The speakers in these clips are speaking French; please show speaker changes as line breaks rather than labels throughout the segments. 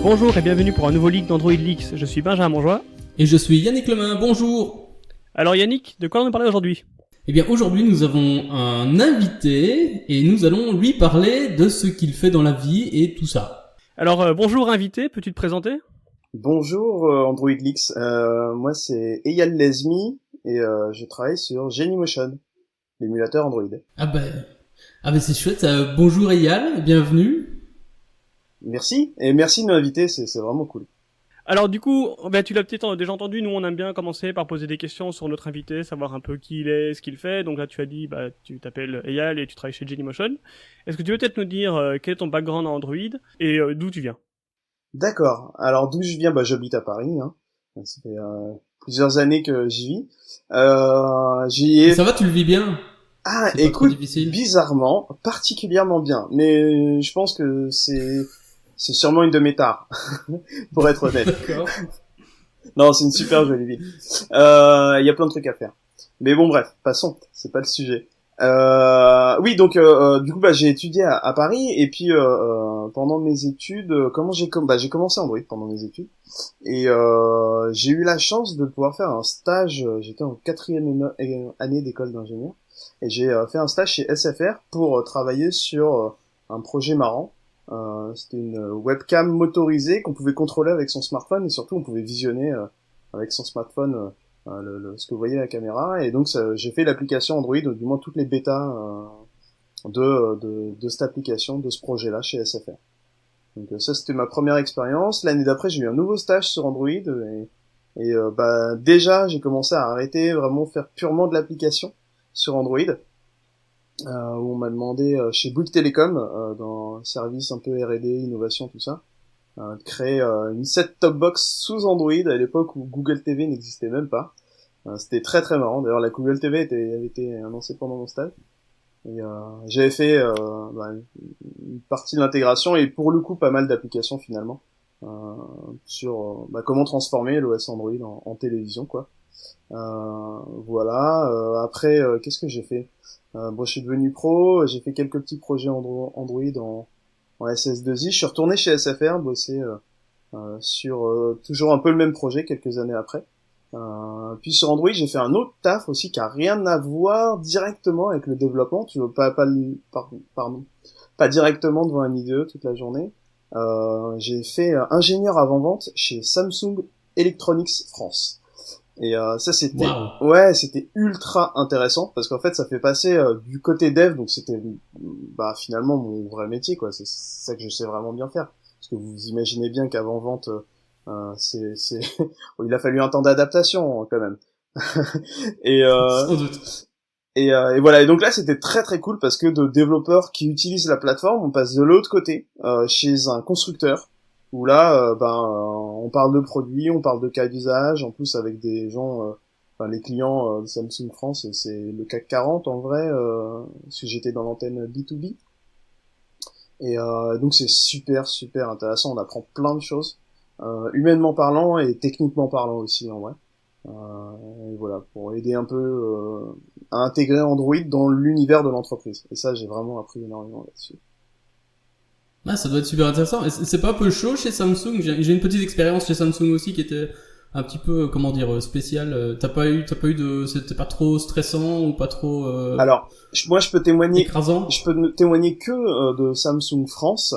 Bonjour et bienvenue pour un nouveau leak d'Android Leaks. Je suis Benjamin Monjoie.
Et je suis Yannick Lemain, bonjour.
Alors Yannick, de quoi on va parler aujourd'hui ?
Eh bien aujourd'hui nous avons un invité et nous allons lui parler de ce qu'il fait dans la vie et tout ça.
Alors bonjour invité, peux-tu te présenter ?
Bonjour Android Leaks, moi c'est Eyal Lezmi et je travaille sur Genymotion, l'émulateur Android.
Ah ben c'est chouette, bonjour Eyal, bienvenue.
Merci, et merci de m'inviter, c'est vraiment cool.
Alors du coup, tu l'as peut-être déjà entendu, nous on aime bien commencer par poser des questions sur notre invité, savoir un peu qui il est, ce qu'il fait. Donc là tu as dit, tu t'appelles Eyal et tu travailles chez Genymotion. Est-ce que tu veux peut-être nous dire quel est ton background en Android et d'où tu viens ?
D'accord, alors d'où je viens, j'habite à Paris, hein. Ça fait plusieurs années que j'y vis.
Ça va, tu le vis bien ?
Ah,
c'est
écoute, bizarrement, particulièrement bien, mais je pense que c'est sûrement une de mes tares, pour être honnête.
D'accord.
Non, c'est une super jolie ville. Il y a plein de trucs à faire. Mais bon, bref, passons. C'est pas le sujet. Oui, donc du coup, j'ai étudié à Paris et puis pendant mes études, j'ai commencé Android pendant mes études et j'ai eu la chance de pouvoir faire un stage. J'étais en 4e année d'école d'ingénieur et j'ai fait un stage chez SFR pour travailler sur un projet marrant. C'était une webcam motorisée qu'on pouvait contrôler avec son smartphone et surtout on pouvait visionner avec son smartphone ce que vous voyez à la caméra. Et donc j'ai fait l'application Android, ou du moins toutes les bêtas de cette application, de ce projet-là chez SFR. Donc ça c'était ma première expérience. L'année d'après j'ai eu un nouveau stage sur Android et déjà j'ai commencé à arrêter vraiment faire purement de l'application sur Android. Où on m'a demandé chez Bouygues Télécom, dans un service un peu R&D, innovation, tout ça, de créer une set-top box sous Android à l'époque où Google TV n'existait même pas. C'était très très marrant. D'ailleurs, la Google TV avait été annoncée pendant mon stage. Et j'avais fait une partie de l'intégration et pour le coup pas mal d'applications finalement sur comment transformer l'OS Android en télévision, quoi. Voilà. Après, qu'est-ce que j'ai fait ? Je suis devenu pro, j'ai fait quelques petits projets Android en SS2I. Je suis retourné chez SFR, bosser sur toujours un peu le même projet quelques années après. Puis sur Android, j'ai fait un autre taf aussi qui a rien à voir directement avec le développement. Tu veux pas directement devant un IDE toute la journée. J'ai fait ingénieur avant-vente chez Samsung Electronics France. Et ça c'était c'était ultra intéressant parce qu'en fait ça fait passer du côté dev, donc c'était finalement mon vrai métier, quoi. C'est ça que je sais vraiment bien faire, parce que vous imaginez bien qu'avant vente c'est il a fallu un temps d'adaptation quand même. Et
sans doute.
Et voilà, et donc là c'était très très cool parce que de développeurs qui utilisent la plateforme, on passe de l'autre côté chez un constructeur où là on parle de produits, on parle de cas d'usage, en plus avec des gens les clients de Samsung France, c'est le CAC 40 en vrai, parce que j'étais dans l'antenne B2B. Et donc c'est super super intéressant, on apprend plein de choses, humainement parlant et techniquement parlant aussi en vrai. Et voilà, pour aider un peu à intégrer Android dans l'univers de l'entreprise. Et ça, j'ai vraiment appris énormément là-dessus.
Ah, ça doit être super intéressant. Et c'est pas un peu chaud chez Samsung ? J'ai une petite expérience chez Samsung aussi qui était un petit peu, spéciale. T'as pas eu c'était pas trop stressant ou pas trop
Alors, moi je peux témoigner
écrasant ?
Je peux témoigner que de Samsung France.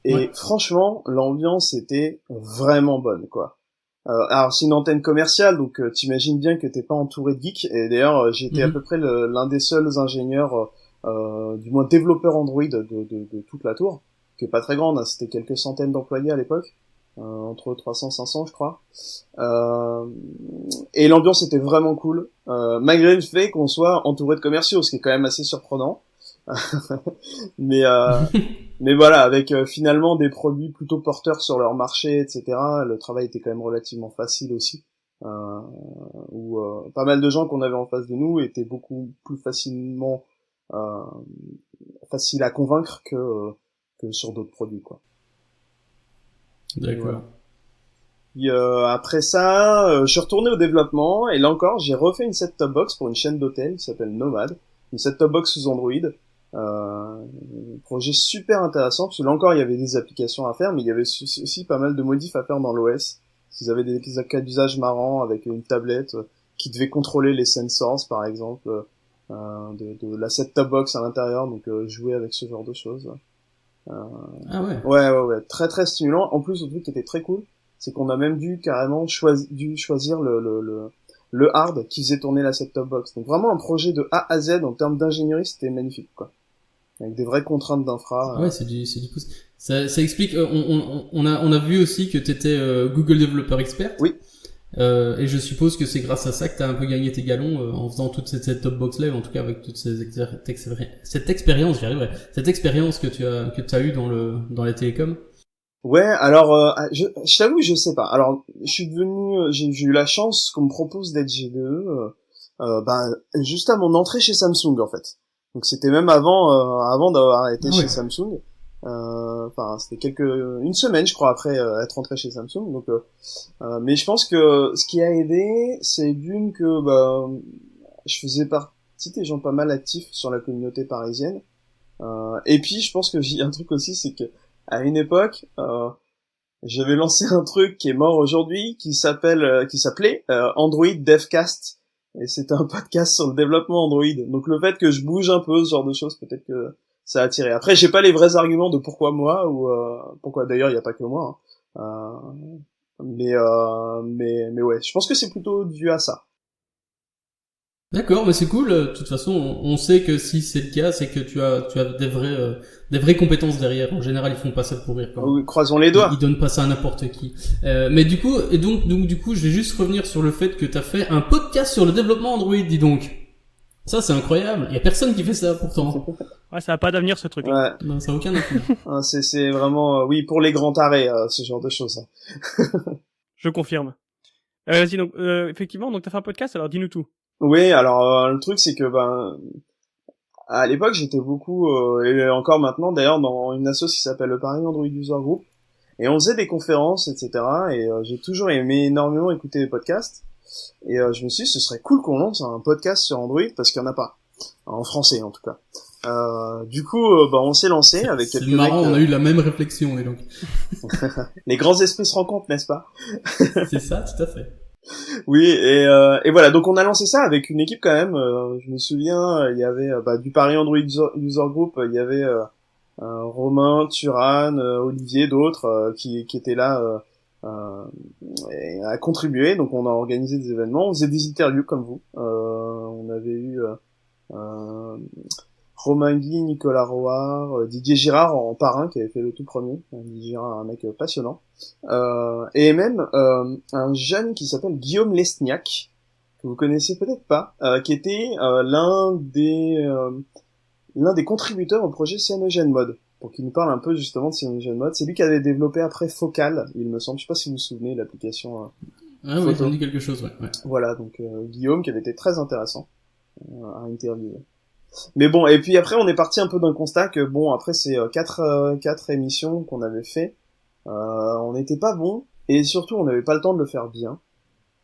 Et franchement, l'ambiance était vraiment bonne, quoi. Alors c'est une antenne commerciale, donc t'imagines bien que t'es pas entouré de geeks. Et d'ailleurs, j'étais à peu près l'un des seuls ingénieurs, du moins développeurs Android de toute la tour, qui est pas très grande, hein, c'était quelques centaines d'employés à l'époque, entre 300 500 je crois. Et l'ambiance était vraiment cool, malgré le fait qu'on soit entouré de commerciaux, ce qui est quand même assez surprenant. Mais voilà, avec finalement des produits plutôt porteurs sur leur marché, etc. Le travail était quand même relativement facile aussi. Où pas mal de gens qu'on avait en face de nous étaient beaucoup plus facilement faciles à convaincre que sur d'autres produits, quoi.
D'accord.
Voilà. Puis, après ça, je suis retourné au développement et là encore, j'ai refait une set-top box pour une chaîne d'hôtel qui s'appelle Nomad, une set-top box sous Android. Projet super intéressant, parce que là encore il y avait des applications à faire, mais il y avait aussi pas mal de modifs à faire dans l'OS. Ils avaient des cas d'usage marrants avec une tablette qui devait contrôler les sensors, par exemple, de la set-top box à l'intérieur, donc jouer avec ce genre de choses.
Ah ouais.
Ouais, très très stimulant. En plus, le truc qui était très cool, c'est qu'on a même dû carrément choisir le hard qui faisait tourner la set-top box. Donc vraiment un projet de A à Z en termes d'ingénierie, c'était magnifique, quoi. Avec des vraies contraintes d'infra.
Ah ouais, c'est du pouce. Ça explique. On a vu aussi que t'étais Google Developer Expert.
Oui.
Et je suppose que c'est grâce à ça que t'as un peu gagné tes galons en faisant toute cette top box live, en tout cas avec toute cette expérience, j'y arriverai. Cette expérience que t'as eu dans les télécoms.
Ouais, alors je t'avoue, je sais pas. Alors, j'ai eu la chance qu'on me propose d'être GDE, juste à mon entrée chez Samsung en fait. Donc c'était même avant d'avoir été chez Samsung. Enfin, c'était une semaine, je crois, après être rentré chez Samsung. Donc, mais je pense que ce qui a aidé, c'est d'une que je faisais partie des gens pas mal actifs sur la communauté parisienne. Et puis, je pense que j'ai un truc aussi, c'est que à une époque, j'avais lancé un truc qui est mort aujourd'hui, qui s'appelait Android Devcast, et c'était un podcast sur le développement Android. Donc le fait que je bouge un peu ce genre de choses, peut-être que ça a attiré. Après, j'ai pas les vrais arguments de pourquoi moi ou pourquoi. D'ailleurs, il y a pas que moi. Mais ouais, je pense que c'est plutôt dû à ça.
D'accord, mais c'est cool. De toute façon, on sait que si c'est le cas, c'est que tu as des vraies compétences derrière. En général, ils font pas ça pour rire.
Oui, croisons les doigts.
Ils donnent pas ça à n'importe qui. Mais du coup, du coup, je vais juste revenir sur le fait que t'as fait un podcast sur le développement Android, dis donc. Ça, c'est incroyable. Il y a personne qui fait ça pourtant.
Ouais, ça a pas d'avenir ce truc.
Ouais.
Non, ça a aucun avenir.
C'est vraiment, oui, pour les grands tarés, ce genre de choses.
Je confirme. Vas-y, donc effectivement, donc t'as fait un podcast, alors dis-nous tout.
Oui, alors le truc c'est que à l'époque j'étais beaucoup et encore maintenant d'ailleurs dans une asso qui s'appelle le Paris Android User Group et on faisait des conférences etc. et j'ai toujours aimé énormément écouter les podcasts et je me suis dit ce serait cool qu'on lance un podcast sur Android parce qu'il y en a pas en français en tout cas. Du coup on s'est lancé avec quelques
marrant,
mecs,
on a eu la même réflexion et donc.
Les grands esprits se rencontrent, n'est-ce pas?
C'est ça, tout à fait.
Oui, et voilà, donc on a lancé ça avec une équipe quand même, je me souviens, il y avait du Paris Android User Group, il y avait Romain, Turan, Olivier, d'autres qui étaient là et à contribuer, donc on a organisé des événements, on faisait des interviews comme vous, on avait eu Romain Guy, Nicolas Roard, Didier Girard en parrain qui avait fait le tout premier. Didier Girard, un mec passionnant. Et même un jeune qui s'appelle Guillaume Lesniak, que vous connaissez peut-être pas, qui était l'un des contributeurs au projet CyanogenMod. Pour qu'il nous parle un peu justement de CyanogenMod. C'est lui qui avait développé après Focal, il me semble. Je sais pas si vous vous souvenez, l'application.
Ah oui, ça me dit quelque chose, ouais.
Voilà, donc Guillaume qui avait été très intéressant à interviewer. Mais bon, et puis après on est parti un peu d'un constat que bon, après ces quatre émissions qu'on avait fait, on n'était pas bon et surtout on n'avait pas le temps de le faire bien.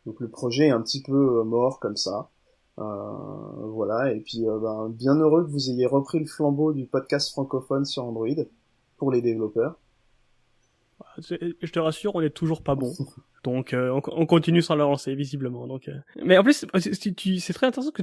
Donc le projet est un petit peu mort comme ça. Voilà, et puis bien heureux que vous ayez repris le flambeau du podcast francophone sur Android pour les développeurs.
Je te rassure, on est toujours pas bon. Donc on continue sans le lancer visiblement. Donc mais en plus c'est très intéressant que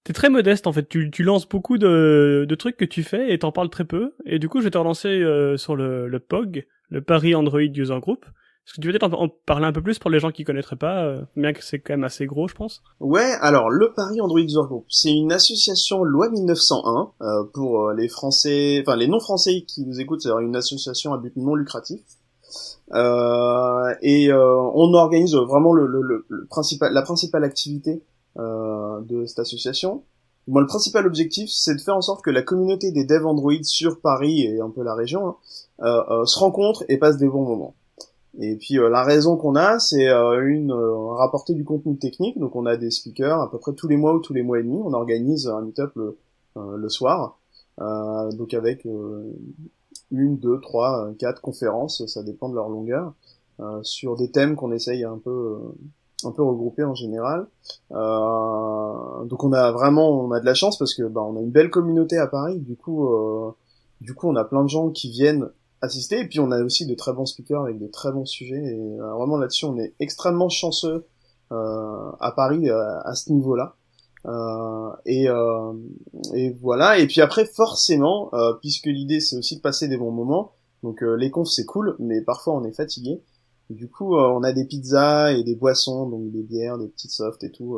t'es très modeste en fait, tu lances beaucoup de trucs que tu fais et t'en parles très peu. Et du coup, je vais te relancer sur le POG, le Paris Android User Group. Est-ce que tu veux peut-être en parler un peu plus pour les gens qui connaîtraient pas, bien que c'est quand même assez gros, je pense.
Ouais, alors le Paris Android User Group, c'est une association loi 1901 pour les Français, enfin les non-Français qui nous écoutent, c'est une association à but non lucratif. On organise vraiment la principale activité de cette association. Bon, le principal objectif, c'est de faire en sorte que la communauté des devs Android sur Paris et un peu la région se rencontre et passe des bons moments. Et puis la raison qu'on a, c'est rapporter du contenu technique. Donc on a des speakers à peu près tous les mois ou tous les mois et demi. On organise un meet-up le soir, donc avec 1, 2, 3, 4 conférences, ça dépend de leur longueur, sur des thèmes qu'on essaye un peu un peu regroupés en général. Donc on a de la chance parce que on a une belle communauté à Paris. Du coup on a plein de gens qui viennent assister, et puis on a aussi de très bons speakers avec de très bons sujets, et vraiment là-dessus on est extrêmement chanceux à Paris à ce niveau-là. Et voilà. Et puis après, forcément, puisque l'idée c'est aussi de passer des bons moments, donc les confs c'est cool, mais parfois on est fatigué. Du coup, on a des pizzas et des boissons, donc des bières, des petites softs et tout,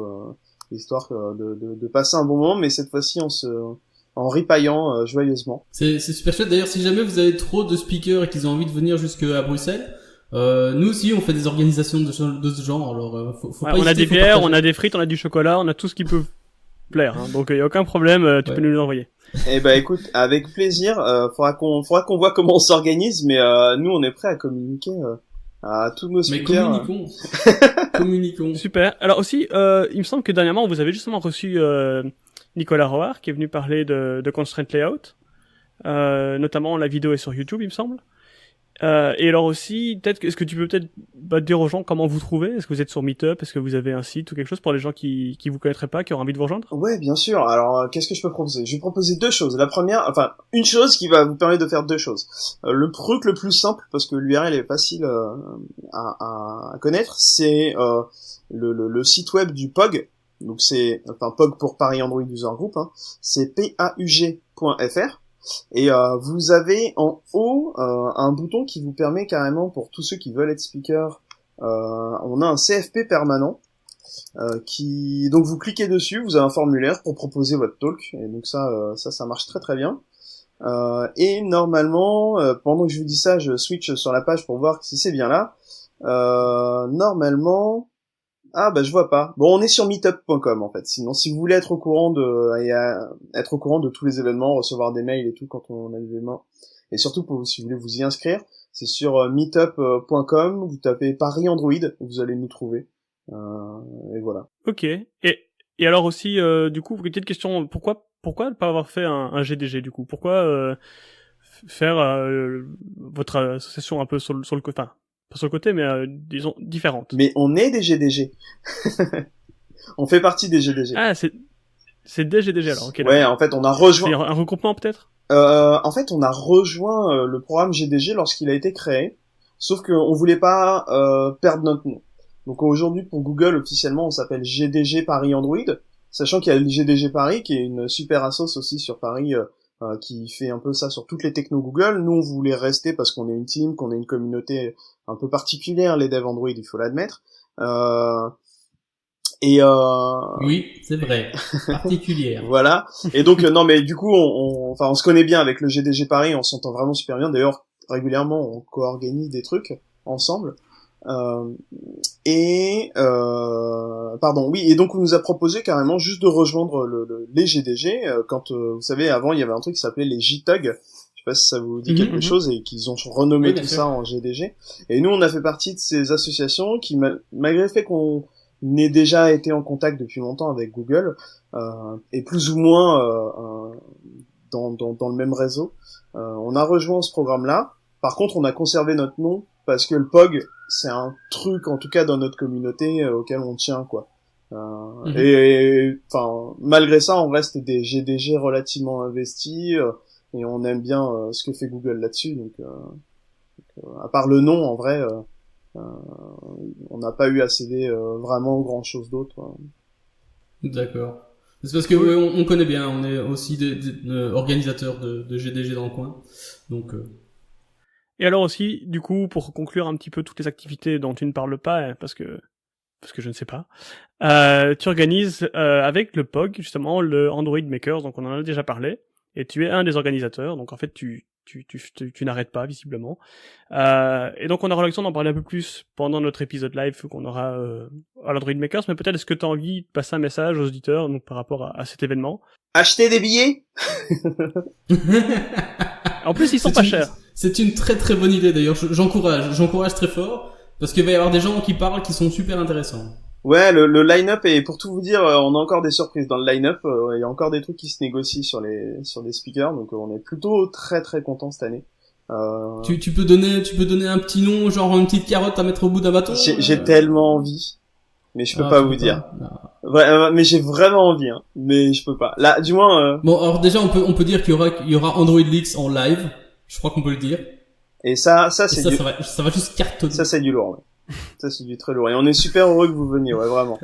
histoire de passer un bon moment. Mais cette fois-ci, en ripaillant joyeusement.
C'est super chouette. D'ailleurs, si jamais vous avez trop de speakers et qu'ils ont envie de venir jusqu'à Bruxelles, nous aussi on fait des organisations de ce genre. Alors faut pas
on
hésiter,
a des
faut
bières,
partager.
on a des frites, on a du chocolat, on a tout ce qui peut plaire. Hein. Donc il y a aucun problème, tu peux nous l'envoyer.
Eh ben écoute, avec plaisir. Faudra qu'on voit comment on s'organise, mais nous on est prêt à communiquer à tous nos
Mais
speakers.
communiquons.
Super. Alors aussi, il me semble que dernièrement vous avez justement reçu Nicolas Roard qui est venu parler de Constraint Layout. Notamment la vidéo est sur YouTube, il me semble. Et alors aussi, est-ce que tu peux peut-être dire aux gens comment vous trouvez? Est-ce que vous êtes sur Meetup? Est-ce que vous avez un site ou quelque chose pour les gens qui vous connaîtraient pas, qui auraient envie de vous rejoindre?
Ouais, bien sûr. Alors, qu'est-ce que je peux proposer? Je vais proposer deux choses. La première, une chose qui va vous permettre de faire deux choses. Le truc le plus simple, parce que l'URL est facile à connaître, c'est le site web du POG. Donc c'est, POG pour Paris Android User Group, hein. C'est paug.fr. Et vous avez en haut un bouton qui vous permet carrément, pour tous ceux qui veulent être speakers, on a un CFP permanent donc vous cliquez dessus, vous avez un formulaire pour proposer votre talk, et donc ça marche très très bien. Et normalement, pendant que je vous dis ça, je switch sur la page pour voir si c'est bien là. Normalement, je vois pas. Bon, on est sur meetup.com en fait. Sinon, si vous voulez être au courant de tous les événements, recevoir des mails et tout quand on a l'événement, et surtout si vous voulez vous y inscrire, c'est sur meetup.com. Vous tapez Paris Android, vous allez nous trouver. Et voilà.
Ok. Et alors aussi, du coup, petite question, pourquoi ne pas avoir fait un GDG du coup? Pourquoi faire votre association un peu sur le côté, enfin pas sur le côté, mais disons différente?
Mais on est des GDG. On fait partie des GDG.
Ah, c'est des GDG alors. Ok.
Ouais, en fait, on a rejoint.
C'est un regroupement peut-être?
En fait, on a rejoint le programme GDG lorsqu'il a été créé, sauf qu'on voulait pas perdre notre nom. Donc aujourd'hui, pour Google, officiellement, on s'appelle GDG Paris Android, sachant qu'il y a le GDG Paris, qui est une super assoce aussi sur Paris, qui fait un peu ça sur toutes les technos Google. Nous, on voulait rester parce qu'on est une team, qu'on est une communauté un peu particulière, les devs Android, il faut l'admettre.
Oui, c'est vrai. Particulière.
Voilà. Et donc, non, mais du coup, on se connaît bien avec le GDG Paris, on s'entend vraiment super bien. D'ailleurs, régulièrement, on co-organise des trucs ensemble. Et donc on nous a proposé carrément juste de rejoindre les GDG quand vous savez, avant il y avait un truc qui s'appelait les JTUG, je sais pas si ça vous dit quelque chose, et qu'ils ont renommé tout ça en GDG, et nous on a fait partie de ces associations qui, malgré le fait qu'on ait déjà été en contact depuis longtemps avec Google, et plus ou moins dans le même réseau, on a rejoint ce programme là. Par contre, on a conservé notre nom parce que le POG, c'est un truc, en tout cas dans notre communauté, auquel on tient, quoi. Et malgré ça, on reste des GDG relativement investis, et on aime bien ce que fait Google là-dessus. Donc, à part le nom, en vrai, on n'a pas eu à céder vraiment grand-chose d'autre.
D'accord. C'est parce que on connaît bien, on est aussi des organisateurs de GDG dans le coin, donc.
Et alors aussi, du coup, pour conclure un petit peu toutes les activités dont tu ne parles pas, parce que je ne sais pas, tu organises avec le POG justement le Android Makers, donc on en a déjà parlé, et tu es un des organisateurs, donc en fait tu n'arrêtes pas visiblement. Et donc on aura l'occasion d'en parler un peu plus pendant notre épisode live qu'on aura à l'Android Makers, mais peut-être est-ce que tu as envie de passer un message aux auditeurs donc par rapport à cet événement?
Achetez des billets.
En plus, ils sont pas chers.
C'est une très très bonne idée d'ailleurs. J'encourage très fort parce qu'il va y avoir des gens qui parlent qui sont super intéressants.
Ouais, le line-up, et pour tout vous dire, on a encore des surprises dans le line-up. Il y a encore des trucs qui se négocient sur les speakers, donc on est plutôt très très content cette année.
Tu peux donner un petit nom, genre une petite carotte à mettre au bout d'un bâton.
J'ai tellement envie. mais je peux pas
tu
vous
peux
dire.
Non.
Ouais, mais j'ai vraiment envie, hein. Mais je peux pas. Là, du moins.
Bon, alors déjà, on peut dire qu'il y aura Android Leaks en live. Je crois qu'on peut le dire.
Et ça,
Et
c'est
ça,
du,
ça va juste cartonner.
ça c'est du lourd. Ouais. Ça c'est du très lourd. Et on est super heureux que vous veniez, ouais, vraiment.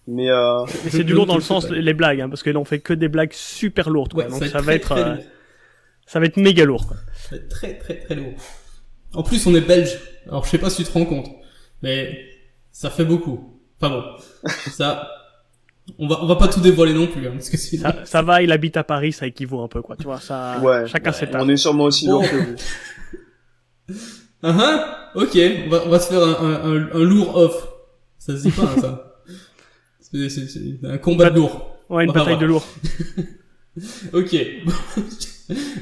Mais
Mais c'est du lourd dans le sens les blagues, hein, parce que là on fait que des blagues super lourdes, quoi.
Ouais,
Donc
ça va être très lourd.
ça va être méga lourd, quoi.
Ça va être très très très lourd. En plus, on est belge. Alors, je sais pas si tu te rends compte, mais ça fait beaucoup. Enfin bon, ça, on va pas tout dévoiler non plus, hein, parce que sinon...
Ça va, il habite à Paris, ça équivaut un peu, quoi. Tu vois, ça,
ouais,
chacun ses tâches.
on est sûrement aussi
Bon.
lourd que vous.
Ok, on va se faire un lourd off. Ça se dit pas, hein, ça. C'est un combat de lourd.
Ouais, une
Enfin,
bataille
voilà.
de lourd.
Ok.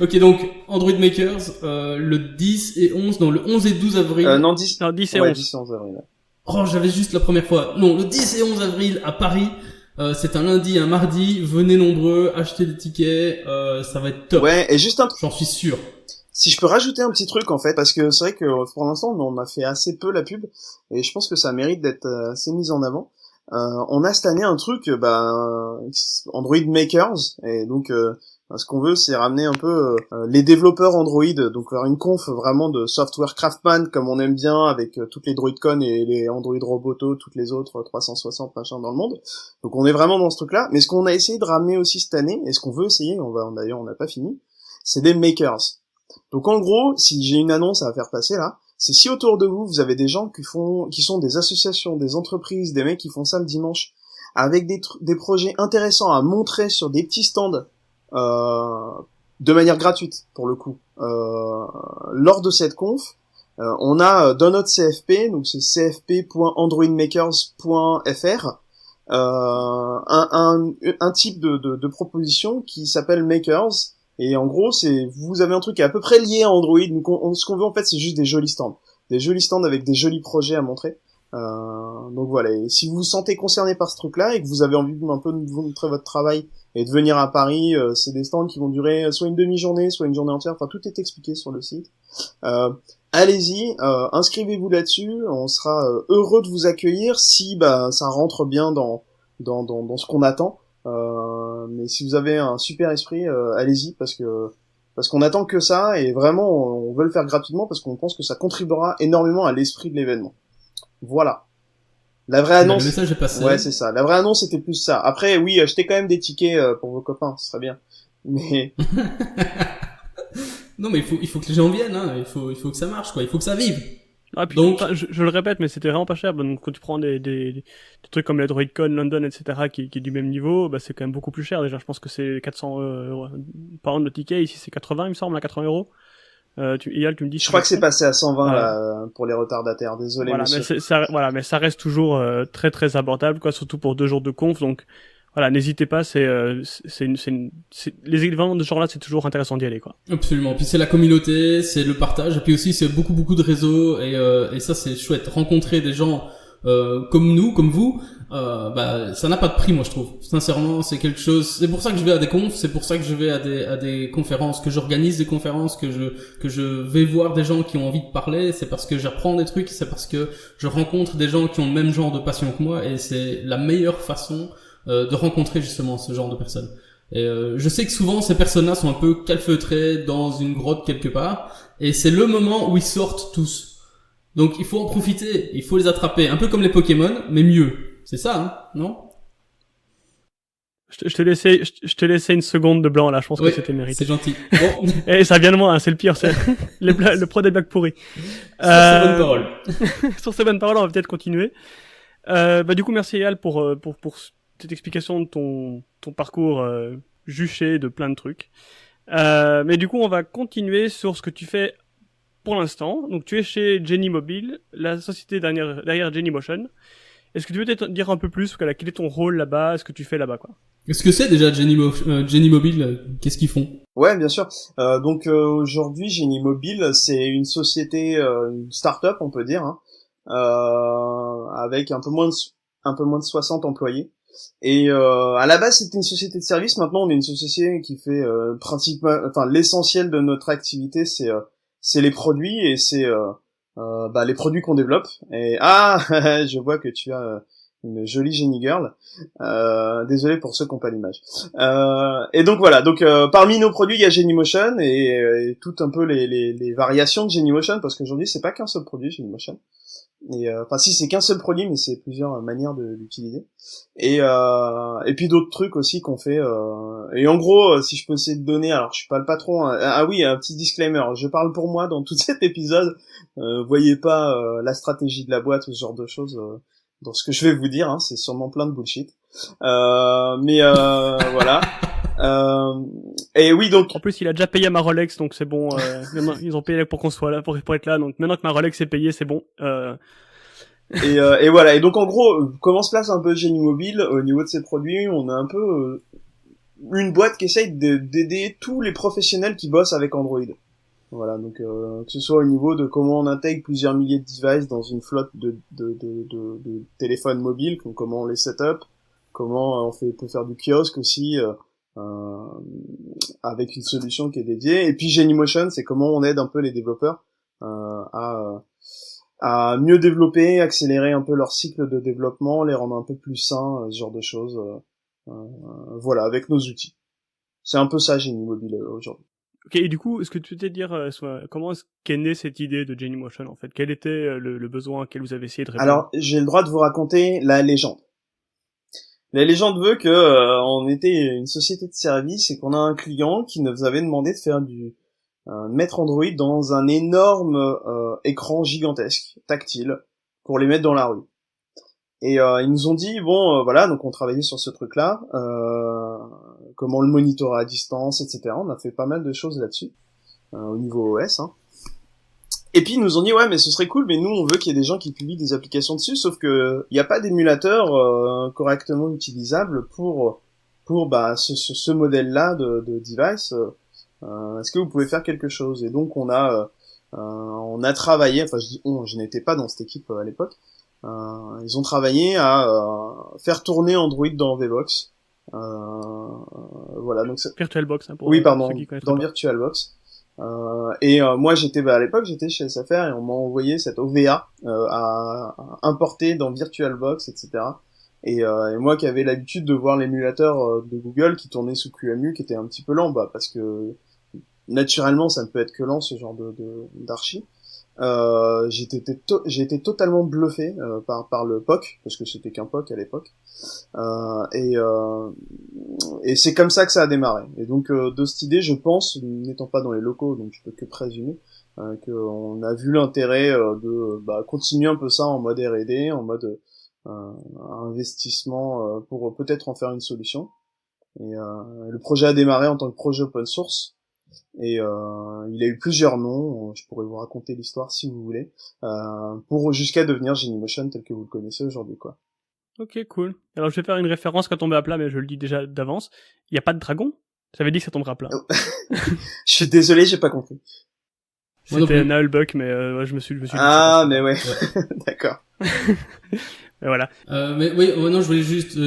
Ok, donc, Android Makers, le 10 et 11, non, le 11 et 12 avril.
Non, 10,
Non, 10 et
ouais,
11.
10 et 11 avril. Ouais.
Oh, j'avais juste la première fois. Non, le 10 et 11 avril à Paris. C'est un lundi, un mardi. Venez nombreux, achetez des tickets. Ça va être top.
Ouais, et juste
J'en suis sûr.
si je peux rajouter un petit truc en fait, parce que c'est vrai que pour l'instant on a fait assez peu la pub, et je pense que ça mérite d'être assez mis en avant. On a cette année un truc, Android Makers, et donc ce qu'on veut c'est ramener un peu les développeurs Android, donc vers une conf vraiment de software craftsman comme on aime bien, avec toutes les DroidCon et les Android Roboto, toutes les autres 360 machin dans le monde. Donc on est vraiment dans ce truc là, mais ce qu'on a essayé de ramener aussi cette année, et ce qu'on veut essayer, d'ailleurs on n'a pas fini, c'est des makers. Donc en gros, si j'ai une annonce à faire passer là, c'est si autour de vous, vous avez des gens qui sont des associations, des entreprises, des mecs qui font ça le dimanche, avec des projets intéressants à montrer sur des petits stands, de manière gratuite, pour le coup. Lors de cette conf, on a dans notre CFP, donc c'est cfp.androidmakers.fr, un type de proposition qui s'appelle Makers. Et en gros, vous avez un truc qui est à peu près lié à Android. Donc ce qu'on veut en fait, c'est juste des jolis stands avec des jolis projets à montrer. Donc voilà. Et si vous vous sentez concerné par ce truc-là et que vous avez envie un peu de vous montrer votre travail et de venir à Paris, c'est des stands qui vont durer soit une demi-journée, soit une journée entière. Enfin, tout est expliqué sur le site. Allez-y, inscrivez-vous là-dessus. On sera heureux de vous accueillir si ça rentre bien dans ce qu'on attend. Mais si vous avez un super esprit, allez-y parce qu'on attend que ça, et vraiment on veut le faire gratuitement parce qu'on pense que ça contribuera énormément à l'esprit de l'événement. Voilà. La vraie annonce.
Le message est passé.
Ouais, c'est ça. La vraie annonce c'était plus ça. Après oui, achetez quand même des tickets pour vos copains, ce serait bien. Mais
Non, mais il faut que les gens viennent, hein. Il faut que ça marche, quoi. Il faut que ça vive.
Ah, puis,
Donc-
je le répète, mais c'était vraiment pas cher. Donc, quand tu prends des trucs comme la DroidCon, London, etc., qui est du même niveau, c'est quand même beaucoup plus cher. Déjà, je pense que c'est 400 pounds le ticket. Ici, c'est 80, il me semble, à 80 euros. Eyal, tu me dis.
je crois que c'est passé à 120
Ouais.
là, pour les retardataires. Désolé,
Voilà,
monsieur.
mais ça reste toujours très très abordable, quoi, surtout pour 2 jours de conf. Donc, voilà, n'hésitez pas. Les événements de ce genre-là, c'est toujours intéressant d'y aller, quoi.
Absolument. Puis c'est la communauté, c'est le partage, et puis aussi c'est beaucoup de réseaux, et ça c'est chouette. Rencontrer des gens comme nous, comme vous, ça n'a pas de prix, moi je trouve. Sincèrement, c'est quelque chose. C'est pour ça que je vais à des confs, c'est pour ça que je vais à des conférences, que j'organise des conférences, que je vais voir des gens qui ont envie de parler. C'est parce que j'apprends des trucs, c'est parce que je rencontre des gens qui ont le même genre de passion que moi, et c'est la meilleure façon de rencontrer justement ce genre de personnes. Et je sais que souvent ces personnes-là sont un peu calfeutrées dans une grotte quelque part, et c'est le moment où ils sortent tous. Donc il faut en profiter, il faut les attraper, un peu comme les Pokémon, mais mieux. C'est ça, hein, non?
Je te laissais une seconde de blanc là. Je pense
Oui,
que c'était mérité.
c'est gentil. Bon,
Et ça vient de moi, hein, c'est le pire, c'est le pro des blagues pourries.
sur ces bonnes paroles.
Sur ces bonnes paroles, on va peut-être continuer. Du coup, merci Eyal pour cette explication de ton parcours juché de plein de trucs. Mais du coup, on va continuer sur ce que tu fais pour l'instant. Donc, tu es chez Jenny Mobile, la société derrière Jenny Motion. Est-ce que tu peux peut-être dire un peu plus, quel est ton rôle là-bas, ce que tu fais là-bas, quoi?
Qu'est-ce que c'est déjà Jenny Mobile? Qu'est-ce qu'ils font?
Ouais, bien sûr. Donc aujourd'hui, Génie Mobile, c'est une société, une start-up, on peut dire, hein, avec un peu moins de 60 employés. Et à la base, c'était une société de service. Maintenant, on est une société qui fait l'essentiel de notre activité, c'est les produits, et c'est les produits qu'on développe. Et je vois que tu as une jolie Jenny Girl. Désolé pour ceux qui n'ont pas l'image. Et donc voilà, donc parmi nos produits il y a Genymotion et toutes un peu les variations de Genymotion, parce qu'aujourd'hui c'est pas qu'un seul produit Genymotion. Et enfin si, c'est qu'un seul produit, mais c'est plusieurs manières de l'utiliser. Et puis d'autres trucs aussi qu'on fait. Et en gros, si je peux essayer de donner, alors je suis pas le patron. Ah oui, un petit disclaimer. Je parle pour moi dans tout cet épisode. Voyez pas la stratégie de la boîte ou ce genre de choses dans ce que je vais vous dire. Hein, c'est sûrement plein de bullshit. Mais voilà. Et oui, donc.
En plus, il a déjà payé à ma Rolex, donc c'est bon. Maintenant, ils ont payé pour qu'on soit là, pour être là. Donc maintenant que ma Rolex est payée, c'est bon.
Et voilà. Et donc en gros, comment se place un peu Génie Mobile au niveau de ses produits? On a un peu une boîte qui essaye d'aider tous les professionnels qui bossent avec Android. Voilà. Donc que ce soit au niveau de comment on intègre plusieurs milliers de devices dans une flotte de téléphones mobiles, comment on les set up, comment on peut faire du kiosque aussi. Avec une solution qui est dédiée. Et puis Genymotion, c'est comment on aide un peu les développeurs à mieux développer, accélérer un peu leur cycle de développement, les rendre un peu plus sains, ce genre de choses. Voilà, avec nos outils. C'est un peu ça Génie Mobile aujourd'hui.
Ok, et du coup, est-ce que tu peux dire comment est-ce qu'est née cette idée de Genymotion en fait? Quel était le besoin auquel vous avez essayé de répondre?
Alors, j'ai le droit de vous raconter la légende. La légende veut que on était une société de service et qu'on a un client qui nous avait demandé de faire mettre Android dans un énorme écran gigantesque, tactile, pour les mettre dans la rue. Et ils nous ont dit bon voilà, donc on travaillait sur ce truc-là, comment le monitorer à distance, etc. On a fait pas mal de choses là-dessus au niveau OS. Hein. Et puis ils nous ont dit ouais mais ce serait cool, mais nous on veut qu'il y ait des gens qui publient des applications dessus, sauf que il y a pas d'émulateur correctement utilisable pour ce modèle-là de device. Est-ce que vous pouvez faire quelque chose? Et donc on a travaillé, enfin je dis je n'étais pas dans cette équipe à l'époque. Ils ont travaillé à faire tourner Android dans VBox. Voilà donc
VirtualBox hein, pour
oui pardon
ceux qui connaissent
dans
pas.
VirtualBox. Moi à l'époque j'étais chez SFR et on m'a envoyé cette OVA à importer dans VirtualBox, etc. Et moi qui avais l'habitude de voir l'émulateur de Google qui tournait sous QEMU, qui était un petit peu lent, parce que naturellement ça ne peut être que lent ce genre d'archi. J'ai été totalement bluffé par le POC, parce que c'était qu'un POC à l'époque. Et c'est comme ça que ça a démarré. Et donc de cette idée, je pense, n'étant pas dans les locaux, donc je peux que présumer, qu'on a vu l'intérêt de continuer un peu ça en mode R&D, en mode investissement pour peut-être en faire une solution. Et le projet a démarré en tant que projet open source. Et il a eu plusieurs noms, je pourrais vous raconter l'histoire si vous voulez, pour jusqu'à devenir Genymotion tel que vous le connaissez aujourd'hui, quoi.
Ok, cool. Alors je vais faire une référence qui a tombé à plat, mais je le dis déjà d'avance. Il n'y a pas de dragon? Ça veut dire que ça tombera à plat.
Je suis désolé, j'ai pas compris.
C'était Nullbuck, mais ouais, je me suis
Ah, mais ouais. D'accord.
Et voilà.
Mais oui, non, je voulais juste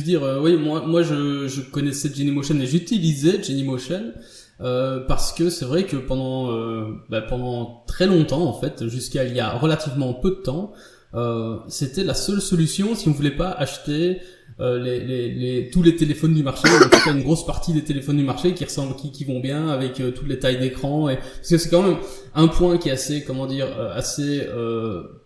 dire, oui, moi, je connaissais Genymotion et j'utilisais Genymotion, parce que c'est vrai que pendant très longtemps, en fait, jusqu'à il y a relativement peu de temps, c'était la seule solution si on voulait pas acheter tous les téléphones du marché, en tout cas une grosse partie des téléphones du marché qui vont bien avec toutes les tailles d'écran, et parce que c'est quand même un point qui est assez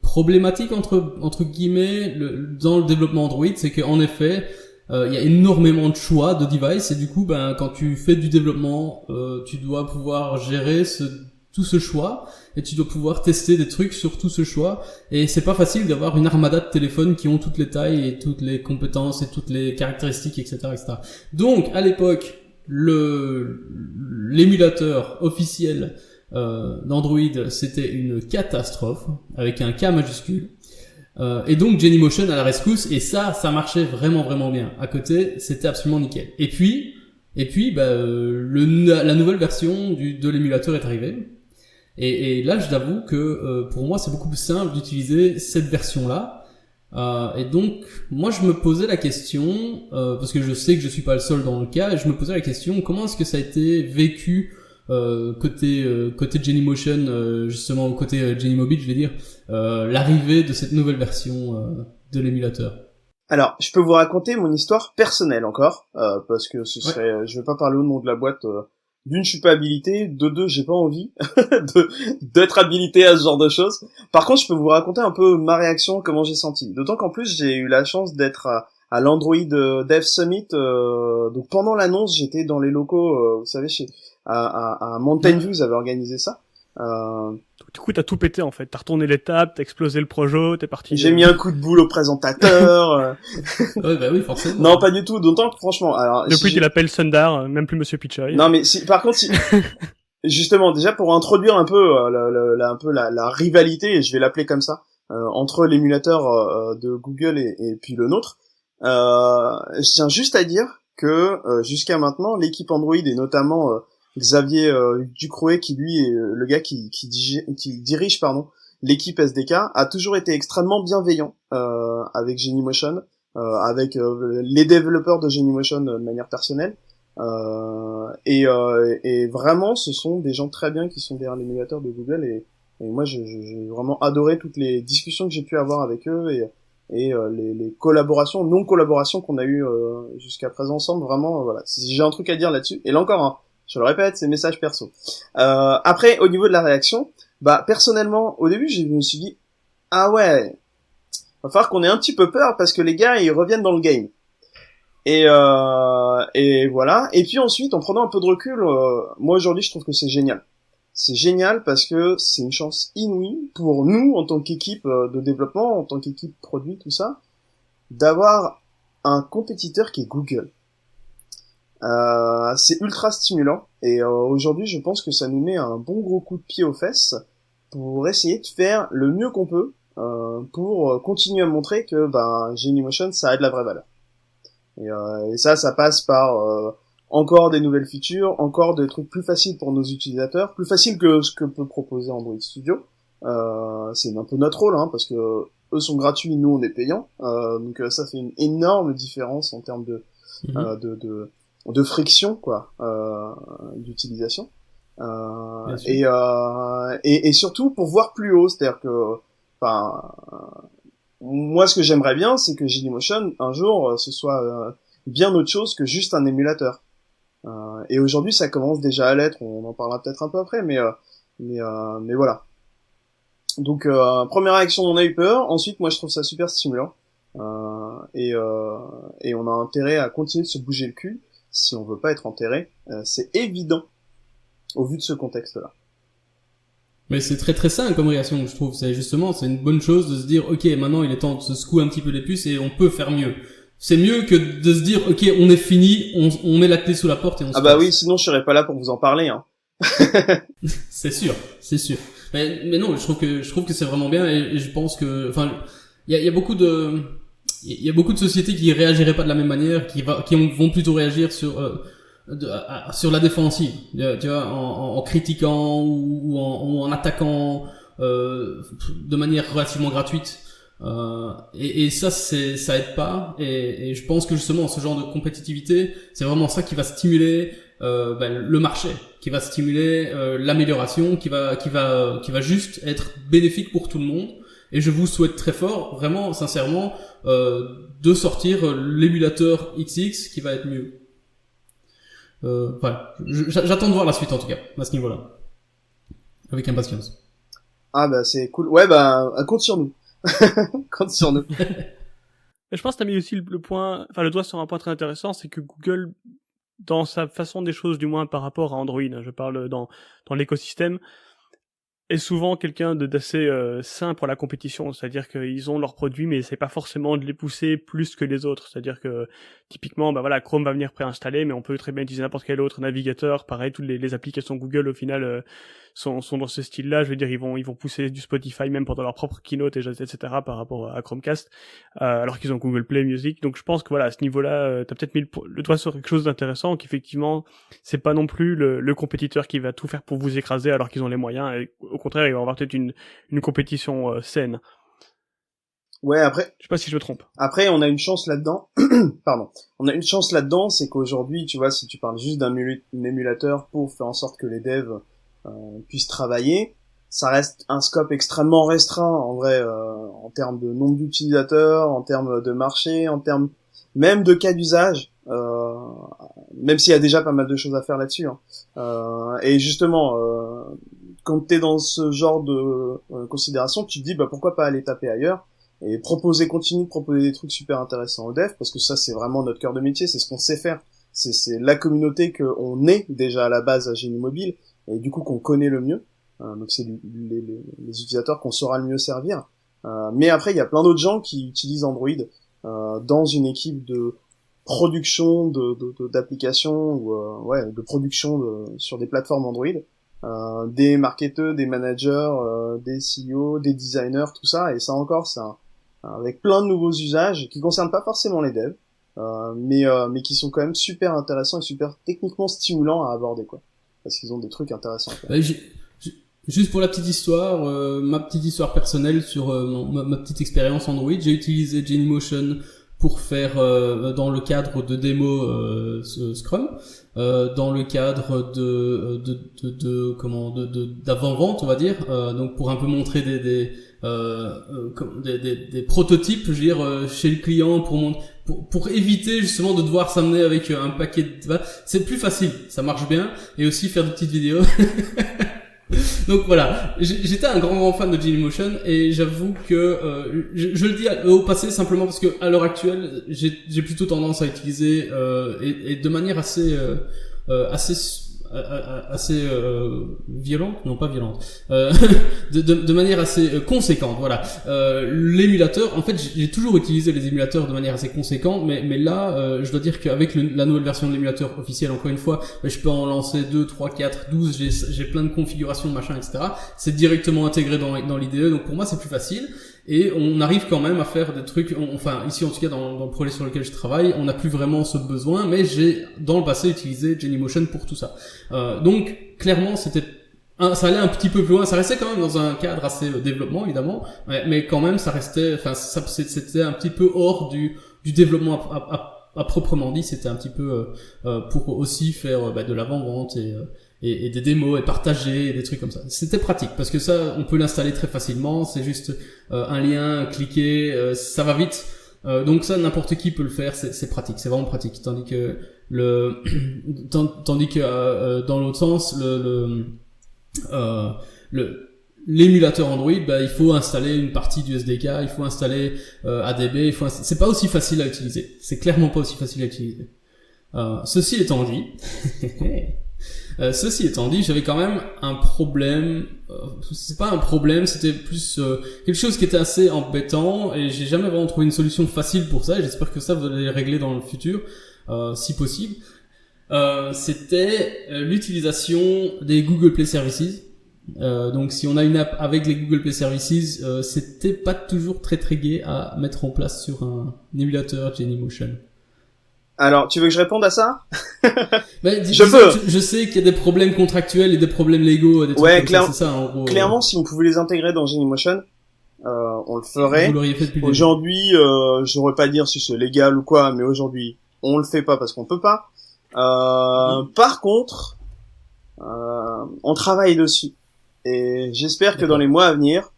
problématique entre guillemets dans le développement Android, c'est qu'en effet il y a énormément de choix de devices, et du coup quand tu fais du développement tu dois pouvoir gérer tout ce choix, et tu dois pouvoir tester des trucs sur tout ce choix, et c'est pas facile d'avoir une armada de téléphones qui ont toutes les tailles et toutes les compétences et toutes les caractéristiques, etc., etc. Donc à l'époque, l'émulateur officiel d'Android, c'était une catastrophe avec un K majuscule, et donc Genymotion à la rescousse, et ça marchait vraiment vraiment bien. À côté, c'était absolument nickel. Et puis la nouvelle version de l'émulateur est arrivée. Et là, je t'avoue que pour moi, c'est beaucoup plus simple d'utiliser cette version-là. Et donc, moi, je me posais la question, parce que je sais que je suis pas le seul dans le cas, et je me posais la question, comment est-ce que ça a été vécu côté Genymotion, justement côté Genymobile, je vais dire, l'arrivée de cette nouvelle version de l'émulateur.
Alors, je peux vous raconter mon histoire personnelle encore, parce que ce serait, je vais pas parler au nom de la boîte. D'une, je suis pas habilité. De deux, j'ai pas envie d'être habilité à ce genre de choses. Par contre, je peux vous raconter un peu ma réaction, comment j'ai senti. D'autant qu'en plus, j'ai eu la chance d'être à l'Android Dev Summit. Donc pendant l'annonce, j'étais dans les locaux, vous savez, à Mountain View, ils avaient organisé ça.
Du coup, t'as tout pété en fait. T'as retourné l'étape, t'as explosé le projet, t'es parti.
J'ai mis un coup de boule au présentateur.
Ouais, bah oui, forcément.
Non, pas du tout. D'autant que franchement, alors.
Depuis, tu l'appelles Sundar, même plus Monsieur Pichai.
Non, mais si, par contre, si, justement, déjà pour introduire un peu, la rivalité, et je vais l'appeler comme ça, entre l'émulateur de Google et puis le nôtre, je tiens juste à dire que jusqu'à maintenant, l'équipe Android et notamment Xavier Ducrouet, qui lui est le gars qui dirige l'équipe SDK, a toujours été extrêmement bienveillant avec Genymotion, avec les développeurs de Genymotion de manière personnelle, et vraiment ce sont des gens très bien qui sont derrière l'émulateur de Google, et moi j'ai vraiment adoré toutes les discussions que j'ai pu avoir avec eux, et les collaborations, non-collaborations qu'on a eues jusqu'à présent ensemble. Vraiment, voilà, si j'ai un truc à dire là-dessus, et là encore, hein, je le répète, c'est message perso. Après, au niveau de la réaction, bah personnellement, au début, je me suis dit, ah ouais, va falloir qu'on ait un petit peu peur parce que les gars, ils reviennent dans le game. Et voilà. Et puis ensuite, en prenant un peu de recul, moi aujourd'hui, je trouve que c'est génial. C'est génial parce que c'est une chance inouïe pour nous, en tant qu'équipe de développement, en tant qu'équipe produit, tout ça, d'avoir un compétiteur qui est Google. C'est ultra stimulant, et aujourd'hui je pense que ça nous met un bon gros coup de pied aux fesses pour essayer de faire le mieux qu'on peut pour continuer à montrer que Genymotion ça a de la vraie valeur. Et ça passe par encore des nouvelles features, encore des trucs plus faciles pour nos utilisateurs, plus faciles que ce que peut proposer Android Studio. C'est un peu notre rôle, hein, parce que eux sont gratuits, nous on est payants, donc ça fait une énorme différence en termes de friction, quoi, d'utilisation, et surtout pour voir plus haut, c'est-à-dire que, moi ce que j'aimerais bien, c'est que Genymotion un jour ce soit bien autre chose que juste un émulateur. Et aujourd'hui ça commence déjà à l'être, on en parlera peut-être un peu après, mais voilà. Donc première réaction, on a eu peur. Ensuite, moi je trouve ça super stimulant, et on a intérêt à continuer de se bouger le cul si on veut pas être enterré. C'est évident au vu de ce contexte-là.
Mais c'est très très sain comme réaction, je trouve. C'est une bonne chose de se dire, ok, maintenant il est temps de se secouer un petit peu les puces et on peut faire mieux. C'est mieux que de se dire, ok, on est fini, on met la clé sous la porte et on se passe.
Oui, sinon je serais pas là pour vous en parler, hein.
C'est sûr. Mais non, je trouve que c'est vraiment bien, et je pense que, il y a beaucoup de sociétés qui réagiraient pas de la même manière, qui vont plutôt réagir sur la défensive, tu vois, en critiquant ou en attaquant de manière relativement gratuite. Et ça aide pas, et je pense que justement ce genre de compétitivité, c'est vraiment ça qui va stimuler le marché, qui va stimuler l'amélioration, qui va juste être bénéfique pour tout le monde. Et je vous souhaite très fort, vraiment sincèrement, de sortir l'émulateur XX qui va être mieux. Voilà, j'attends de voir la suite en tout cas à ce niveau-là, avec impatience.
C'est cool. Compte sur nous. Compte sur nous.
Je pense que t'as mis aussi le doigt sur un point très intéressant, c'est que Google, dans sa façon des choses, du moins par rapport à Android, je parle dans l'écosystème, est souvent quelqu'un d'assez sain pour la compétition, c'est-à-dire qu'ils ont leurs produits, mais c'est pas forcément de les pousser plus que les autres, c'est-à-dire que typiquement Chrome va venir préinstaller, mais on peut très bien utiliser n'importe quel autre navigateur. Pareil, toutes les applications Google au final sont dans ce style-là. Je veux dire, ils vont pousser du Spotify même pendant leur propre keynote, etc. par rapport à Chromecast, alors qu'ils ont Google Play Music. Donc je pense que à ce niveau-là, t'as peut-être mis le doigt sur quelque chose d'intéressant, qu'effectivement c'est pas non plus le compétiteur qui va tout faire pour vous écraser alors qu'ils ont les moyens, et au contraire, il va y avoir peut-être une compétition saine.
Ouais, après.
Je sais pas si je me trompe.
Après, on a une chance là-dedans. Pardon. On a une chance là-dedans, c'est qu'aujourd'hui, tu vois, si tu parles juste d'un émulateur pour faire en sorte que les devs puissent travailler, ça reste un scope extrêmement restreint en vrai, en termes de nombre d'utilisateurs, en termes de marché, en termes même de cas d'usage, même s'il y a déjà pas mal de choses à faire là-dessus. Hein. Et justement, quand t'es dans ce genre de considération, tu te dis bah pourquoi pas aller taper ailleurs et continuer de proposer des trucs super intéressants aux devs, parce que ça c'est vraiment notre cœur de métier, c'est ce qu'on sait faire, c'est la communauté qu'on est déjà à la base à Génie Mobile et du coup qu'on connaît le mieux. Donc c'est les utilisateurs qu'on saura le mieux servir. Mais après il y a plein d'autres gens qui utilisent Android dans une équipe de production d'applications ou de production sur des plateformes Android, des marketeurs, des managers, des CEO, des designers, tout ça, et ça encore c'est avec plein de nouveaux usages qui concernent pas forcément les devs, mais qui sont quand même super intéressants et super techniquement stimulants à aborder quoi, parce qu'ils ont des trucs intéressants à faire.
Juste pour la petite histoire, ma petite histoire personnelle sur ma petite expérience Android, j'ai utilisé Genymotion pour faire dans le cadre de démo Scrum, dans le cadre d'avant-vente, on va dire, donc pour un peu montrer des prototypes, je veux dire, chez le client pour éviter justement de devoir s'amener avec un paquet de... C'est plus facile, ça marche bien, et aussi faire de petites vidéos. Donc voilà, j'étais un grand fan de Genymotion et j'avoue que je le dis au passé simplement parce que à l'heure actuelle j'ai plutôt tendance à utiliser et de manière assez violente, non pas violente, de manière assez conséquente, voilà. L'émulateur, en fait, j'ai toujours utilisé les émulateurs de manière assez conséquente, mais là, je dois dire qu'avec la nouvelle version de l'émulateur officiel, encore une fois, je peux en lancer 2, 3, 4, 12, j'ai plein de configurations, machin, etc. C'est directement intégré dans l'IDE, donc pour moi, c'est plus facile. Et on arrive quand même à faire des trucs, enfin ici en tout cas dans le projet sur lequel je travaille, on n'a plus vraiment ce besoin, mais j'ai dans le passé utilisé Genymotion pour tout ça. Donc clairement ça allait un petit peu plus loin, ça restait quand même dans un cadre assez développement évidemment, mais quand même ça restait, enfin c'était un petit peu hors du développement à proprement dit, c'était un petit peu pour aussi faire de l'avant-vente et des démos et partager et des trucs comme ça. C'était pratique parce que ça on peut l'installer très facilement, c'est juste un lien, cliquer, ça va vite. Donc ça n'importe qui peut le faire, c'est pratique, c'est vraiment pratique. Tandis que dans l'autre sens l'émulateur Android, il faut installer une partie du SDK, il faut installer ADB, c'est pas aussi facile à utiliser. C'est clairement pas aussi facile à utiliser. Ceci étant dit, j'avais quand même un problème. C'est pas un problème, c'était plus quelque chose qui était assez embêtant et j'ai jamais vraiment trouvé une solution facile pour ça. Et j'espère que ça vous allez le régler dans le futur, si possible. C'était l'utilisation des Google Play Services. Donc si on a une app avec les Google Play Services, c'était pas toujours très gai à mettre en place sur un émulateur Genymotion.
Alors, tu veux que je réponde à ça?
Je sais qu'il y a des problèmes contractuels et des problèmes légaux, des trucs comme ça, c'est ça, en gros.
Clairement, si on pouvait les intégrer dans Genymotion, on le ferait.
Vous l'auriez fait depuis
aujourd'hui, je saurais pas dire si c'est légal ou quoi, mais aujourd'hui, on le fait pas parce qu'on peut pas. Par contre, on travaille dessus. Et j'espère que dans les mois à venir,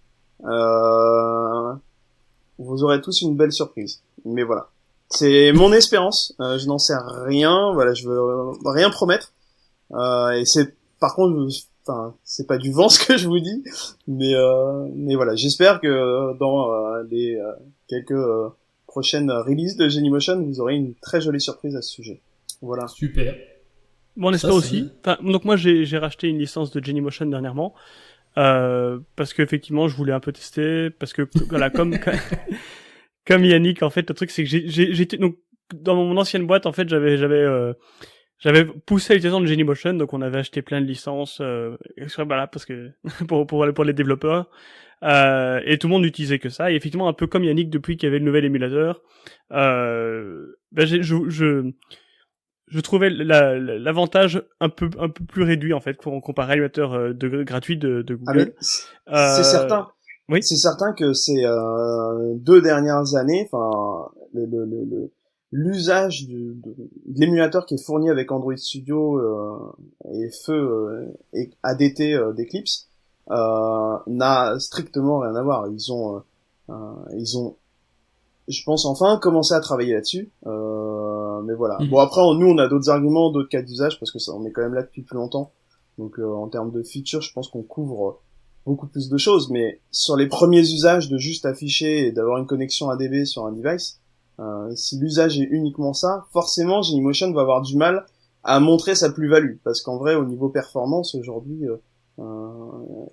vous aurez tous une belle surprise. Mais voilà. C'est mon espérance, je n'en sais rien, voilà, je veux rien promettre. Et c'est par contre c'est pas du vent ce que je vous dis, mais voilà, j'espère que dans les quelques prochaines releases de Genymotion, vous aurez une très jolie surprise à ce sujet. Voilà.
Super.
Bon, on espère aussi. Enfin, donc moi j'ai racheté une licence de Genymotion dernièrement. Parce que effectivement je voulais un peu tester, parce que voilà, comme Yannick, en fait, le truc, c'est que j'étais, donc, dans mon ancienne boîte, en fait, j'avais poussé l'utilisation de Genymotion, donc on avait acheté plein de licences, voilà, parce que, pour les développeurs, et tout le monde n'utilisait que ça, et effectivement, un peu comme Yannick, depuis qu'il y avait le nouvel émulateur, je trouvais l'avantage un peu plus réduit, en fait, comparé à l'émulateur gratuit de Google.
Ah, c'est certain.
Oui.
C'est certain que ces 2 dernières années, enfin, l'usage de l'émulateur qui est fourni avec Android Studio et Feu et ADT d'Eclipse n'a strictement rien à voir. Ils ont, je pense, enfin commencé à travailler là-dessus. Mais voilà. Bon, après, nous, on a d'autres arguments, d'autres cas d'usage, parce que ça, on est quand même là depuis plus longtemps. Donc, en termes de features, je pense qu'on couvre beaucoup plus de choses. Mais sur les premiers usages de juste afficher et d'avoir une connexion ADB sur un device, si l'usage est uniquement ça, forcément, Genymotion va avoir du mal à montrer sa plus-value. Parce qu'en vrai, au niveau performance, aujourd'hui,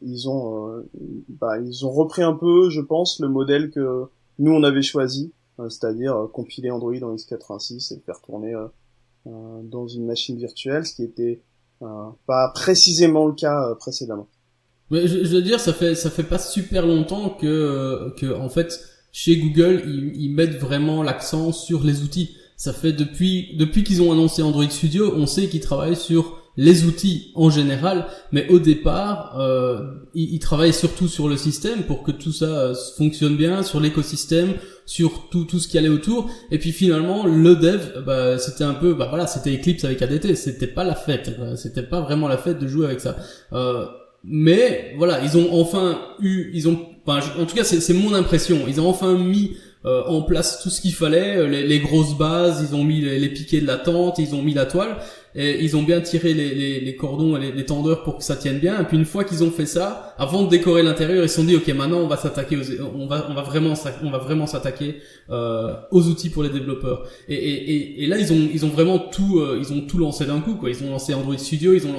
ils ont repris un peu, je pense, le modèle que nous, on avait choisi, c'est-à-dire compiler Android en x86 et le faire tourner dans une machine virtuelle, ce qui était pas précisément le cas précédemment.
Mais je veux dire, ça fait pas super longtemps que en fait, chez Google, ils mettent vraiment l'accent sur les outils. Ça fait depuis qu'ils ont annoncé Android Studio, on sait qu'ils travaillent sur les outils en général, mais au départ, ils travaillent surtout sur le système pour que tout ça fonctionne bien, sur l'écosystème, sur tout ce qui allait autour. Et puis finalement, le dev, c'était un peu, c'était Eclipse avec ADT. C'était pas la fête. C'était pas vraiment la fête de jouer avec ça. Mais voilà, ils ont enfin en tout cas, c'est mon impression. Ils ont enfin mis en place tout ce qu'il fallait, les grosses bases, ils ont mis les piquets de la tente, ils ont mis la toile, et ils ont bien tiré les cordons et les tendeurs pour que ça tienne bien. Et puis une fois qu'ils ont fait ça, avant de décorer l'intérieur, ils se sont dit ok, maintenant on va s'attaquer on va vraiment s'attaquer aux outils pour les développeurs. Et là ils ont vraiment tout lancé d'un coup, quoi. Ils ont lancé Android Studio, ils ont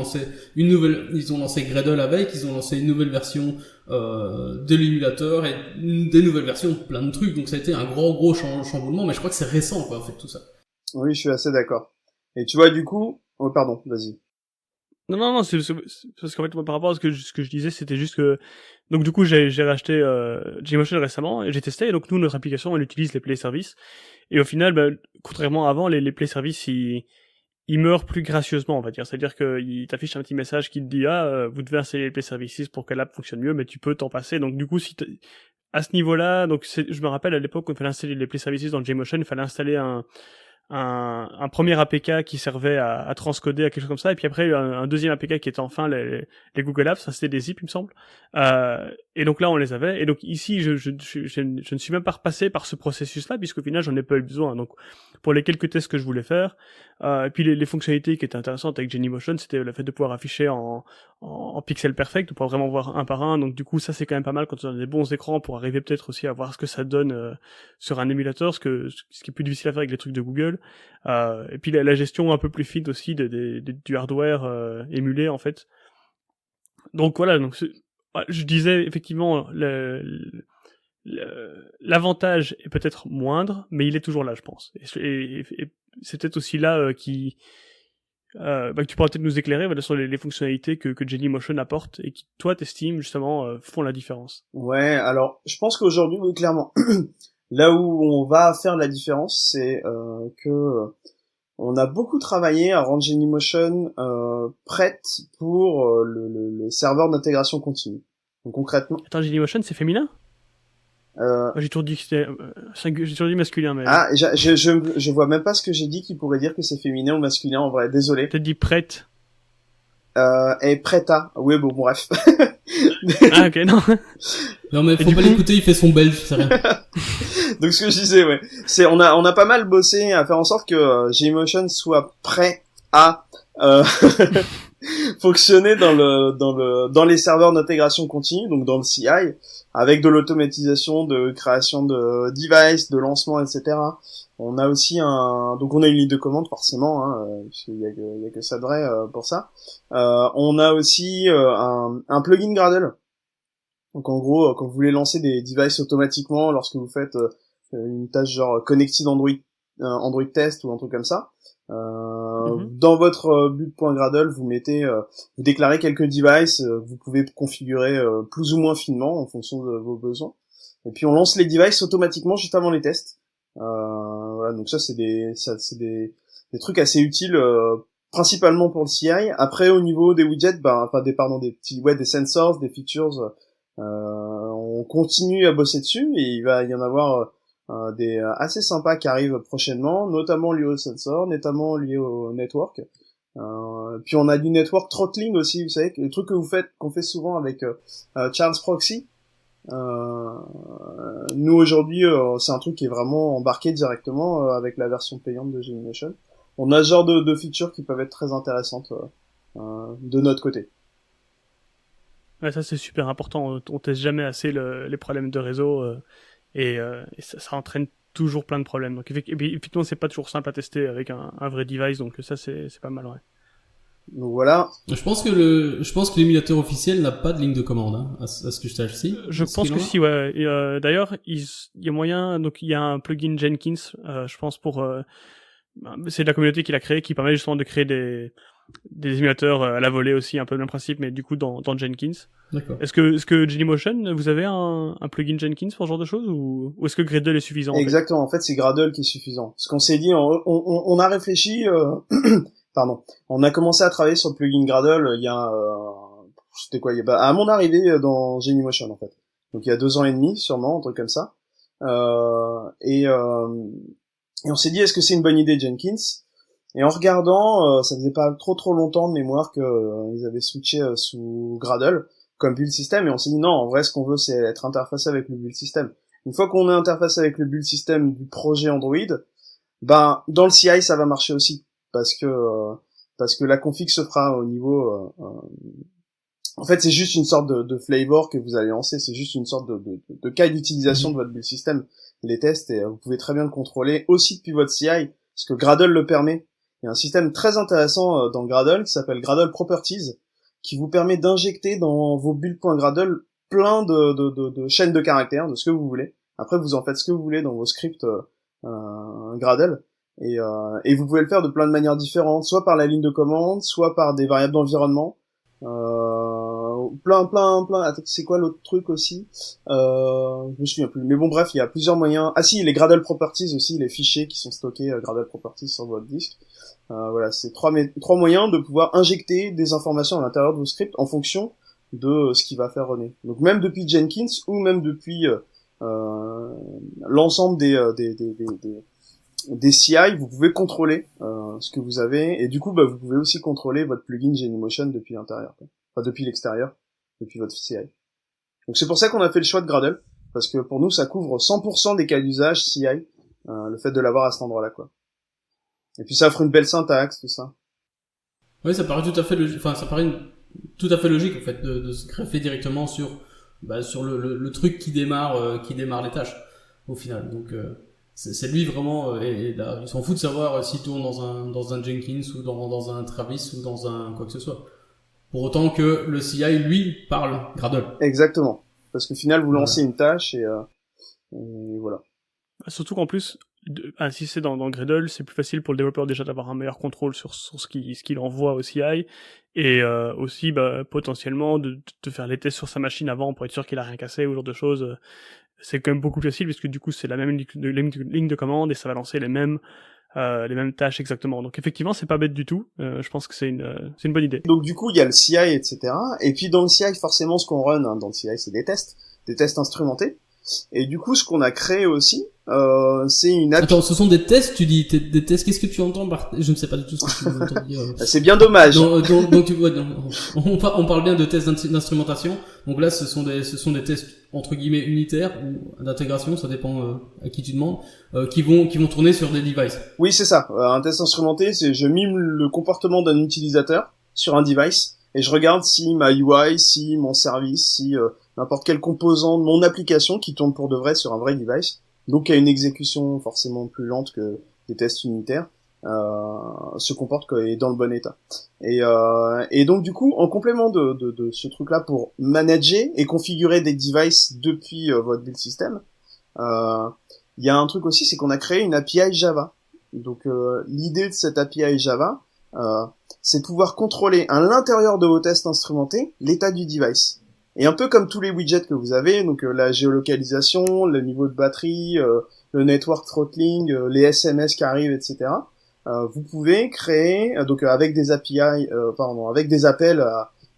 lancé Gradle avec, ils ont lancé une nouvelle version de l'émulateur et des nouvelles versions de plein de trucs. Donc ça a été un gros chamboulement, mais je crois que c'est récent, quoi, en fait, tout ça.
Oui, je suis assez d'accord. Et tu vois, du coup, oh, pardon, vas-y.
Non, c'est parce qu'en fait, moi, par rapport à ce que je disais, c'était juste que, donc du coup, j'ai racheté Genymotion récemment, et j'ai testé, et donc nous, notre application, elle utilise les Play Services, et au final, contrairement à avant, les Play Services, ils meurent plus gracieusement, on va dire. C'est-à-dire qu'il t'affiche un petit message qui te dit, vous devez installer les Play Services pour que l'app fonctionne mieux, mais tu peux t'en passer. Donc du coup, à ce niveau-là, donc je me rappelle à l'époque, quand il fallait installer les Play Services dans Genymotion, il fallait installer un premier APK qui servait à transcoder à quelque chose comme ça, et puis après un deuxième APK qui était enfin les Google Apps, ça c'était des zips il me semble, et donc là on les avait, et donc ici je ne suis même pas repassé par ce processus là, puisqu'au final j'en ai pas eu besoin. Donc pour les quelques tests que je voulais faire, et puis les fonctionnalités qui étaient intéressantes avec Genymotion, c'était le fait de pouvoir afficher en pixel perfect, de pouvoir vraiment voir un par un. Donc du coup ça c'est quand même pas mal quand on a des bons écrans pour arriver peut-être aussi à voir ce que ça donne sur un émulateur, ce qui est plus difficile à faire avec les trucs de Google. Et puis la gestion un peu plus fine aussi du hardware émulé en fait. Donc voilà, donc je disais effectivement l'avantage est peut-être moindre, mais il est toujours là, je pense. Et c'est peut-être aussi là que tu pourras peut-être nous éclairer sur les fonctionnalités que Genymotion apporte et qui, toi, t'estimes justement font la différence.
Ouais, alors je pense qu'aujourd'hui, oui, clairement, là où on va faire la différence, c'est que on a beaucoup travaillé à rendre Genymotion prête pour le serveur d'intégration continue. Donc concrètement.
Attends, Genymotion, c'est féminin? J'ai toujours dit que c'était j'ai toujours dit masculin, mais.
Ah, je vois même pas ce que j'ai dit qui pourrait dire que c'est féminin ou masculin, en vrai, désolé.
T'as dit prête.
Et prêta. Oui, bon, bref.
Ah, ok, non.
Non, mais faut pas l'écouter, il fait son belge, c'est rien.
Donc, ce que je disais, ouais. On a pas mal bossé à faire en sorte que Genymotion soit prêt à, fonctionner dans les serveurs d'intégration continue, donc dans le CI, avec de l'automatisation de création de devices, de lancement, etc. On a aussi donc on a une ligne de commande forcément, parce qu'il y a que ça de vrai pour ça. On a aussi un plugin Gradle. Donc en gros, quand vous voulez lancer des devices automatiquement, lorsque vous faites une tâche genre connected Android test ou un truc comme ça, dans votre but.gradle, vous déclarez quelques devices, vous pouvez configurer plus ou moins finement en fonction de vos besoins. Et puis on lance les devices automatiquement juste avant les tests. Voilà, donc ça c'est des trucs assez utiles, principalement pour le CI. Après au niveau des widgets, des sensors, des features, on continue à bosser dessus et il va y en avoir des assez sympas qui arrivent prochainement, notamment liés au sensor, notamment liés au network. Puis on a du network throttling aussi, vous savez, le truc que qu'on fait souvent avec Charles Proxy. Nous aujourd'hui, c'est un truc qui est vraiment embarqué directement avec la version payante de Genymotion. On a ce genre de features qui peuvent être très intéressantes de notre côté.
Ouais, ça c'est super important. On teste jamais assez les problèmes de réseau et ça entraîne toujours plein de problèmes. Donc effectivement, c'est pas toujours simple à tester avec un vrai device. Donc ça c'est pas mal, ouais.
Donc voilà.
Je pense que l'émulateur officiel n'a pas de ligne de commande, hein, à ce que je sache. Si.
Je pense que si, ouais. Et, d'ailleurs, il y a moyen. Donc il y a un plugin Jenkins, je pense c'est de la communauté qui l'a créé, qui permet justement de créer des émulateurs à la volée aussi, un peu le même principe, mais du coup dans Jenkins.
D'accord.
Est-ce que Genymotion, vous avez un plugin Jenkins pour ce genre de choses, ou est-ce que Gradle est suffisant?
Exactement. En fait, c'est Gradle qui est suffisant. Ce qu'on s'est dit, on a réfléchi. Pardon. On a commencé à travailler sur le plugin Gradle il y a c'était quoi, à mon arrivée dans Genymotion en fait. Donc il y a 2 ans et demi sûrement, un truc comme ça. Et on s'est dit, est-ce que c'est une bonne idée Jenkins? Et en regardant, ça faisait pas trop longtemps de mémoire que ils avaient switché sous Gradle comme build system, et on s'est dit non, en vrai ce qu'on veut c'est être interfacé avec le build system. Une fois qu'on est interfacé avec le build system du projet Android, ben dans le CI ça va marcher aussi, parce que la config se fera au niveau en fait c'est juste une sorte de flavor que vous allez lancer, c'est juste une sorte de cas d'utilisation de votre build system, les tests, et vous pouvez très bien le contrôler aussi depuis votre CI, parce que Gradle le permet. Il y a un système très intéressant dans Gradle qui s'appelle Gradle Properties, qui vous permet d'injecter dans vos build.gradle plein de chaînes de caractères, de ce que vous voulez. Après, vous en faites ce que vous voulez dans vos scripts Gradle, et vous pouvez le faire de plein de manières différentes, soit par la ligne de commande, soit par des variables d'environnement, plein. Attends, c'est quoi l'autre truc aussi? Je me souviens plus. Mais bon, bref, il y a plusieurs moyens. Ah si, les Gradle Properties aussi, les fichiers qui sont stockés Gradle Properties sur votre disque. Voilà, c'est trois moyens de pouvoir injecter des informations à l'intérieur de vos scripts en fonction de ce qui va faire runner. Donc même depuis Jenkins ou même depuis l'ensemble des CI, vous pouvez contrôler ce que vous avez, et du coup, vous pouvez aussi contrôler votre plugin Genymotion depuis l'intérieur, quoi. Enfin depuis l'extérieur, depuis votre CI. Donc c'est pour ça qu'on a fait le choix de Gradle, parce que pour nous ça couvre 100% des cas d'usage CI, le fait de l'avoir à cet endroit-là, quoi. Et puis ça offre une belle syntaxe, tout ça.
Oui, ça paraît tout à fait logique. Enfin, ça paraît tout à fait logique en fait de se greffer directement sur le truc qui démarre les tâches au final. Donc c'est lui vraiment, et là, il s'en fout de savoir s'il tourne dans un Jenkins ou dans un Travis ou dans un quoi que ce soit. Pour autant que le CI lui parle Gradle.
Exactement. Parce qu'au final vous lancez une tâche et voilà.
Surtout qu'en plus, si c'est dans Gradle, c'est plus facile pour le développeur déjà d'avoir un meilleur contrôle sur ce qu'il envoie au CI, et aussi potentiellement de faire les tests sur sa machine avant pour être sûr qu'il a rien cassé ou ce genre de choses. C'est quand même beaucoup plus facile puisque du coup c'est la même ligne de commande et ça va lancer les mêmes tâches exactement. Donc effectivement c'est pas bête du tout. Je pense que c'est une bonne idée.
Donc du coup il y a le CI, etc. Et puis dans le CI forcément ce qu'on run dans le CI c'est des tests instrumentés. Et du coup ce qu'on a créé aussi c'est une API.
Attends, ce sont des tests, tu dis des tests, qu'est-ce que tu entends par... Je ne sais pas du tout ce que tu entends dire.
C'est bien dommage.
Donc on parle bien de tests d'instrumentation. Donc là ce sont des tests entre guillemets unitaires ou d'intégration, ça dépend à qui tu demandes, qui vont tourner sur des devices.
Oui, c'est ça. Un test instrumenté, c'est je mime le comportement d'un utilisateur sur un device et je regarde si ma UI, si mon service, si n'importe quel composant de mon application qui tourne pour de vrai sur un vrai device, donc il y a une exécution forcément plus lente que des tests unitaires, se comporte est dans le bon état. Et donc du coup, en complément de ce truc-là pour manager et configurer des devices depuis votre build system, il y a un truc aussi, c'est qu'on a créé une API Java. Donc l'idée de cette API Java, c'est de pouvoir contrôler à l'intérieur de vos tests instrumentés l'état du device. Et un peu comme tous les widgets que vous avez, donc la géolocalisation, le niveau de batterie, le network throttling, les SMS qui arrivent, etc. Vous pouvez créer donc avec des API, avec des appels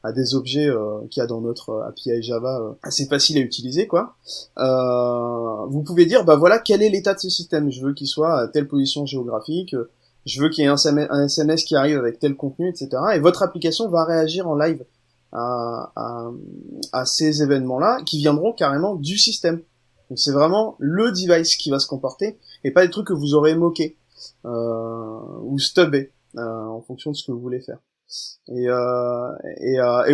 à des objets qu'il y a dans notre API Java, assez facile à utiliser, quoi. Vous pouvez dire voilà quel est l'état de ce système. Je veux qu'il soit à telle position géographique, je veux qu'il y ait un SMS qui arrive avec tel contenu, etc. Et votre application va réagir en live à ces événements-là qui viendront carrément du système. Donc c'est vraiment le device qui va se comporter et pas des trucs que vous aurez moqués ou stubbés en fonction de ce que vous voulez faire. Et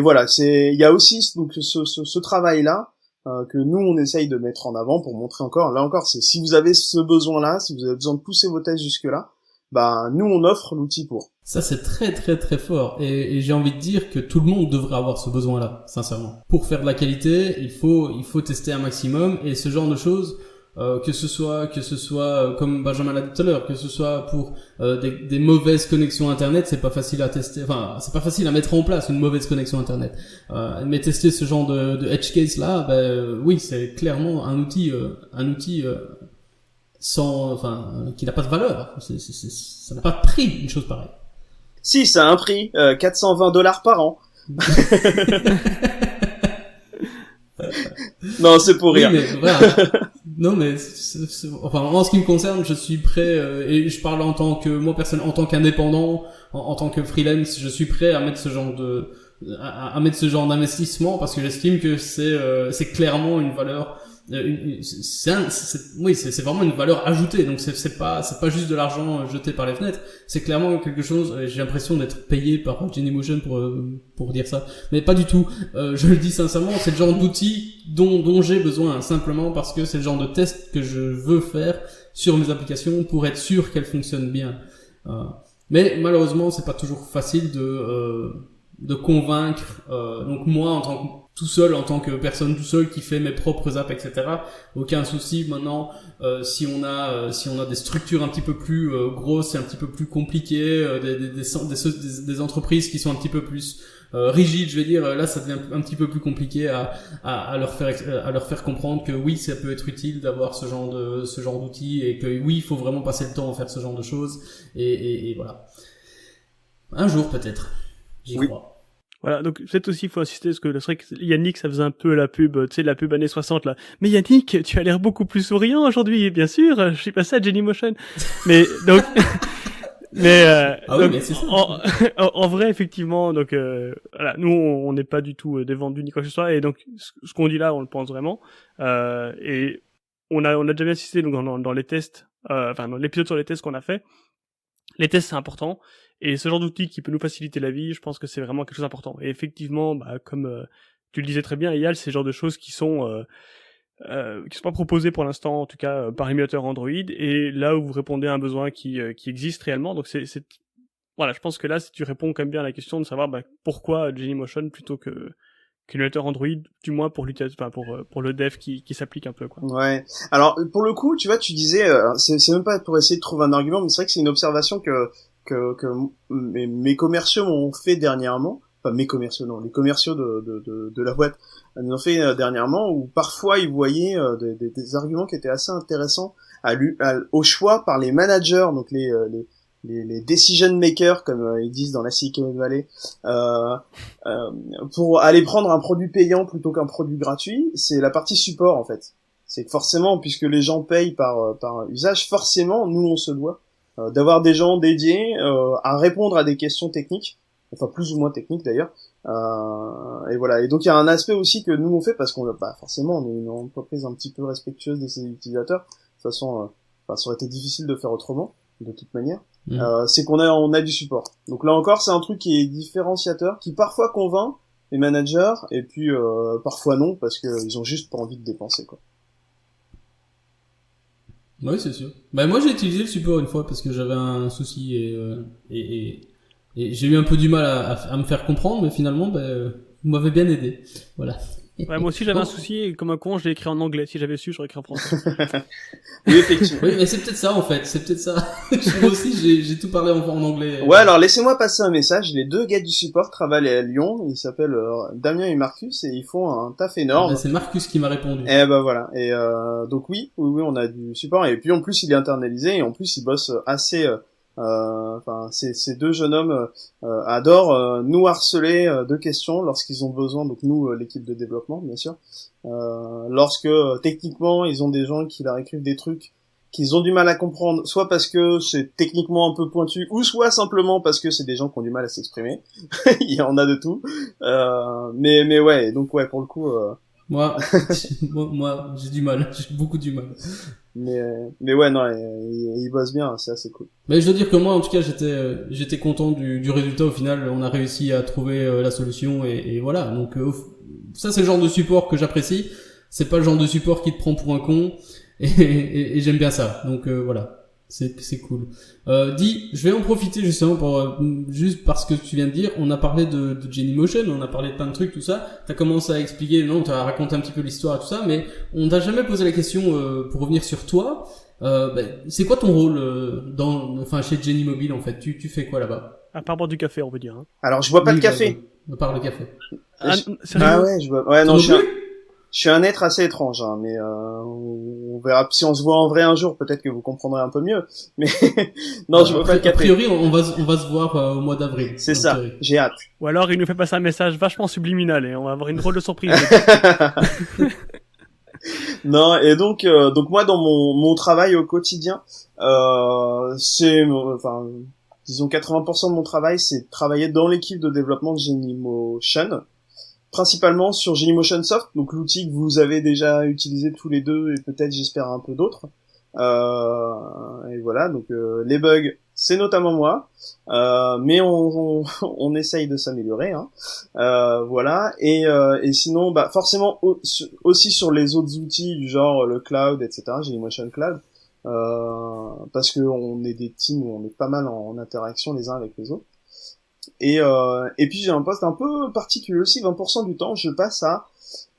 voilà, il y a aussi donc ce travail-là que nous on essaye de mettre en avant pour montrer encore. Là encore, c'est si vous avez ce besoin-là, si vous avez besoin de pousser vos tests jusque-là, bah nous on offre l'outil pour.
Ça c'est très très très fort et j'ai envie de dire que tout le monde devrait avoir ce besoin-là, sincèrement. Pour faire de la qualité, il faut tester un maximum et ce genre de choses, que ce soit comme Benjamin l'a dit tout à l'heure, que ce soit pour des mauvaises connexions internet, c'est pas facile à tester. Enfin, c'est pas facile à mettre en place une mauvaise connexion internet. Mais tester ce genre de edge case là, oui, c'est clairement un outil qui n'a pas de valeur. Ça n'a pas de prix, une chose pareille.
Si, ça a un prix, $420 par an. Non, c'est pour rire.
Oui, mais voilà. Non, mais enfin, en ce qui me concerne, je suis prêt et je parle en tant que moi personnellement, en tant qu'indépendant, en tant que freelance, je suis prêt à mettre ce genre à mettre ce genre d'investissement parce que j'estime que c'est clairement une valeur. C'est vraiment une valeur ajoutée, donc c'est pas juste de l'argent jeté par les fenêtres, c'est clairement quelque chose. J'ai l'impression d'être payé par Genymotion pour dire ça, mais pas du tout. Je le dis sincèrement, c'est le genre d'outil dont j'ai besoin, simplement parce que c'est le genre de test que je veux faire sur mes applications pour être sûr qu'elles fonctionnent bien. Mais malheureusement, c'est pas toujours facile de convaincre. Donc moi, en tant que personne tout seul qui fait mes propres apps, etc. Aucun souci. Maintenant, si on a des structures un petit peu plus grosses et un petit peu plus compliquées, des entreprises qui sont un petit peu plus rigides, je vais dire, là ça devient un petit peu plus compliqué à leur faire comprendre que oui, ça peut être utile d'avoir ce genre d'outils et que oui, il faut vraiment passer le temps à faire ce genre de choses et voilà. Un jour peut-être. J'y crois.
Voilà, donc peut-être aussi il faut insister parce que c'est vrai que Yannick ça faisait un peu la pub, tu sais la pub années 60 là. Mais Yannick, tu as l'air beaucoup plus souriant aujourd'hui, bien sûr. Je suis passé à Genymotion. Mais donc donc,
mais c'est ça.
En vrai effectivement donc voilà, nous on n'est pas du tout des vendus ni quoi que ce soit et donc ce qu'on dit là, on le pense vraiment et on a déjà bien insisté donc dans les tests dans l'épisode sur les tests qu'on a fait. Les tests c'est important et ce genre d'outil qui peut nous faciliter la vie, je pense que c'est vraiment quelque chose d'important. Et effectivement, comme tu le disais très bien, Eyal, c'est le genre de choses qui sont pas proposées pour l'instant, en tout cas par émulateur Android. Et là où vous répondez à un besoin qui existe réellement, donc c'est voilà, je pense que là, si tu réponds quand même bien à la question de savoir pourquoi Genymotion plutôt qu'émulateur Android, du moins pour pour le dev qui s'applique un peu quoi.
Ouais. Alors pour le coup, tu vois, tu disais, c'est même pas pour essayer de trouver un argument, mais c'est vrai que c'est une observation que mes commerciaux m'ont fait dernièrement. Enfin mes commerciaux non, les commerciaux de la boîte nous ont fait dernièrement, où parfois ils voyaient des arguments qui étaient assez intéressants au choix par les managers, donc les decision makers comme ils disent dans la Silicon Valley, pour aller prendre un produit payant plutôt qu'un produit gratuit. C'est la partie support en fait. C'est que forcément, puisque les gens payent par usage, forcément nous on se doit d'avoir des gens dédiés à répondre à des questions techniques, enfin plus ou moins techniques d'ailleurs, et voilà. Et donc il y a un aspect aussi que nous on fait parce qu'on forcément on est une entreprise un petit peu respectueuse de ses utilisateurs. De toute façon, ça aurait été difficile de faire autrement de toute manière. C'est qu'on a du support. Donc là encore, c'est un truc qui est différenciateur, qui parfois convainc les managers et puis parfois non parce que ils ont juste pas envie de dépenser quoi.
Oui, c'est sûr. Moi, j'ai utilisé le support une fois parce que j'avais un souci et j'ai eu un peu du mal à me faire comprendre, mais finalement, vous m'avez bien aidé. Voilà.
Ouais, moi aussi j'avais un souci et comme un con, je l'ai écrit en anglais. Si j'avais su, j'aurais écrit en français.
Oui, effectivement.
Oui, mais c'est peut-être ça en fait. C'est peut-être ça. Moi aussi, j'ai tout parlé en anglais.
Ouais, alors laissez-moi passer un message. Les deux gars du support travaillent à Lyon. Ils s'appellent Damien et Marcus et ils font un taf énorme.
C'est Marcus qui m'a répondu.
Voilà. Et donc oui, on a du support et puis en plus il est internalisé et en plus il bosse assez. Ces deux jeunes hommes adorent nous harceler de questions lorsqu'ils ont besoin, donc nous l'équipe de développement bien sûr, lorsque techniquement ils ont des gens qui leur écrivent des trucs qu'ils ont du mal à comprendre, soit parce que c'est techniquement un peu pointu, ou soit simplement parce que c'est des gens qui ont du mal à s'exprimer. Il y en a de tout. Mais ouais, donc ouais, pour le coup.
Moi, j'ai du mal, j'ai beaucoup du mal.
Mais ouais, non, il bosse bien, c'est assez cool.
Mais je veux dire que moi, en tout cas, j'étais content du résultat. Au final, on a réussi à trouver la solution et voilà. Donc ça, c'est le genre de support que j'apprécie. C'est pas le genre de support qui te prend pour un con et j'aime bien ça. Donc voilà. C'est cool. Dis, je vais en profiter justement pour juste parce que tu viens de dire, on a parlé de Genymotion, on a parlé de plein de trucs, tout ça. T'as commencé à expliquer, non, t'as raconté un petit peu l'histoire et tout ça, mais on t'a jamais posé la question pour revenir sur toi. C'est quoi ton rôle chez Genimobile en fait? Tu fais quoi là-bas?
À part boire du café, on veut dire. Hein.
Alors, je bois pas de café.
À part le café.
Ah ouais, je bois. Ouais, non, je suis un être assez étrange, hein, mais on verra si on se voit en vrai un jour, peut-être que vous comprendrez un peu mieux. Mais non, je bois pas de café.
A priori, on va se voir au mois d'avril.
C'est ça. J'ai hâte.
Ou alors il nous fait passer un message vachement subliminal et on va avoir une drôle de surprise.
Non, et donc moi dans mon travail au quotidien, disons 80% de mon travail, c'est de travailler dans l'équipe de développement de Genymotion. Principalement sur Genymotion Soft, donc l'outil que vous avez déjà utilisé tous les deux et peut-être j'espère un peu d'autres. Et voilà, donc les bugs, c'est notamment moi, mais on essaye de s'améliorer, hein. Voilà, et sinon, bah forcément aussi sur les autres outils du genre le cloud, etc. Genymotion Cloud, parce que on est des teams où on est pas mal en interaction les uns avec les autres. Et puis j'ai un poste un peu particulier aussi, 20% du temps je passe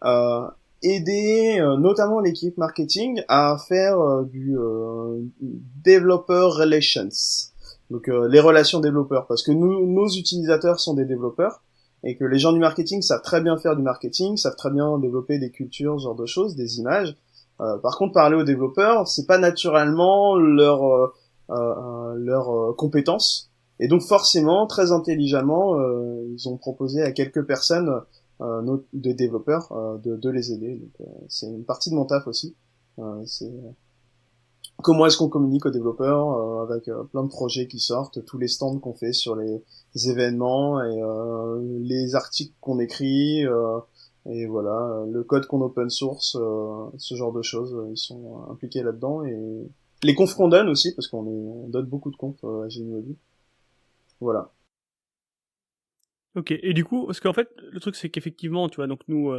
à aider notamment l'équipe marketing à faire du developer relations, donc les relations développeurs, parce que nos utilisateurs sont des développeurs et que les gens du marketing savent très bien faire du marketing, savent très bien développer des cultures, ce genre de choses, des images. Par contre, parler aux développeurs, c'est pas naturellement leur compétence. Et donc forcément, très intelligemment, ils ont proposé à quelques personnes, des développeurs, de les aider. Donc c'est une partie de mon taf aussi. C'est comment est-ce qu'on communique aux développeurs avec plein de projets qui sortent, tous les stands qu'on fait sur les événements et les articles qu'on écrit, et voilà, le code qu'on open source, ce genre de choses, ils sont impliqués là-dedans, et les confs qu'on donne aussi, parce on donne beaucoup de confs à Genimobile. Voilà.
Ok, et du coup, parce qu'en fait, le truc c'est qu'effectivement, tu vois, donc nous,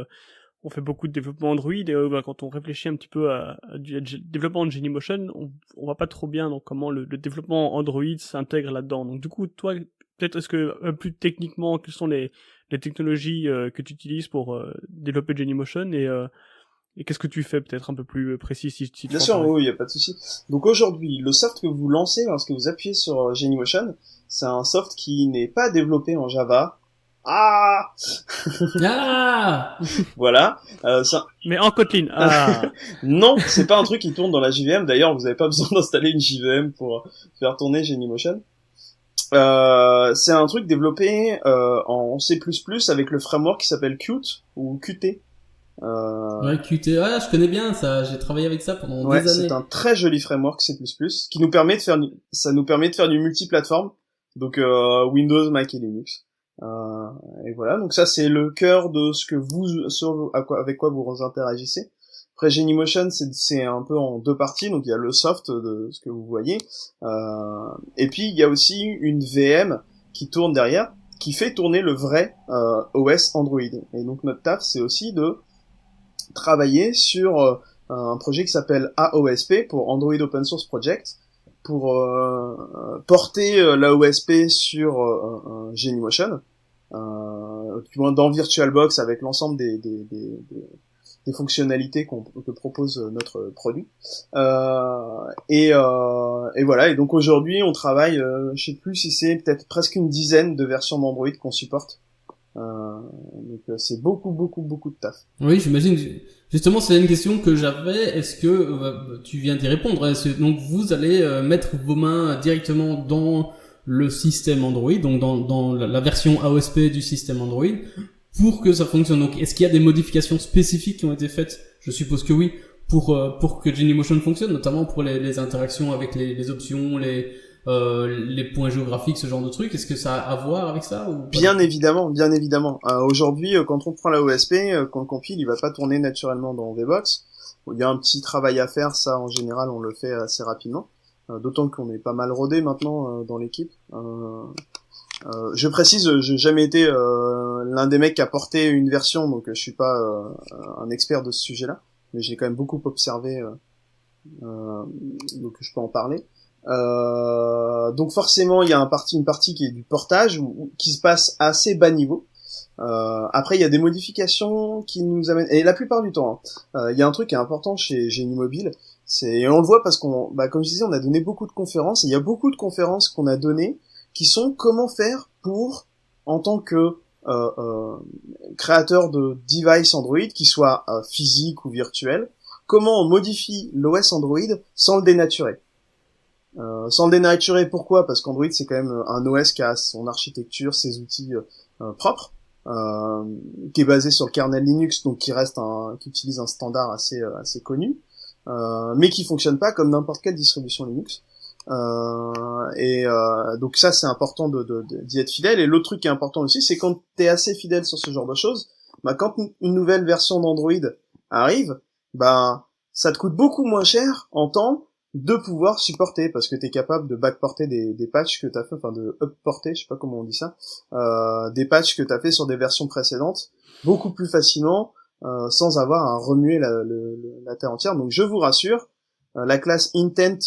on fait beaucoup de développement Android, et quand on réfléchit un petit peu à du développement de Genymotion, on voit pas trop bien donc comment le développement Android s'intègre là-dedans. Donc du coup, toi, peut-être est-ce que plus techniquement, quelles sont les technologies que tu utilises pour développer Genymotion, et qu'est-ce que tu fais peut-être un peu plus précis si
Bien sûr, oui, y a pas de souci. Donc aujourd'hui, le soft que vous lancez lorsque vous appuyez sur Genymotion, c'est un soft qui n'est pas développé en Java. Ah Voilà.
Mais en Kotlin. Ah.
Non, c'est pas un truc qui tourne dans la JVM. D'ailleurs, vous avez pas besoin d'installer une JVM pour faire tourner Genymotion. C'est un truc développé en C++ avec le framework qui s'appelle Qt ou Qt.
Ouais, Qt, je connais bien ça, j'ai travaillé avec ça pendant des années.
C'est un très joli framework C++ qui nous permet de faire du multiplateforme, donc Windows, Mac et Linux. Et voilà, donc ça c'est le cœur de ce que avec quoi vous interagissez. Après Genymotion, c'est un peu en deux parties, donc il y a le soft de ce que vous voyez, et puis il y a aussi une VM qui tourne derrière, qui fait tourner le vrai OS Android. Et donc notre taf, c'est aussi de travailler sur un projet qui s'appelle AOSP, pour Android Open Source Project, pour porter l'AOSP sur Genymotion, du moins dans VirtualBox avec l'ensemble des fonctionnalités que propose notre produit. Et voilà. Et donc aujourd'hui, on travaille, je sais plus si c'est peut-être presque une dizaine de versions d'Android qu'on supporte. Donc c'est beaucoup de taf.
Oui, j'imagine. Justement, c'est une question que j'avais. Est-ce que tu viens d'y répondre? Donc vous allez mettre vos mains directement dans le système Android, donc dans la version AOSP du système Android, pour que ça fonctionne. Donc est-ce qu'il y a des modifications spécifiques qui ont été faites? Je suppose que oui, pour que Genymotion fonctionne, notamment pour les interactions avec les options, les points géographiques, ce genre de trucs. Est-ce que ça a à voir avec ça ou
Bien évidemment, bien évidemment. Aujourd'hui, quand on prend la OSP, quand on compile, il va pas tourner naturellement dans VBox. Il y a un petit travail à faire, ça en général on le fait assez rapidement. D'autant qu'on est pas mal rodé maintenant dans l'équipe. Je précise, j'ai jamais été l'un des mecs qui a porté une version, donc je suis pas un expert de ce sujet-là, mais j'ai quand même beaucoup observé, donc je peux en parler. Donc forcément, il y a une partie qui est du portage, qui se passe à assez bas niveau. Après, il y a des modifications qui nous amènent, et la plupart du temps, il y a un truc qui est important chez Genimobile, et on le voit parce qu'on, comme je disais, on a donné beaucoup de conférences, et il y a beaucoup de conférences qu'on a données qui sont comment faire pour, en tant que créateur de device Android, qui soit physique ou virtuel, comment on modifie l'OS Android sans le dénaturer. Sans le dénaturer, pourquoi ? Parce qu'Android c'est quand même un OS qui a son architecture, ses outils propres, qui est basé sur le kernel Linux, donc qui utilise un standard assez connu, mais qui fonctionne pas comme n'importe quelle distribution Linux. Donc ça c'est important d'y être fidèle. Et l'autre truc qui est important aussi, c'est quand t'es assez fidèle sur ce genre de choses, quand une nouvelle version d'Android arrive, ça te coûte beaucoup moins cher en temps de pouvoir supporter, parce que t'es capable de backporter des patchs que t'as fait, enfin de upporter, je sais pas comment on dit ça, des patchs que t'as fait sur des versions précédentes, beaucoup plus facilement, sans avoir à remuer la terre entière. Donc je vous rassure, la classe intent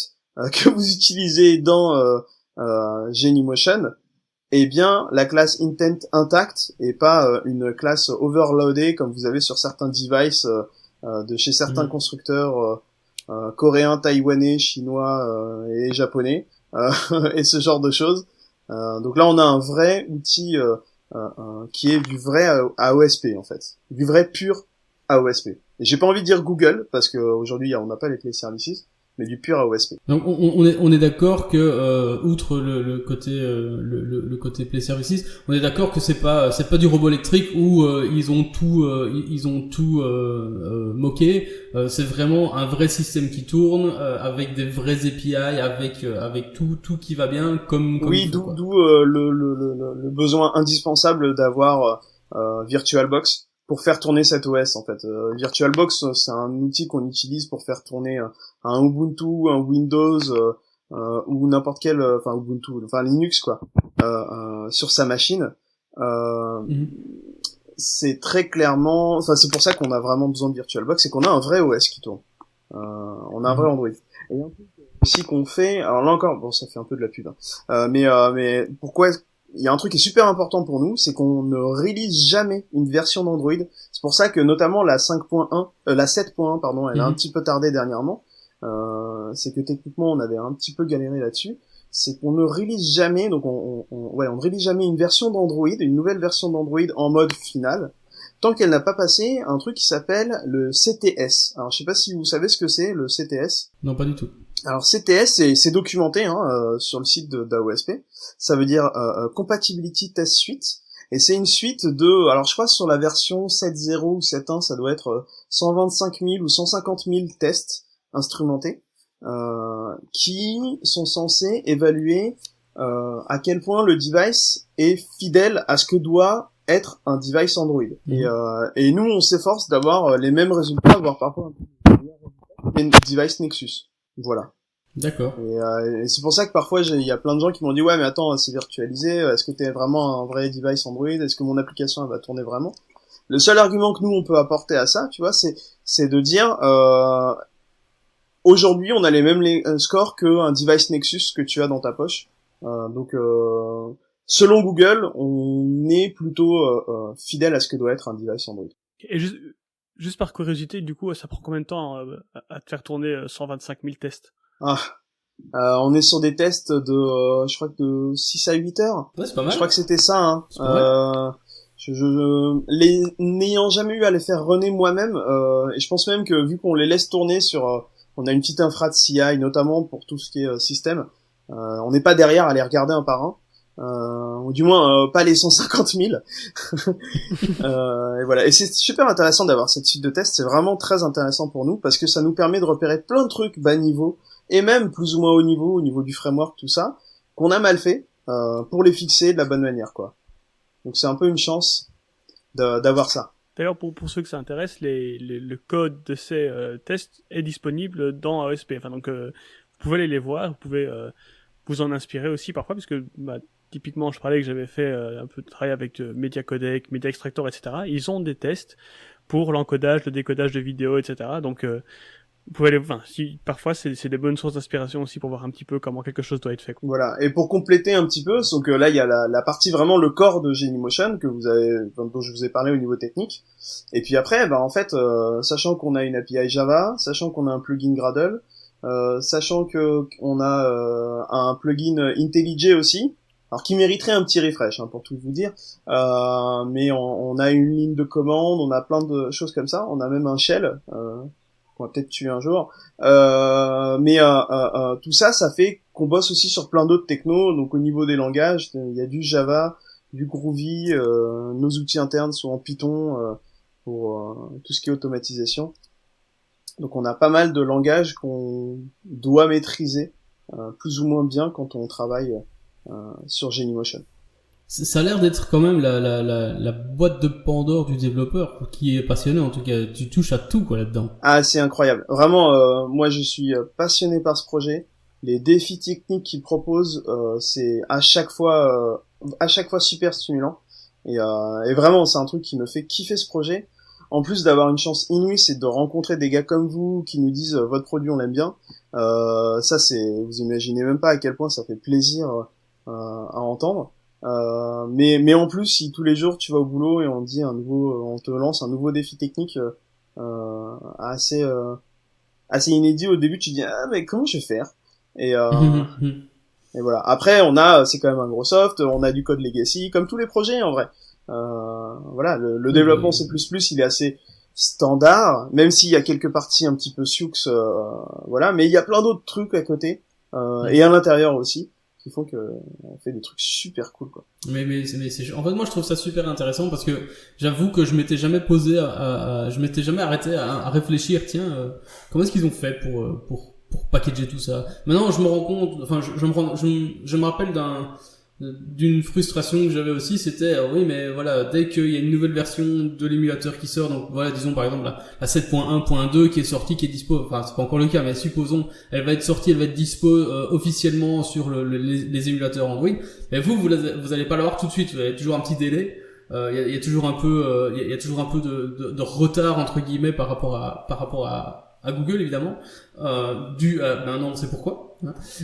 que vous utilisez dans Genymotion, eh bien la classe intent intacte et pas une classe overloadée comme vous avez sur certains devices de chez certains constructeurs coréens, taïwanais, chinois et japonais et ce genre de choses. Donc là on a un vrai outil qui est du vrai AOSP en fait, du vrai pur AOSP. Et j'ai pas envie de dire Google parce que aujourd'hui on n'a pas les Play Services, mais du pur AOSP.
Donc on est d'accord que outre le côté Play Services, on est d'accord que c'est pas du robot électrique où ils ont tout moqué. C'est vraiment un vrai système qui tourne avec des vrais API, avec tout qui va bien comme
oui, d'où le besoin indispensable d'avoir VirtualBox pour faire tourner cet OS en fait. VirtualBox c'est un outil qu'on utilise pour faire tourner un Ubuntu, un Windows ou n'importe quel Linux quoi sur sa machine. C'est très clairement, c'est pour ça qu'on a vraiment besoin de VirtualBox, c'est qu'on a un vrai OS qui tourne. On a un vrai Android. Et un truc aussi qu'on fait, alors là encore, ça fait un peu de la pub, mais pourquoi il y a un truc qui est super important pour nous, c'est qu'on ne release jamais une version d'Android. C'est pour ça que notamment la 5.1, la 7.1 pardon, elle a un petit peu tardé dernièrement. C'est que techniquement on avait un petit peu galéré là-dessus. C'est qu'on ne release jamais, donc on ne release jamais une version d'Android, une nouvelle version d'Android en mode final, tant qu'elle n'a pas passé un truc qui s'appelle le CTS. Alors je sais pas si vous savez ce que c'est le CTS.
Non, pas du tout.
Alors CTS, c'est documenté sur le site d'AOSP. Ça veut dire Compatibility Test Suite, et c'est une suite de, alors je crois sur la version 7.0 ou 7.1, ça doit être 125 000 ou 150 000 tests instrumentés qui sont censés évaluer à quel point le device est fidèle à ce que doit être un device Android. Et nous on s'efforce d'avoir les mêmes résultats, voire parfois un peu meilleurs résultats que les device Nexus. Voilà.
D'accord.
Et c'est pour ça que parfois il y a plein de gens qui m'ont dit ouais mais attends c'est virtualisé, est-ce que t'es vraiment un vrai device Android, est-ce que mon application elle va tourner vraiment? Le seul argument que nous on peut apporter à ça, tu vois, c'est de dire aujourd'hui on a les mêmes scores qu'un device Nexus que tu as dans ta poche. Donc selon Google on est plutôt fidèle à ce que doit être un device Android.
Et juste par curiosité, du coup, ça prend combien de temps à te faire tourner 125 000 tests?
On est sur des tests de, je crois que de 6 à 8 heures.
Ouais, c'est pas mal.
Je crois que c'était ça, hein. N'ayant jamais eu à les faire runner moi-même, et je pense même que vu qu'on les laisse tourner sur, on a une petite infra de CI, notamment pour tout ce qui est système, on n'est pas derrière à les regarder un par un. ou du moins pas les 150 000. Et voilà. Et c'est super intéressant d'avoir cette suite de tests. C'est vraiment très intéressant pour nous parce que ça nous permet de repérer plein de trucs bas niveau et même plus ou moins haut niveau du framework, tout ça, qu'on a mal fait pour les fixer de la bonne manière, quoi. Donc c'est un peu une chance d'avoir ça.
D'ailleurs, pour ceux que ça intéresse, le code de ces tests est disponible dans AESP. Enfin, donc, vous pouvez aller les voir, vous pouvez vous en inspirer aussi parfois, parce que bah, typiquement, je parlais que j'avais fait un peu de travail avec Media Codec, Media Extractor, etc. Ils ont des tests pour l'encodage, le décodage de vidéos, etc. Donc, vous pouvez aller, enfin, si parfois c'est des bonnes sources d'inspiration aussi pour voir un petit peu comment quelque chose doit être fait.
Voilà. Et pour compléter un petit peu, donc là il y a la partie vraiment le corps de Genymotion que dont je vous ai parlé au niveau technique. Et puis après, en fait, sachant qu'on a une API Java, sachant qu'on a un plugin Gradle, sachant que on a un plugin IntelliJ aussi, alors qui mériterait un petit refresh pour tout vous dire, mais on a une ligne de commande, on a plein de choses comme ça, on a même un shell. On va peut-être tuer un jour, mais tout ça fait qu'on bosse aussi sur plein d'autres technos. Donc au niveau des langages, il y a du Java, du Groovy, nos outils internes sont en Python pour tout ce qui est automatisation. Donc on a pas mal de langages qu'on doit maîtriser plus ou moins bien quand on travaille sur Genymotion.
Ça a l'air d'être quand même la boîte de Pandore du développeur qui est passionné, en tout cas. Tu touches à tout, quoi, là-dedans.
Ah, c'est incroyable. Vraiment, moi, je suis passionné par ce projet. Les défis techniques qu'il propose, c'est à chaque fois super stimulant. Et vraiment, c'est un truc qui me fait kiffer ce projet. En plus d'avoir une chance inouïe, c'est de rencontrer des gars comme vous qui nous disent votre produit, on l'aime bien. Ça, vous imaginez même pas à quel point ça fait plaisir à entendre. Mais en plus, si tous les jours tu vas au boulot et on te lance un nouveau défi technique assez inédit au début, tu te dis mais comment je vais faire et voilà. Après c'est quand même un gros soft, on a du code legacy comme tous les projets en vrai. Voilà, le développement C++, il est assez standard, même s'il y a quelques parties un petit peu Sioux, voilà, mais il y a plein d'autres trucs à côté et à l'intérieur aussi qui font que on fait des trucs super cool, quoi.
Mais c'est en fait, moi je trouve ça super intéressant parce que j'avoue que je m'étais jamais posé je m'étais jamais arrêté à réfléchir, tiens, comment est-ce qu'ils ont fait pour packager tout ça. Maintenant je me rends compte, enfin je me rappelle d'une frustration que j'avais aussi, c'était oui, mais voilà, dès qu'il y a une nouvelle version de l'émulateur qui sort, donc voilà, disons par exemple la 7.1.2 qui est sortie, qui est dispo, enfin c'est pas encore le cas, mais supposons elle va être sortie, elle va être dispo officiellement sur les émulateurs Android, mais vous allez pas l'avoir tout de suite, vous avez toujours un petit délai. Il y a toujours un peu il y a toujours un peu de retard entre guillemets par rapport à Google évidemment, maintenant on sait pourquoi.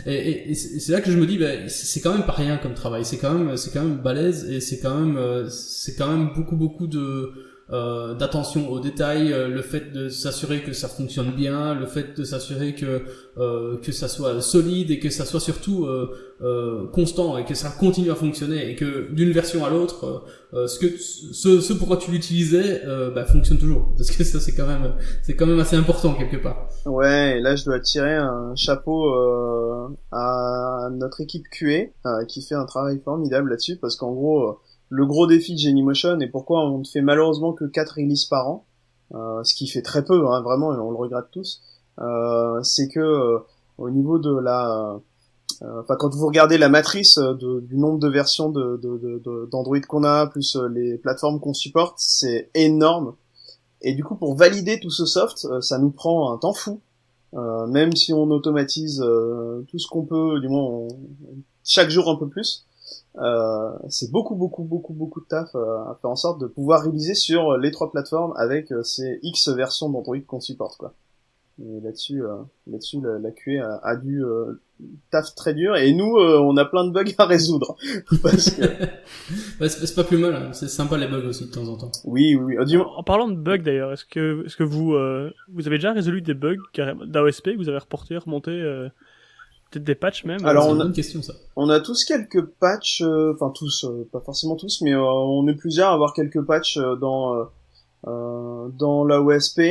Et c'est là que je me dis, c'est quand même pas rien comme travail, c'est quand même balèze, et c'est quand même beaucoup d'attention aux détails, le fait de s'assurer que ça fonctionne bien, le fait de s'assurer que ça soit solide et que ça soit surtout constant et que ça continue à fonctionner et que d'une version à l'autre ce pourquoi tu l'utilisais fonctionne toujours, parce que ça c'est quand même assez important quelque part.
Ouais, et là je dois tirer un chapeau à notre équipe QA qui fait un travail formidable là-dessus, parce qu'en gros le gros défi de Genymotion, et pourquoi on ne fait malheureusement que 4 releases par an, ce qui fait très peu, vraiment, et on le regrette tous, c'est que au niveau de quand vous regardez la matrice du nombre de versions d'Android qu'on a, plus les plateformes qu'on supporte, c'est énorme. Et du coup, pour valider tout ce soft, ça nous prend un temps fou. Même si on automatise tout ce qu'on peut, du moins chaque jour un peu plus. C'est beaucoup de taf à faire en sorte de pouvoir réaliser sur les 3 plateformes avec ces X versions d'Android qu'on supporte, quoi. Et là-dessus la QA a dû taf très dur, et nous on a plein de bugs à résoudre parce que
c'est pas plus mal, hein. C'est sympa les bugs aussi de temps en temps.
Oui.
En parlant de bugs d'ailleurs, est-ce que vous avez déjà résolu des bugs d'AOSP que vous avez remonté peut-être des patchs même?
Alors
c'est une bonne question ça.
On a tous quelques patchs, enfin tous, pas forcément tous, mais on est plusieurs à avoir quelques patchs dans l'AOSP.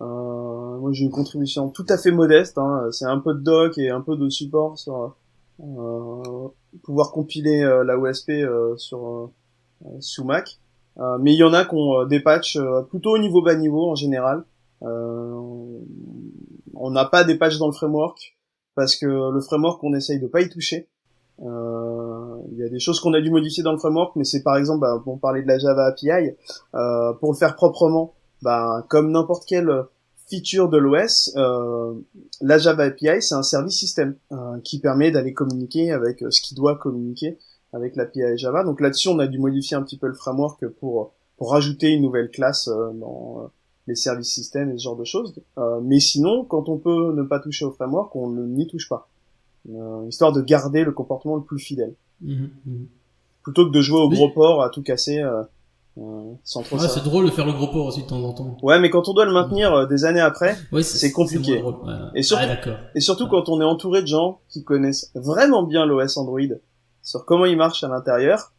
Moi j'ai une contribution tout à fait modeste, c'est un peu de doc et un peu de support pouvoir compiler la OSP sous Mac. Mais il y en a qui ont des patchs plutôt au niveau bas niveau en général. On n'a pas des patchs dans le framework parce que le framework on essaye de pas y toucher. Il y a des choses qu'on a dû modifier dans le framework, mais c'est par exemple, on parlait de la Java API, pour le faire proprement, comme n'importe quelle feature de l'OS, la Java API c'est un service système qui permet d'aller communiquer avec ce qui doit communiquer avec l'API Java. Donc là-dessus, on a dû modifier un petit peu le framework pour rajouter une nouvelle classe dans les services systèmes et ce genre de choses. Mais sinon, quand on peut ne pas toucher au framework, on n'y touche pas. Histoire de garder le comportement le plus fidèle. Plutôt que de jouer au gros port à tout casser sans trop ça.
C'est drôle de faire le gros port aussi de temps en temps.
Ouais, mais quand on doit le maintenir des années après, c'est compliqué.
C'est moins drôle. Ouais.
Et surtout quand on est entouré de gens qui connaissent vraiment bien l'OS Android sur comment il marche à l'intérieur,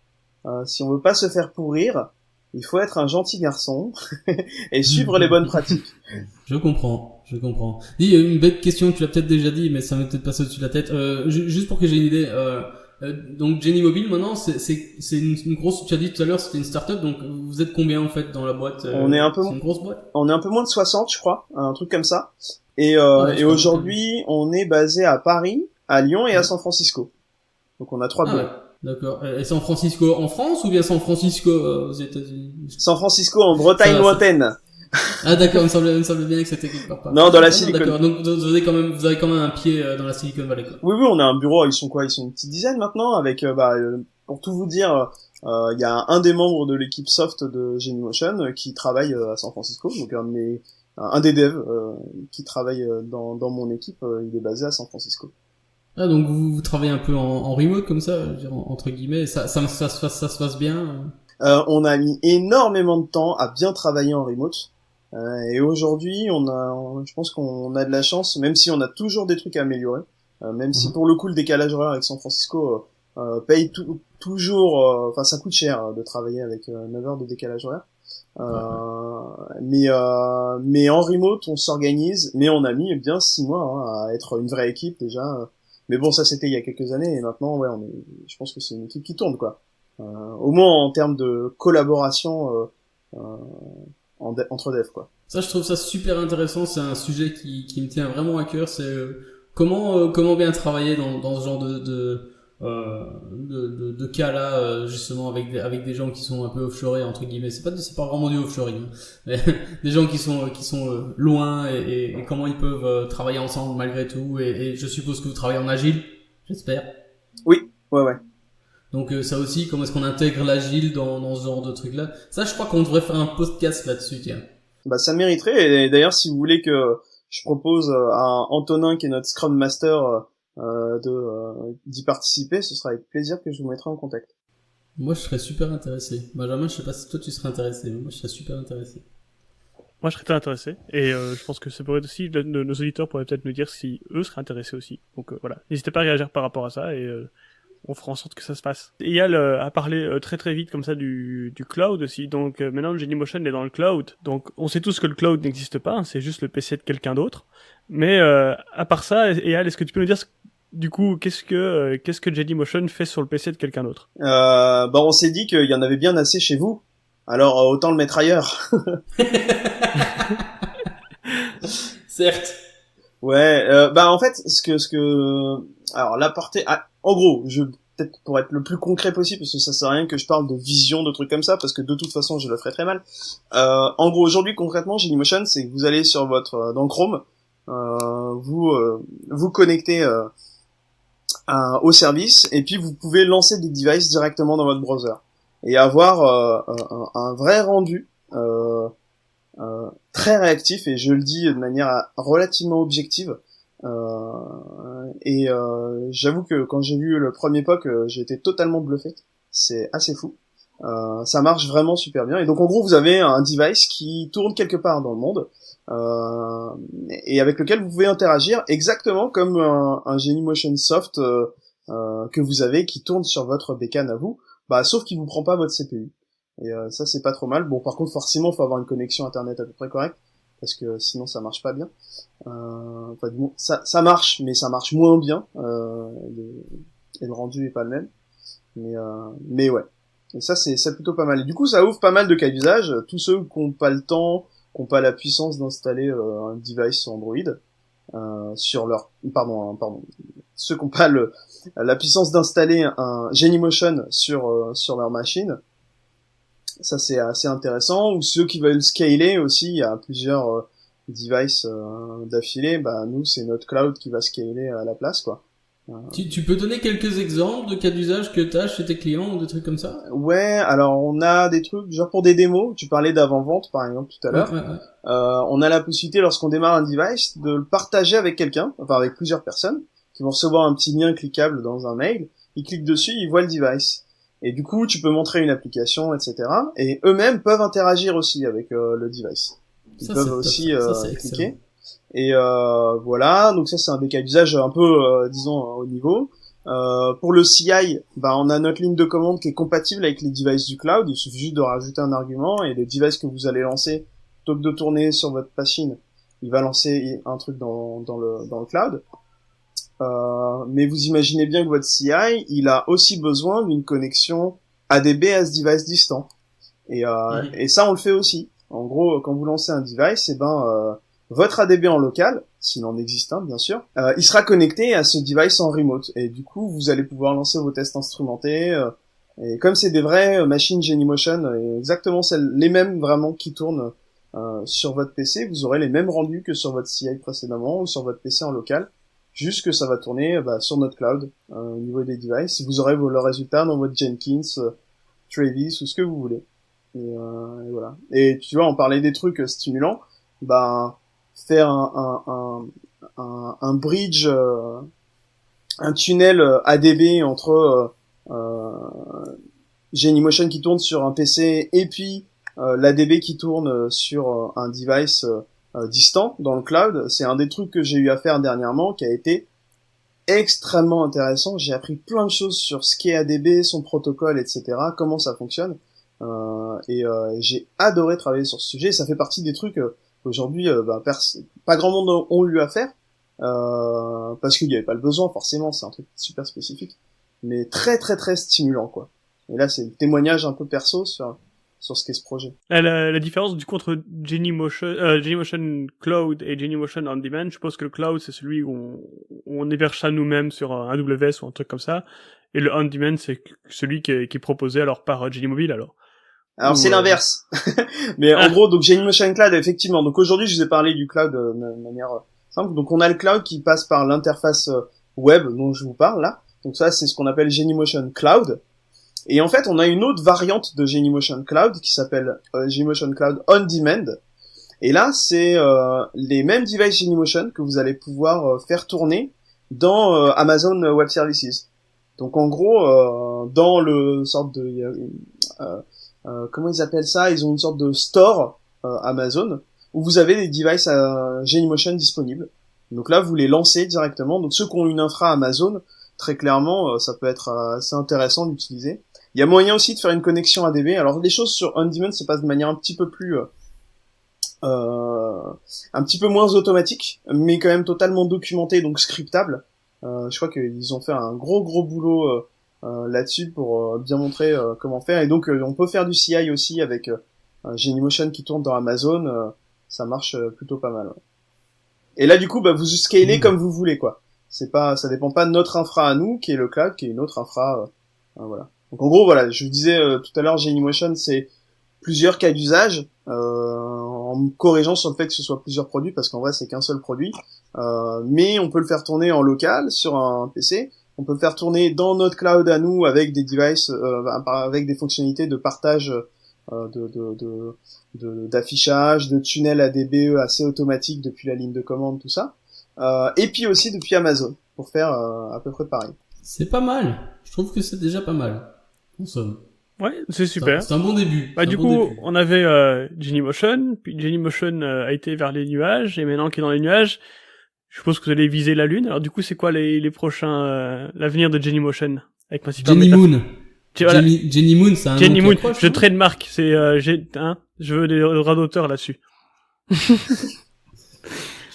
si on veut pas se faire pourrir, il faut être un gentil garçon et suivre les bonnes pratiques.
Je comprends. Dis, une bête question, tu l'as peut-être déjà dit, mais ça m'est peut-être passé au-dessus de la tête. Juste pour que j'ai une idée, donc Jenny Mobile maintenant, c'est une grosse, tu as dit tout à l'heure, c'était une start-up, donc vous êtes combien en fait dans la boîte? C'est une grosse boîte?
On est un peu moins de 60, je crois, un truc comme ça. Et aujourd'hui, on est basé à Paris, à Lyon et à San Francisco. Donc on a 3 bureaux.
D'accord. Et San Francisco en France ou bien San Francisco aux États-Unis?
San Francisco en Bretagne lointaine.
Ah d'accord, il me semble bien que c'était quelque part.
Non, dans la Silicon.
D'accord. Donc vous avez quand même un pied dans la Silicon Valley, quoi.
Oui, on a un bureau. Ils sont une petite dizaine maintenant. Avec pour tout vous dire, il y a un des membres de l'équipe soft de Genymotion qui travaille à San Francisco. Donc un des devs qui travaille dans mon équipe, il est basé à San Francisco.
Ah, donc vous travaillez un peu en remote comme ça, je veux dire, entre guillemets, ça se passe bien?
On a mis énormément de temps à bien travailler en remote. Et aujourd'hui, je pense qu'on a de la chance, même si on a toujours des trucs à améliorer, même si pour le coup le décalage horaire avec San Francisco paye toujours, ça coûte cher de travailler avec 9 heures de décalage horaire. Mais en remote, on s'organise, mais on a mis bien 6 mois à être une vraie équipe déjà. Mais bon, ça c'était il y a quelques années, et maintenant, je pense que c'est une équipe qui tourne, quoi. Au moins en termes de collaboration entre devs, quoi.
Ça, je trouve ça super intéressant. C'est un sujet qui me tient vraiment à cœur. C'est comment bien travailler dans ce genre de cas là, justement avec des gens qui sont un peu offshorés entre guillemets. C'est pas vraiment du offshoring, hein, mais des gens qui sont loin et comment ils peuvent travailler ensemble malgré tout. Et je suppose que vous travaillez en agile, j'espère.
Oui, ouais.
Donc ça aussi, comment est-ce qu'on intègre l'agile dans ce genre de truc là? Ça, je crois qu'on devrait faire un podcast là-dessus, tiens.
Ça mériterait. Et d'ailleurs, si vous voulez que je propose à Antonin, qui est notre Scrum Master, d'y participer, ce sera avec plaisir que je vous mettrai en contact.
Moi, je serais super intéressé. Benjamin, je sais pas si toi tu serais intéressé, mais moi je serais super intéressé.
Moi, je serais très intéressé, et je pense que ça pourrait aussi, nos auditeurs pourraient peut-être nous dire si eux seraient intéressés aussi. Donc voilà, n'hésitez pas à réagir par rapport à ça, et on fera en sorte que ça se passe. Eyal a parlé très très vite comme ça du cloud aussi. Donc maintenant Genymotion est dans le cloud. Donc on sait tous que le cloud n'existe pas, hein, c'est juste le PC de quelqu'un d'autre. Mais à part ça, Eyal, est-ce que tu peux nous dire du coup qu'est-ce que Genymotion fait sur le PC de quelqu'un d'autre?
On s'est dit qu'il y en avait bien assez chez vous. Alors autant le mettre ailleurs.
Certes.
Ouais, en fait, alors la portée, en gros, peut-être pour être le plus concret possible, parce que ça sert à rien que je parle de vision, de trucs comme ça, parce que de toute façon, je le ferai très mal. En gros, aujourd'hui, concrètement, Genymotion, c'est que vous allez sur dans Chrome, vous connectez au service, et puis vous pouvez lancer des devices directement dans votre browser et avoir un vrai rendu très réactif, et je le dis de manière relativement objective. J'avoue que quand j'ai vu le premier POC, j'ai été totalement bluffé. C'est assez fou. Ça marche vraiment super bien. Et donc en gros, vous avez un device qui tourne quelque part dans le monde, et avec lequel vous pouvez interagir exactement comme un Genymotion Soft que vous avez qui tourne sur votre bécane à vous, sauf qu'il vous prend pas votre CPU. Et ça, c'est pas trop mal. Bon, par contre, forcément, faut avoir une connexion internet à peu près correcte, parce que sinon ça marche pas bien. Ça marche, mais ça marche moins bien. et le rendu est pas le même. Mais ouais. Et ça, c'est plutôt pas mal. Et du coup, ça ouvre pas mal de cas d'usage. Tous ceux qui n'ont pas le temps, qui n'ont pas la puissance d'installer un device sur Android, sur leur, pardon, ceux qui n'ont pas la puissance d'installer un Genymotion sur leur machine. Ça, c'est assez intéressant. Ou ceux qui veulent scaler aussi, il y a plusieurs devices d'affilée. Bah, nous, c'est notre cloud qui va scaler à la place, quoi.
Tu peux donner quelques exemples de cas d'usage que t'as chez tes clients ou des trucs comme ça?
Ouais, alors on a des trucs, genre pour des démos, tu parlais d'avant-vente par exemple tout à l'heure,
Ouais.
on a la possibilité lorsqu'on démarre un device de le partager avec quelqu'un, enfin avec plusieurs personnes, qui vont recevoir un petit lien cliquable dans un mail, ils cliquent dessus, ils voient le device. Et du coup, tu peux montrer une application, etc. Et eux-mêmes peuvent interagir aussi avec le device. Ils peuvent aussi cliquer. Et voilà, donc ça c'est un des cas d'usage un peu, disons, haut niveau. Pour le CI, bah, on a notre ligne de commande qui est compatible avec les devices du cloud. Il suffit juste de rajouter un argument et les devices que vous allez lancer, plutôt que de tourner sur votre machine, il va lancer un truc dans le cloud. Mais vous imaginez bien que votre CI, il a aussi besoin d'une connexion ADB à ce device distant. Et ça, on le fait aussi. En gros, quand vous lancez un device, votre ADB en local, s'il en existe un, bien sûr, il sera connecté à ce device en remote. Et du coup, vous allez pouvoir lancer vos tests instrumentés. Et comme c'est des vraies machines Genymotion, exactement les mêmes vraiment qui tournent sur votre PC, vous aurez les mêmes rendus que sur votre CI précédemment ou sur votre PC en local. Juste que ça va tourner sur notre cloud au niveau des devices. Vous aurez le résultat dans votre Jenkins, Travis ou ce que vous voulez. Et voilà. Et tu vois, on parlait des trucs stimulants. Faire un bridge, un tunnel ADB entre Genymotion qui tourne sur un PC et puis l'ADB qui tourne sur un device distant dans le cloud, c'est un des trucs que j'ai eu à faire dernièrement qui a été extrêmement intéressant. J'ai appris plein de choses sur ce qu'est ADB, son protocole, etc., comment ça fonctionne. Et j'ai adoré travailler sur ce sujet. Ça fait partie des trucs aujourd'hui, pas grand monde ont eu à faire, parce qu'il n'y avait pas le besoin, forcément, c'est un truc super spécifique, mais très très très stimulant, quoi. Et là, c'est le témoignage un peu perso sur ce qu'est ce projet.
La différence du coup entre Genymotion Cloud et Genymotion On Demand, je suppose que le cloud c'est celui où on héberge ça nous-mêmes sur un AWS ou un truc comme ça, et le On Demand c'est celui qui est proposé alors par Genymobile alors.
Alors c'est l'inverse. Mais en gros, donc Genymotion Cloud, effectivement. Donc aujourd'hui, je vous ai parlé du cloud de manière simple. Donc on a le cloud qui passe par l'interface web dont je vous parle là. Donc ça, c'est ce qu'on appelle Genymotion Cloud. Et en fait, on a une autre variante de Genymotion Cloud qui s'appelle Genymotion Cloud On Demand. Et là, c'est les mêmes devices Genymotion que vous allez pouvoir faire tourner dans Amazon Web Services. Donc en gros, dans le sorte de comment ils appellent ça, ils ont une sorte de store Amazon où vous avez des devices Genymotion disponibles. Donc là, vous les lancez directement. Donc ceux qui ont une infra Amazon, très clairement, ça peut être assez intéressant d'utiliser. Il y a moyen aussi de faire une connexion ADB. Alors les choses sur On Demand se passent de manière un petit peu plus un petit peu moins automatique, mais quand même totalement documentée, donc scriptable. Je crois qu'ils ont fait un gros boulot là-dessus pour bien montrer comment faire. Et donc on peut faire du CI aussi avec Genymotion qui tourne dans Amazon. Ça marche plutôt pas mal. Ouais. Et là du coup, vous scalez comme vous voulez, quoi. Ça dépend pas de notre infra à nous, qui est le cloud, qui est une autre infra. Voilà. Donc en gros, voilà, je vous disais tout à l'heure, Genymotion, c'est plusieurs cas d'usage, en me corrigeant sur le fait que ce soit plusieurs produits, parce qu'en vrai, c'est qu'un seul produit. Mais on peut le faire tourner en local, sur un PC. On peut le faire tourner dans notre cloud à nous, avec des devices, avec des fonctionnalités de partage, d'affichage, de tunnel ADB assez automatique depuis la ligne de commande, tout ça. Et puis aussi depuis Amazon, pour faire à peu près pareil.
C'est pas mal. Je trouve que c'est déjà pas mal. En somme.
Ouais, c'est super.
C'est un bon début.
Du coup, on avait Genymotion, puis Genymotion a été vers les nuages, et maintenant qu'il est dans les nuages, je suppose que vous allez viser la Lune. Alors du coup, c'est quoi les prochains l'avenir de Genymotion avec ma super
Genymoon.
Voilà.
Genymoon, c'est un
Genymoon, je trademark, c'est je veux des droits d'auteur là-dessus.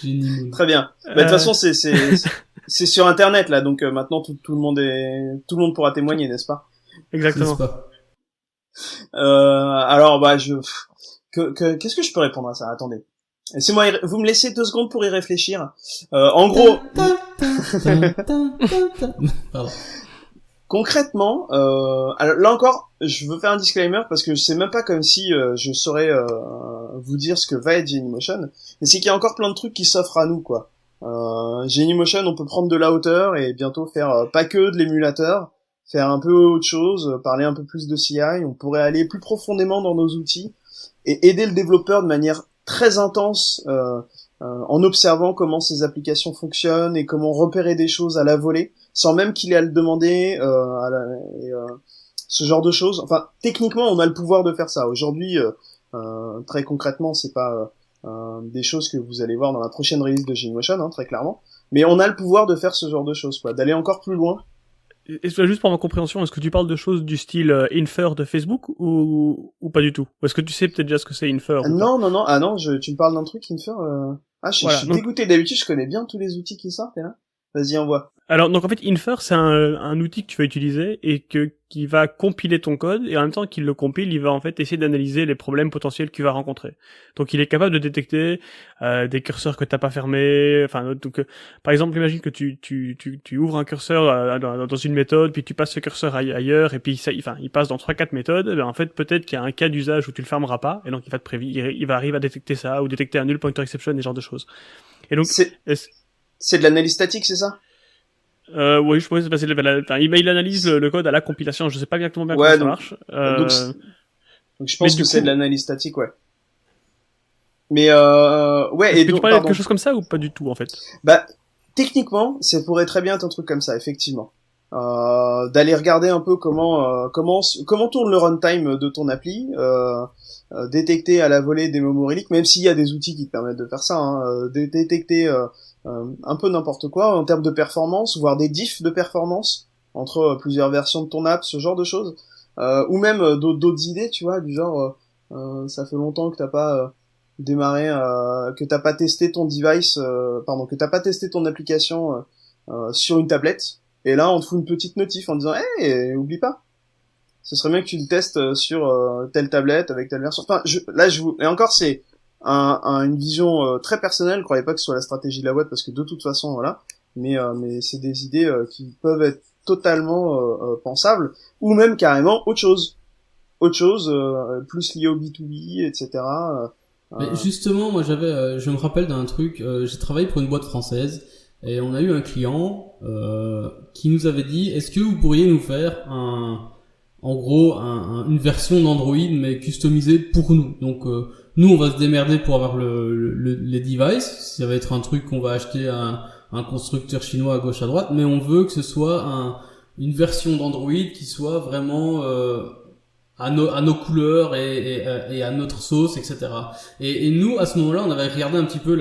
Genymoon.
Très bien. De toute façon, c'est c'est sur Internet là, donc maintenant tout le monde pourra témoigner, n'est-ce pas?
Exactement.
Alors qu'est-ce que je peux répondre à ça? Attendez. Laissez-moi, vous me laissez 2 secondes pour y réfléchir. En gros,
Pardon.
concrètement, alors là encore, je veux faire un disclaimer parce que c'est même pas comme si je saurais vous dire ce que va être Genymotion, mais c'est qu'il y a encore plein de trucs qui s'offrent à nous, quoi. Genymotion, on peut prendre de la hauteur et bientôt faire pas que de l'émulateur, faire un peu autre chose, parler un peu plus de CI. On pourrait aller plus profondément dans nos outils et aider le développeur de manière très intense en observant comment ces applications fonctionnent et comment repérer des choses à la volée sans même qu'il ait à le demander ce genre de choses. Enfin, techniquement, on a le pouvoir de faire ça. Aujourd'hui, très concrètement, c'est pas des choses que vous allez voir dans la prochaine release de Genymotion, hein, très clairement. Mais on a le pouvoir de faire ce genre de choses, quoi, d'aller encore plus loin.
Et juste pour ma compréhension, est-ce que tu parles de choses du style Infer de Facebook ou pas du tout? Ou est-ce que tu sais peut-être déjà ce que c'est Infer?
Non. Ah non, tu me parles d'un truc Infer. Je suis
donc...
dégoûté. D'habitude, je connais bien tous les outils qui sortent, là. Vas-y, envoie.
Alors, donc en fait, Infer, c'est un outil que tu vas utiliser et qui va compiler ton code, et en même temps qu'il le compile, il va en fait essayer d'analyser les problèmes potentiels que tu vas rencontrer. Donc il est capable de détecter des curseurs que t'as pas fermés. Enfin, donc par exemple, imagine que tu ouvres un curseur dans une méthode, puis tu passes ce curseur ailleurs, et puis il passe dans 3-4 méthodes. En fait, peut-être qu'il y a un cas d'usage où tu le fermeras pas, et donc il va te prévenir, il va arriver à détecter ça, ou détecter un null pointer exception, des genres de choses. Et donc
c'est de l'analyse statique, c'est ça?
Oui, je pense que c'est il analyse le code à la compilation. Je sais pas exactement bien comment ça marche.
Donc je pense que c'est de l'analyse statique, ouais. Mais ouais.
Est-ce que tu parlais de quelque chose comme ça ou pas du tout en fait?
Bah techniquement, ça pourrait très bien être un truc comme ça, effectivement. D'aller regarder un peu comment tourne le runtime de ton appli, détecter à la volée des memory leaks, même s'il y a des outils qui te permettent de faire ça, hein, détecter un peu n'importe quoi en termes de performance, voire des diffs de performance entre plusieurs versions de ton app, ce genre de choses, ou même d'autres idées, tu vois, du genre ça fait longtemps que t'as pas démarré, que t'as pas testé ton device, que t'as pas testé ton application sur une tablette, et là on te fout une petite notif en disant hey, oublie pas, ce serait bien que tu le testes sur telle tablette avec telle version. Enfin, et encore c'est une vision très personnelle. Croyez pas que ce soit la stratégie de la boîte parce que de toute façon voilà. Mais c'est des idées qui peuvent être totalement pensables ou même carrément autre chose plus lié au B2B, etc.
Mais justement, moi je me rappelle d'un truc. J'ai travaillé pour une boîte française et on a eu un client qui nous avait dit est-ce que vous pourriez nous faire une version d'Android mais customisée pour nous. Donc nous on va se démerder pour avoir les devices, ça va être un truc qu'on va acheter à un constructeur chinois à gauche à droite, mais on veut que ce soit une version d'Android qui soit vraiment à nos couleurs et à notre sauce, etc. Et nous, à ce moment-là, on avait regardé un petit peu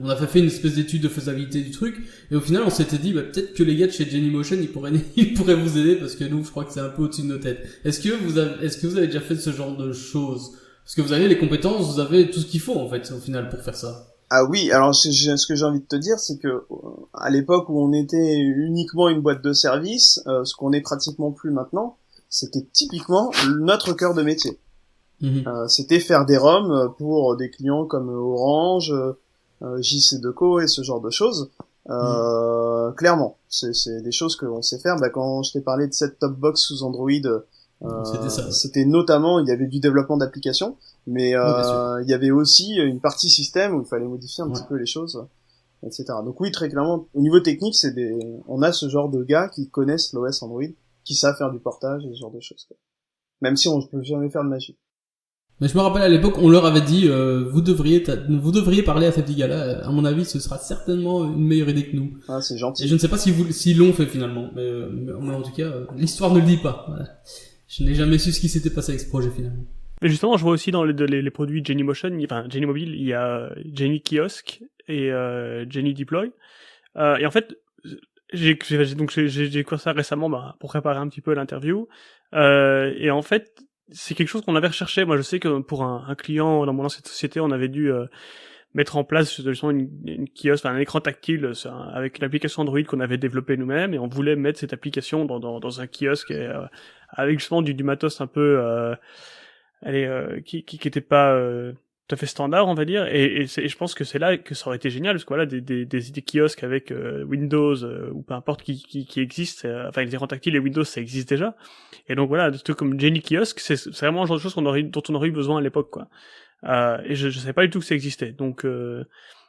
on avait fait une espèce d'étude de faisabilité du truc, et au final, on s'était dit, peut-être que les gars de chez Genymotion, ils pourraient vous aider, parce que nous, je crois que c'est un peu au-dessus de nos têtes. Est-ce que vous avez déjà fait ce genre de choses? Parce que vous avez les compétences, vous avez tout ce qu'il faut, en fait, au final, pour faire ça.
Ah oui, alors ce que j'ai envie de te dire, c'est que à l'époque où on était uniquement une boîte de service, ce qu'on est pratiquement plus maintenant, c'était typiquement notre cœur de métier. C'était faire des ROM pour des clients comme Orange, JC2Co et ce genre de choses. Clairement, c'est des choses qu'on sait faire. Quand je t'ai parlé de cette top box sous Android, c'était notamment, il y avait du développement d'applications, mais il y avait aussi une partie système où il fallait modifier un petit peu les choses, etc. Donc oui, très clairement, au niveau technique, on a ce genre de gars qui connaissent l'OS Android, qui savent faire du portage et ce genre de choses, quoi. Même si on ne peut jamais faire de magie.
Mais je me rappelle à l'époque, on leur avait dit, vous devriez parler à ces petits gars-là. À mon avis, ce sera certainement une meilleure idée que nous.
Ah, c'est gentil.
Et je ne sais pas s'ils l'ont fait finalement, mais en tout cas, l'histoire ne le dit pas. Voilà. Je n'ai jamais su ce qui s'était passé avec ce projet finalement.
Mais justement, je vois aussi dans les produits Genymotion, Genymobile, il y a Geny Kiosk et Geny Deploy. Et en fait, j'ai découvert ça récemment pour préparer un petit peu l'interview. Et en fait, c'est quelque chose qu'on avait recherché. Moi, je sais que pour un client dans mon ancienne société, on avait dû mettre en place justement une kiosque, enfin un écran tactile avec une application Android qu'on avait développée nous-mêmes, et on voulait mettre cette application dans un kiosque avec justement du matos un peu qui était pas tout à fait standard, on va dire, et je pense que c'est là que ça aurait été génial, parce que voilà, des kiosques avec Windows ou peu importe qui existent, enfin les écrans tactiles et Windows ça existe déjà, et donc voilà, des trucs comme Jenny Kiosk, c'est vraiment le genre de choses dont on aurait eu besoin à l'époque, quoi. Et je savais pas du tout que ça existait, donc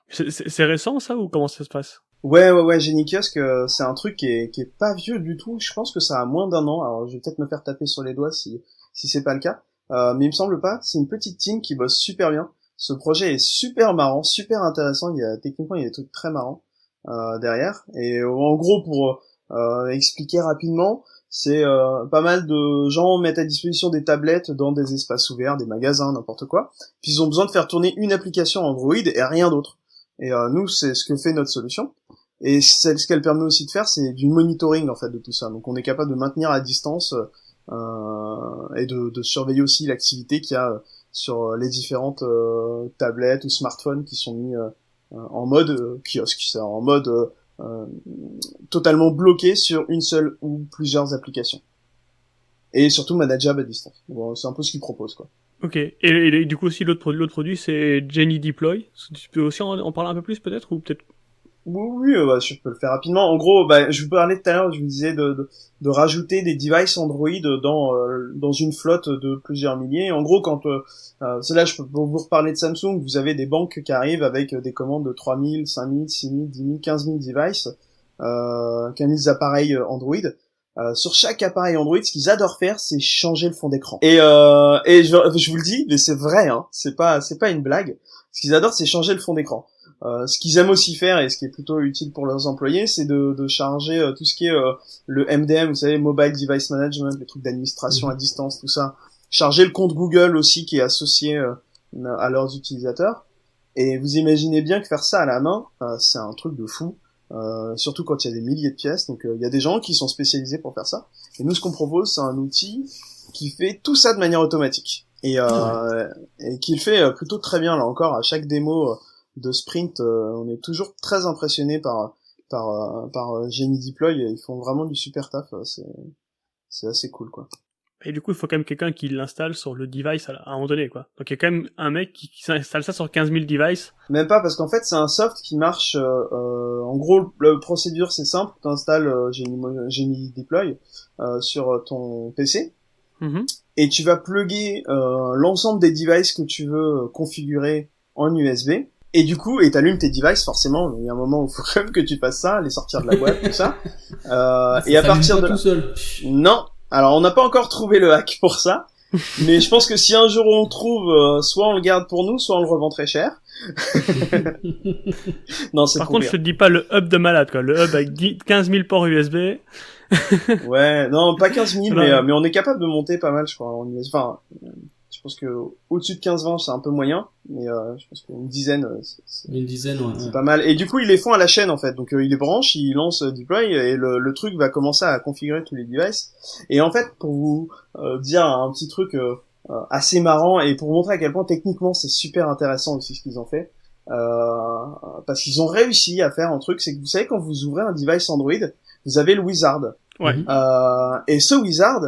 c'est récent ça, ou comment ça se passe?
Ouais, Jenny Kiosk, c'est un truc qui est pas vieux du tout. Je pense que ça a moins d'1 an. Alors, je vais peut-être me faire taper sur les doigts si c'est pas le cas. Mais il me semble pas. C'est une petite team qui bosse super bien. Ce projet est super marrant, super intéressant. Techniquement, il y a des trucs très marrants, derrière. Et en gros, pour, expliquer rapidement, c'est, pas mal de gens mettent à disposition des tablettes dans des espaces ouverts, des magasins, n'importe quoi. Puis ils ont besoin de faire tourner une application Android et rien d'autre. Et nous, c'est ce que fait notre solution. Et ce qu'elle permet aussi de faire, c'est du monitoring en fait de tout ça. Donc on est capable de maintenir à distance et de surveiller aussi l'activité qu'il y a sur les différentes tablettes ou smartphones qui sont mis en mode kiosque, c'est-à-dire en mode totalement bloqué sur une seule ou plusieurs applications. Et surtout manageable à distance. Bon, c'est un peu ce qu'ils proposent, quoi.
Ok. Et du coup aussi l'autre produit c'est Jenny Deploy. Tu peux aussi en parler un peu plus peut-être, ou peut-être?
Oui, je peux le faire rapidement. En gros, je vous parlais tout à l'heure, je vous disais de rajouter des devices Android dans une flotte de plusieurs milliers. En gros, quand c'est là, je peux vous reparler de Samsung. Vous avez des banques qui arrivent avec des commandes de 3000, 5000, 6000, 10 000, 15 000 devices, 15 000 appareils Android. Sur chaque appareil Android, ce qu'ils adorent faire, c'est changer le fond d'écran. Et je vous le dis, mais c'est vrai, hein. C'est pas une blague. Ce qu'ils adorent, c'est changer le fond d'écran. Ce qu'ils aiment aussi faire, et ce qui est plutôt utile pour leurs employés, c'est de charger tout ce qui est le MDM, vous savez, Mobile Device Management, les trucs d'administration à distance, tout ça. Charger le compte Google aussi qui est associé à leurs utilisateurs. Et vous imaginez bien que faire ça à la main, c'est un truc de fou. Surtout quand il y a des milliers de pièces. Donc il y a des gens qui sont spécialisés pour faire ça. Et nous, ce qu'on propose, c'est un outil qui fait tout ça de manière automatique. Et qui le fait plutôt très bien, là encore, à chaque démo de sprint, on est toujours très impressionné par Jenny Deploy. Ils font vraiment du super taf, c'est assez cool, quoi.
Et du coup, il faut quand même quelqu'un qui l'installe sur le device à un moment donné, quoi. Donc il y a quand même un mec qui installe ça sur 15 000 devices.
Même pas, parce qu'en fait, c'est un soft qui marche, en gros, la procédure, c'est simple. Tu installes Jenny Deploy sur ton PC.
Mm-hmm.
Et tu vas plugger l'ensemble des devices que tu veux configurer en USB. Et du coup, t'allumes tes devices, forcément. Il y a un moment où il faut quand même que tu fasses ça, les sortir de la boîte, tout ça. Et à partir de là...
tout seul.
Non. Alors, on n'a pas encore trouvé le hack pour ça. Mais je pense que si un jour on le trouve, soit on le garde pour nous, soit on le revend très cher. Non, c'est
Par contre, je te dis pas le hub de malade, quoi. Le hub avec 15 000 ports USB.
Ouais, non, pas 15 000, mais on est capable de monter pas mal, je crois. Enfin, je pense que au-dessus de 15-20, c'est un peu moyen, mais je pense qu'une dizaine, c'est pas mal. Et du coup, ils les font à la chaîne, en fait. Donc, ils les branchent, ils lancent deploy, et le truc va commencer à configurer tous les devices. Et en fait, pour vous dire un petit truc assez marrant, et pour vous montrer à quel point techniquement c'est super intéressant aussi ce qu'ils ont fait, parce qu'ils ont réussi à faire un truc, c'est que vous savez, quand vous ouvrez un device Android, vous avez le wizard.
Ouais.
Et ce wizard,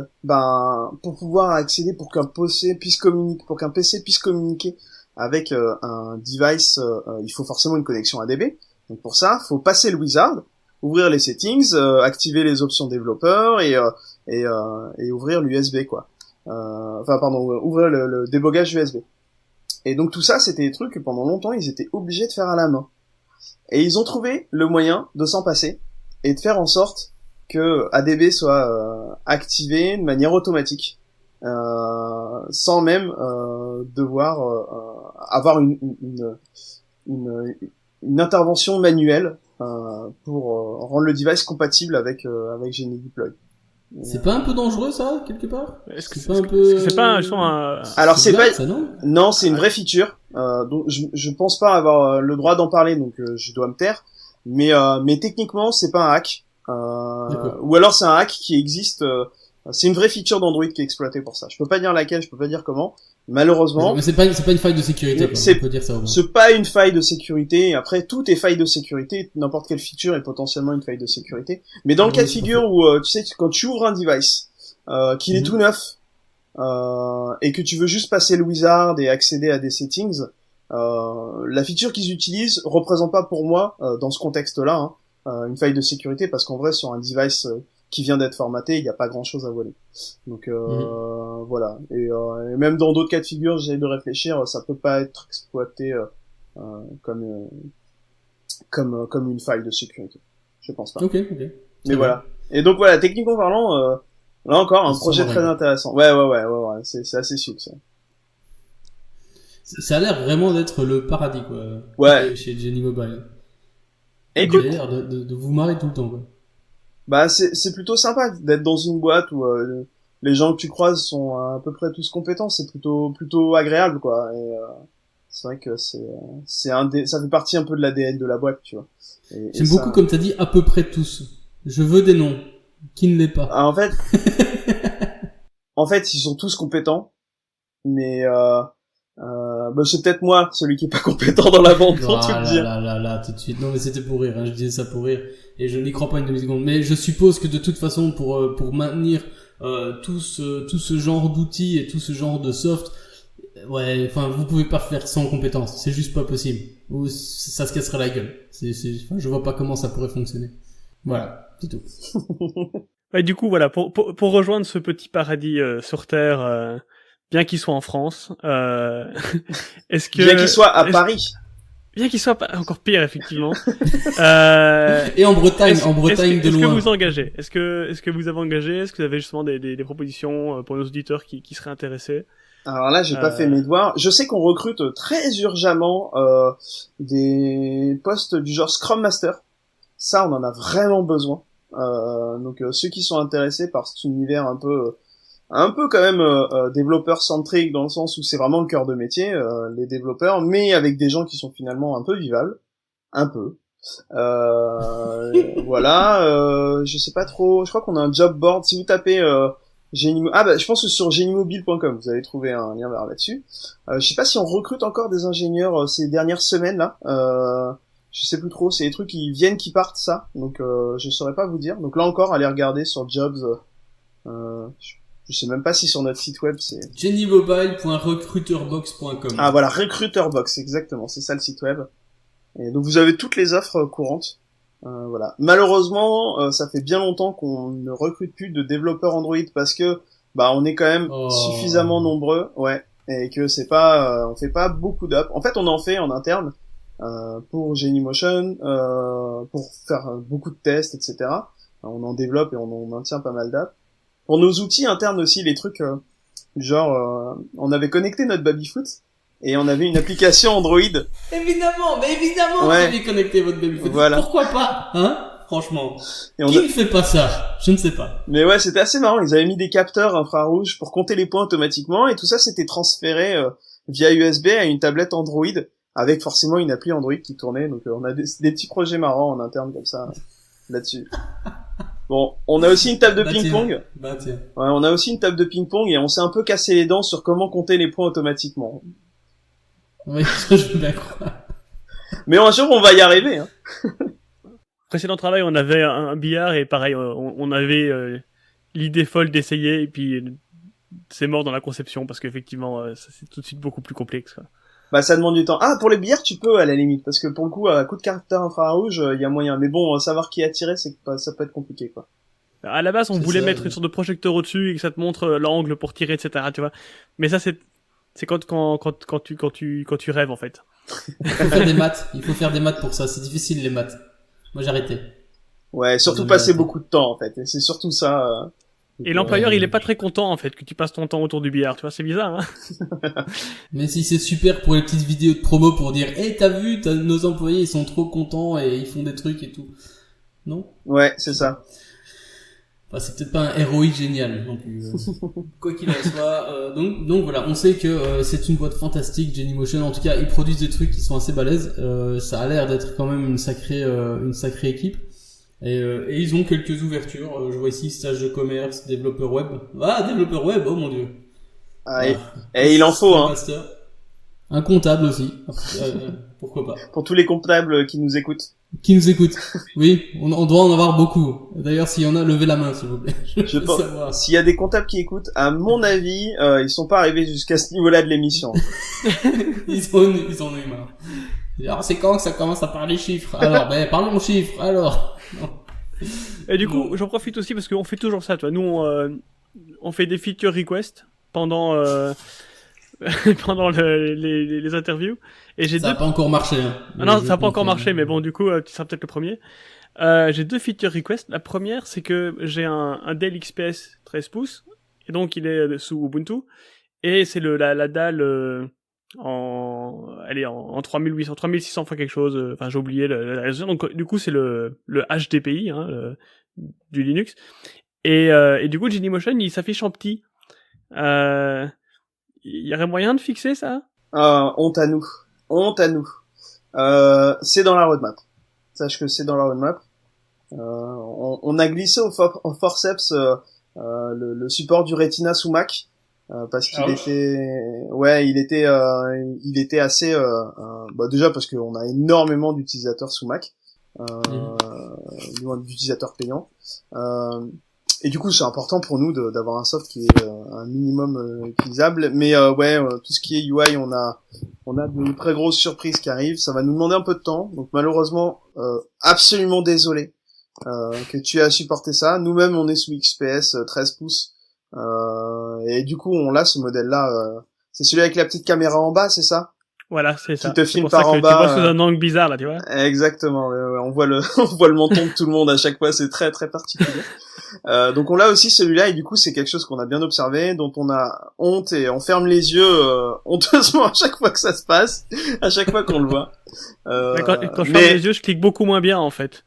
pour pouvoir accéder, pour qu'un PC puisse communiquer avec un device, il faut forcément une connexion ADB. Donc pour ça, faut passer le wizard, ouvrir les settings, activer les options développeurs et ouvrir l'USB, quoi. Ouvrir le débogage USB. Et donc tout ça, c'était des trucs que pendant longtemps, ils étaient obligés de faire à la main. Et ils ont trouvé le moyen de s'en passer et de faire en sorte que ADB soit activé de manière automatique, sans même devoir avoir une intervention manuelle pour rendre le device compatible avec Jenny Deploy.
C'est pas un peu dangereux, ça, quelque part?
Est-ce que c'est pas
Alors c'est pas
ça, non?
Non, c'est une vraie feature. Donc je pense pas avoir le droit d'en parler, donc je dois me taire. Mais techniquement, c'est pas un hack. Ou alors c'est un hack qui existe. C'est une vraie feature d'Android qui est exploitée pour ça. Je peux pas dire laquelle, je peux pas dire comment, Malheureusement,
Mais c'est pas une faille de sécurité, quoi.
c'est-
On peut dire ça au moins.
c'est pas une faille de sécurité. Après, tout est faille de sécurité. N'importe quelle feature est potentiellement une faille de sécurité. Mais dans le
Oui,
cas de
c'est pas
figure où, tu sais, quand tu ouvres un device, qu'il est
Mhm.
tout neuf, et que tu veux juste passer le wizard et accéder à des settings, la feature qu'ils utilisent représente pas pour moi, dans ce contexte-là, hein, une faille de sécurité, parce qu'en vrai, sur un device qui vient d'être formaté, il n'y a pas grand-chose à voler. Donc voilà. Et même dans d'autres cas de figure, j'essaie de réfléchir, ça peut pas être exploité comme comme une faille de sécurité. Je pense pas.
Ok.
Mais voilà. Et donc voilà, techniquement parlant, là encore un
Ça
projet
sent
très
rien.
intéressant. Ouais, c'est assez succinct.
Ça a l'air vraiment d'être le paradis, quoi.
Ouais.
Chez Jenny Mobile.
Écoute,
Vous avez l'air de vous marrer tout le temps, quoi.
bah c'est plutôt sympa d'être dans une boîte où les gens que tu croises sont à peu près tous compétents. C'est plutôt agréable, quoi. Et c'est vrai que ça fait partie un peu de l'ADN de la boîte, tu vois. Et
J'aime
ça-
beaucoup, comme t'as dit, à peu près tous. Je veux des noms. Qui ne l'est pas.
Ah, en fait, ils sont tous compétents, mais bah, c'est peut-être moi, celui qui est pas compétent dans la vente, pour tout te dire.
Là, tout de suite. Non, mais c'était pour rire, hein. Je disais ça pour rire. Et je n'y crois pas une demi-seconde. Mais je suppose que de toute façon, pour maintenir, tout ce genre d'outils et tout ce genre de soft, ouais, enfin, vous pouvez pas faire sans compétences. C'est juste pas possible. Ou ça se casserait la gueule. Enfin, je vois pas comment ça pourrait fonctionner. Voilà. C'est tout.
Ouais, du coup, voilà, pour rejoindre ce petit paradis sur Terre, bien qu'il soit en France, est-ce que...
Bien qu'il soit à
est-ce-
Paris.
Bien qu'il soit encore pire, effectivement.
Et en Bretagne,
Est-ce
de
que
loin.
vous engagez? Est-ce que vous avez engagé? Est-ce que vous avez justement des propositions pour nos auditeurs qui seraient intéressés?
Alors là, j'ai pas fait mes devoirs. Je sais qu'on recrute très urgemment des postes du genre Scrum Master. Ça, on en a vraiment besoin. Donc ceux qui sont intéressés par cet univers un peu quand même développeur centrique, dans le sens où c'est vraiment le cœur de métier, les développeurs, mais avec des gens qui sont finalement un peu vivables, un peu. Voilà. Je sais pas trop. Je crois qu'on a un job board. Si vous tapez je pense que sur genimobile.com vous allez trouver un lien vers là-dessus. Je sais pas si on recrute encore des ingénieurs ces dernières semaines là. Je sais plus trop, c'est des trucs qui viennent, qui partent, ça. Donc je saurais pas vous dire. Donc là encore, allez regarder sur Jobs. Je sais même pas si sur notre site web c'est...
jennymobile.recruiterbox.com.
Ah voilà, Recruiterbox, exactement, c'est ça le site web. Et donc vous avez toutes les offres courantes. Voilà. Malheureusement, ça fait bien longtemps qu'on ne recrute plus de développeurs Android parce que bah on est quand même suffisamment nombreux, ouais, et que c'est pas, on fait pas beaucoup d'apps. En fait, on en fait en interne pour Genymotion, pour faire beaucoup de tests, etc. On en développe et on en maintient pas mal d'apps. Pour nos outils internes aussi, les trucs du genre, on avait connecté notre Babyfoot et on avait une application Android.
Évidemment,
Ouais.
vous avez connecté votre babyfoot.
Voilà.
Pourquoi pas, hein? Franchement.
Et
Qui ne fait pas ça? Je ne sais pas.
Mais ouais, c'était assez marrant. Ils avaient mis des capteurs infrarouges pour compter les points automatiquement et tout ça c'était transféré via USB à une tablette Android avec forcément une appli Android qui tournait. Donc on a des petits projets marrants en interne comme ça là-dessus. Bon, on a aussi une table de ping-pong.
Bah tiens.
Ouais, on a aussi une table de ping-pong et on s'est un peu cassé les dents sur comment compter les points automatiquement.
Oui, ça je veux bien croire.
Mais un jour on va y arriver. Hein.
Précédent travail, on avait un billard et pareil, on avait l'idée folle d'essayer et puis c'est mort dans la conception parce qu'effectivement, ça, c'est tout de suite beaucoup plus complexe, quoi.
Bah ça demande du temps. Ah, pour les billards tu peux à la limite parce que pour le coup à coup de capteur infrarouge il y a moyen. Mais bon, savoir qui attirer c'est que ça peut être compliqué quoi.
À la base, on
C'est
voulait
ça,
mettre
ouais.
une sorte de projecteur au-dessus et que ça te montre l'angle pour tirer, etc. Tu vois. Mais ça, c'est quand tu rêves en fait.
Il faut faire des maths. Il faut faire des maths pour ça. C'est difficile les maths. Moi j'ai arrêté.
Ouais, surtout
devait
passer
arrêter.
beaucoup de temps en fait. Et c'est surtout ça.
Et l'employeur,
Ouais.
il est pas très content en fait que tu passes ton temps autour du billard. Tu vois, c'est bizarre. Hein.
Mais si c'est super pour les petites vidéos de promo pour dire, t'as vu, nos employés ils sont trop contents et ils font des trucs et tout. Non?
Ouais, c'est ça.
Enfin, c'est peut-être pas un ROI génial non plus. Quoi qu'il en soit, donc voilà, on sait que c'est une boîte fantastique, Genymotion. En tout cas, ils produisent des trucs qui sont assez balèzes. Ça a l'air d'être quand même une sacrée équipe. Et ils ont quelques ouvertures. Je vois ici stage de commerce, développeur web. Ah, développeur web, oh mon dieu.
Ah, et il en faut, hein.
Pasteur. Un comptable aussi. Pourquoi pas.
Pour tous les comptables qui nous écoutent.
Qui nous écoute. Oui, on doit en avoir beaucoup. D'ailleurs, s'il y en a, levez la main, s'il vous plaît.
Je pense, s'il y a des comptables qui écoutent, à mon avis, ils sont pas arrivés jusqu'à ce niveau-là de l'émission.
ils en ont eu marre. Alors, c'est quand que ça commence à parler chiffres? Alors, parlons chiffres, alors. Non.
Et du coup, j'en profite aussi parce qu'on fait toujours ça, toi. Nous, on fait des feature requests pendant pendant les interviews. Et j'ai
ça n'a pas encore marché. Hein.
Ah non, ça n'a pas encore marché, mais bon, du coup, tu seras peut-être le premier. J'ai 2 feature requests. La première, c'est que j'ai un Dell XPS 13 pouces, et donc il est sous Ubuntu, et c'est la dalle elle est en 3800, 3600 fois quelque chose. Enfin, j'ai oublié la résolution. Donc, du coup, c'est le HDPI, hein, du Linux. Et du coup, Genymotion, il s'affiche en petit. Il y aurait moyen de fixer ça?
Honte à nous. Honte à nous. C'est dans la roadmap. Sache que c'est dans la roadmap. On a glissé au forceps le support du Retina sous Mac parce qu'il il était assez déjà parce qu'on a énormément d'utilisateurs sous Mac, d'utilisateurs payants. Et du coup, c'est important pour nous d'avoir un soft qui est un minimum utilisable. Mais tout ce qui est UI, on a de très grosses surprises qui arrivent. Ça va nous demander un peu de temps. Donc malheureusement, absolument désolé que tu aies à supporter ça. Nous-mêmes, on est sous XPS 13 pouces. Et du coup, on a ce modèle-là. C'est celui avec la petite caméra en bas, c'est ça?
Voilà, c'est ça.
Qui te filme
par
en bas.
Tu vois sous un angle bizarre, là, tu vois.
Exactement. On voit le menton de tout le monde à chaque fois. C'est très, très particulier. Donc on l'a aussi celui-là, et du coup, c'est quelque chose qu'on a bien observé, dont on a honte, et on ferme les yeux, honteusement à chaque fois que ça se passe, à chaque fois qu'on le voit.
Quand je ferme les yeux, je clique beaucoup moins bien, en fait.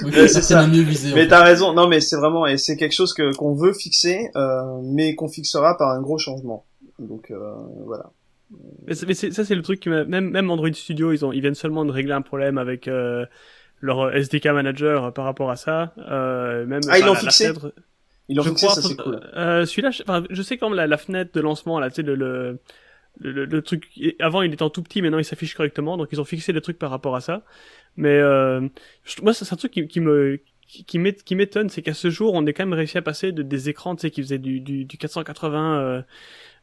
Oui, c'est ça. Mieux visé,
mais t'as raison. Non, mais c'est vraiment, et c'est quelque chose qu'on veut fixer, mais qu'on fixera par un gros changement. Donc voilà.
Mais ça, c'est le truc qui même Android Studio, ils viennent seulement de régler un problème avec leur SDK manager par rapport à ça. Même
ils l'ont fixé. Ils l'ont fixé, ça c'est cool.
Celui-là, je sais quand même la fenêtre de lancement, là, tu sais, le truc, avant il était en tout petit, maintenant il s'affiche correctement, donc ils ont fixé des trucs par rapport à ça. Mais moi, c'est un truc qui m'étonne, c'est qu'à ce jour, on est quand même réussi à passer des écrans, tu sais, qui faisaient du 480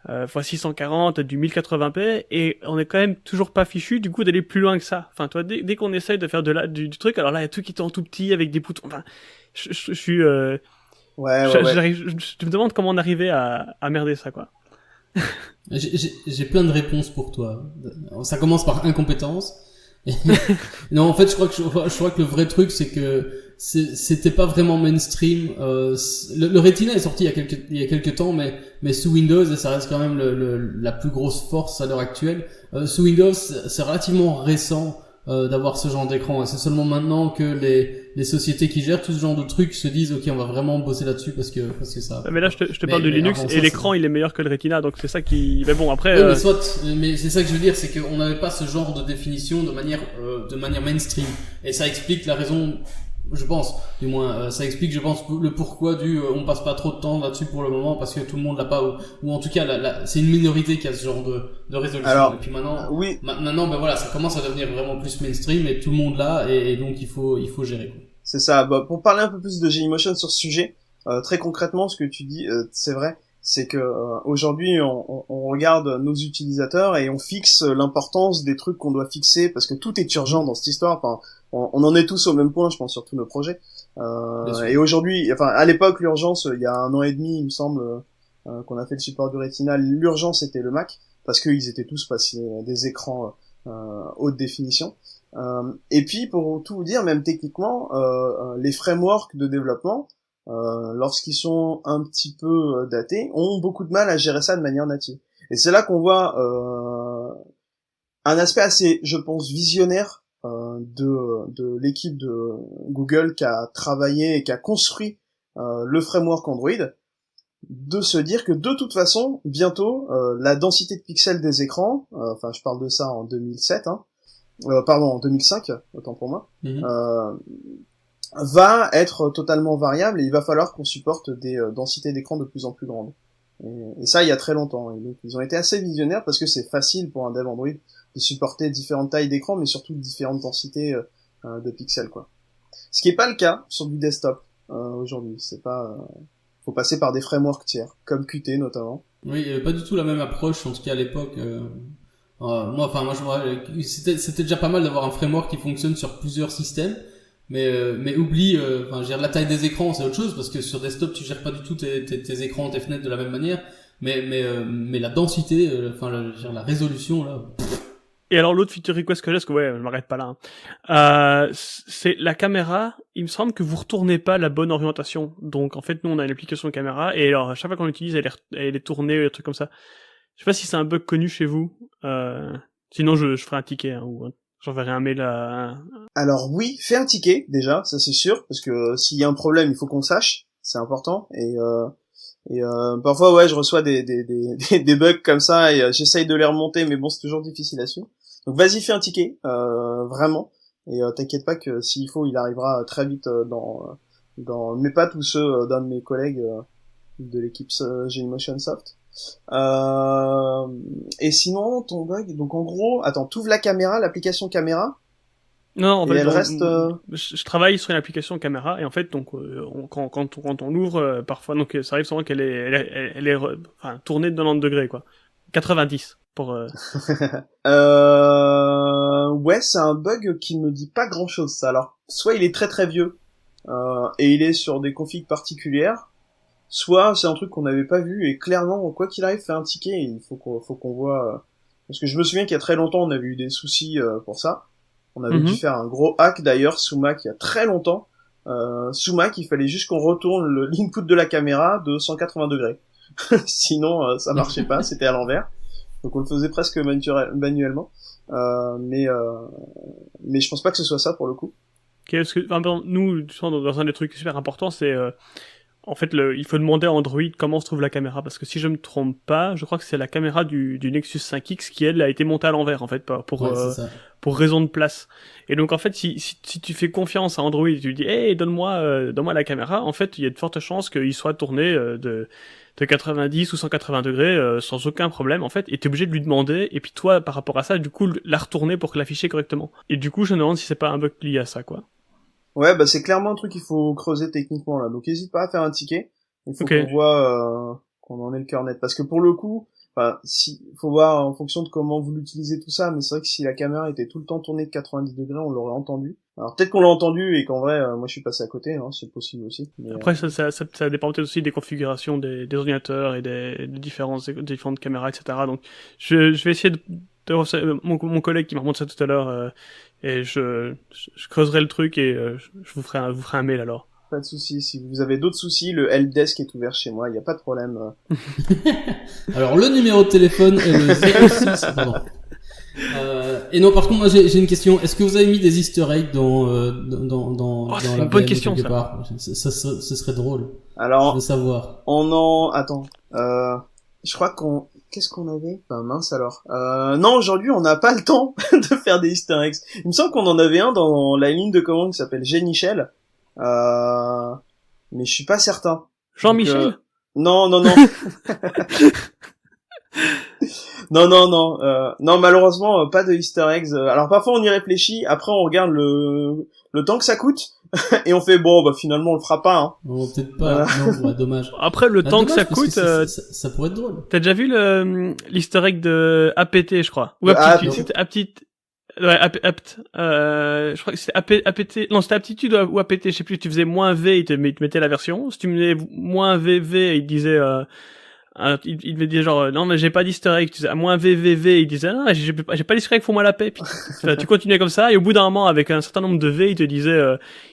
x 640, du 1080p, et on est quand même toujours pas fichu du coup d'aller plus loin que ça. Enfin, toi, dès qu'on essaye de faire du truc, alors là, il y a tout qui est en tout petit avec des boutons. Enfin, je suis je me demande comment on arrivait à merder ça, quoi.
J'ai plein de réponses pour toi. Ça commence par incompétence. Non, en fait, je crois que le vrai truc, c'est que c'était pas vraiment mainstream. Le Retina est sorti il y a quelques temps, mais sous Windows, et ça reste quand même la plus grosse force à l'heure actuelle. Sous Windows, c'est relativement récent d'avoir ce genre d'écran. C'est seulement maintenant que les sociétés qui gèrent tout ce genre de trucs se disent ok, on va vraiment bosser là-dessus parce que ça.
Mais là, je te parle de Linux, et l'écran il est meilleur que le Retina, donc c'est ça qui. Mais bon, après.
Oui, mais c'est ça que je veux dire, c'est qu'on n'avait pas ce genre de définition de manière mainstream, et ça explique la raison. Je pense, du moins, ça explique, je pense, le pourquoi on passe pas trop de temps là-dessus pour le moment, parce que tout le monde l'a pas, ou en tout cas, c'est une minorité qui a ce genre de résolution.
Alors,
et puis maintenant,
oui.
Maintenant, voilà, ça commence à devenir vraiment plus mainstream, et tout le monde l'a, et donc il faut gérer, quoi.
C'est ça. Pour parler un peu plus de Genymotion sur ce sujet, très concrètement, ce que tu dis, c'est vrai. C'est que aujourd'hui, on regarde nos utilisateurs et on fixe l'importance des trucs qu'on doit fixer, parce que tout est urgent dans cette histoire. Enfin, on en est tous au même point, je pense, sur tous nos projets. Et aujourd'hui, enfin, à l'époque, l'urgence, il y a 1 an et demi, il me semble, qu'on a fait le support du Retina, l'urgence était le Mac, parce qu'ils étaient tous passés des écrans haute définition. Et puis, pour tout vous dire, même techniquement, les frameworks de développement, lorsqu'ils sont un petit peu datés, ont beaucoup de mal à gérer ça de manière native. Et c'est là qu'on voit un aspect assez, je pense, visionnaire de l'équipe de Google qui a travaillé et qui a construit le framework Android, de se dire que de toute façon, bientôt, la densité de pixels des écrans, enfin je parle de ça en 2007, en 2005, autant pour moi, va être totalement variable, et il va falloir qu'on supporte des densités d'écran de plus en plus grandes. Et ça, il y a très longtemps. Et donc, ils ont été assez visionnaires parce que c'est facile pour un dev Android de supporter différentes tailles d'écran, mais surtout différentes densités de pixels, quoi. Ce qui est pas le cas sur du desktop aujourd'hui. C'est pas, faut passer par des frameworks tiers, comme Qt notamment.
Oui, il y avait pas du tout la même approche, en tout cas à l'époque. Moi, c'était déjà pas mal d'avoir un framework qui fonctionne sur plusieurs systèmes, mais oublie, je veux dire, la taille des écrans, c'est autre chose, parce que sur desktop, tu gères pas du tout tes écrans, tes fenêtres de la même manière, mais la densité, je veux dire, la résolution, là.
Et alors l'autre feature request que j'ai, parce que je m'arrête pas là, c'est la caméra. Il me semble que vous retournez pas la bonne orientation. Donc en fait, nous on a une application caméra, et alors à chaque fois qu'on l'utilise, elle est tournée, des trucs comme ça. Je sais pas si c'est un bug connu chez vous. Sinon je ferai un ticket, hein, ou j'enverrai un mail à...
Alors oui, fais un ticket déjà, ça c'est sûr, parce que s'il y a un problème, il faut qu'on le sache, c'est important. Et parfois ouais, je reçois des bugs comme ça et j'essaye de les remonter, mais bon, c'est toujours difficile à suivre. Donc vas-y, fais un ticket, vraiment. Et t'inquiète pas que s'il faut, il arrivera très vite dans mes pattes ou ceux d'un de mes collègues de l'équipe Genymotion Soft. Et sinon, ton bug, donc en gros, attends, t'ouvres la caméra, l'application caméra.
Non, en fait,
elle reste.
Je travaille sur une application caméra, et en fait, donc quand on l'ouvre, parfois, donc ça arrive souvent qu'elle est tournée de 90 degrés, quoi. 90 pour.
Ouais, c'est un bug qui me dit pas grand chose, ça. Alors, soit il est très très vieux et il est sur des configs particulières, soit c'est un truc qu'on n'avait pas vu et clairement, quoi qu'il arrive, fait un ticket. Et il faut qu'on voit. Parce que je me souviens qu'il y a très longtemps, on avait eu des soucis pour ça. On avait dû faire un gros hack d'ailleurs sous Mac il y a très longtemps. Sous Mac, il fallait juste qu'on retourne l'input de la caméra de 180 degrés. Sinon, ça marchait pas, c'était à l'envers. Donc on le faisait presque manuellement. Mais je pense pas que ce soit ça pour le coup.
Okay, parce que nous, dans un des trucs super importants, c'est en fait, il faut demander à Android comment se trouve la caméra, parce que si je me trompe pas, je crois que c'est la caméra du Nexus 5X qui, elle, a été montée à l'envers, en fait, pour raison de place. Et donc, en fait, si tu fais confiance à Android et tu lui dis, hey, donne-moi la caméra, en fait, il y a de fortes chances qu'il soit tourné de 90 ou 180 degrés sans aucun problème, en fait, et t'es obligé de lui demander, et puis toi, par rapport à ça, du coup, la retourner pour l'afficher correctement. Et du coup, je me demande si c'est pas un bug lié à ça, quoi.
Ouais, bah c'est clairement un truc qu'il faut creuser techniquement là. Donc n'hésite pas à faire un ticket. Il faut qu'on voit qu'on en ait le cœur net. Parce que pour le coup, faut voir en fonction de comment vous l'utilisez tout ça. Mais c'est vrai que si la caméra était tout le temps tournée de 90 degrés, on l'aurait entendu. Alors peut-être qu'on l'a entendu et qu'en vrai, moi je suis passé à côté. Hein, c'est possible aussi. Mais,
après, ça dépend peut-être aussi des configurations des ordinateurs et des différentes caméras, etc. Donc je vais essayer de mon collègue qui m'a remonté ça tout à l'heure, et je creuserai le truc et je vous ferai un mail alors.
Pas de souci. Si vous avez d'autres soucis, le helpdesk est ouvert chez moi, il y a pas de problème.
Alors le numéro de téléphone est le 06. Pardon. Et non, par contre, moi j'ai une question. Est-ce que vous avez mis des Easter eggs dans
c'est
la
une bonne
VM
question
quelque
ça.
part ce serait drôle.
Alors,
je veux savoir.
Attends. Je crois qu'est-ce qu'on avait? Ben mince alors. Non, aujourd'hui on n'a pas le temps de faire des Easter eggs. Il me semble qu'on en avait un dans la ligne de commande qui s'appelle Genichel. Mais je suis pas certain.
Jean-Michel?
Donc, non. Non, malheureusement, pas de Easter eggs. Alors parfois on y réfléchit, après on regarde le temps que ça coûte, et on fait bon, bah finalement on le fera pas, hein.
Non, peut-être pas. Non, bah, dommage.
Après le temps
dommage,
que ça coûte,
ça pourrait être drôle.
T'as déjà vu l'Easter egg de APT, je crois? Ou aptitude, ouais, je crois que c'était APT, non, c'était aptitude ou APT, je sais plus, tu faisais moins V, il te mettait la version. Si tu mettais moins VV, il disait, il devait dire genre, non, mais j'ai pas d'Easter egg, tu disais, moins VVV, il disait, non, j'ai pas d'Easter egg, fous-moi la paix, puis tu continuais comme ça, et au bout d'un moment, avec un certain nombre de V, il te disait,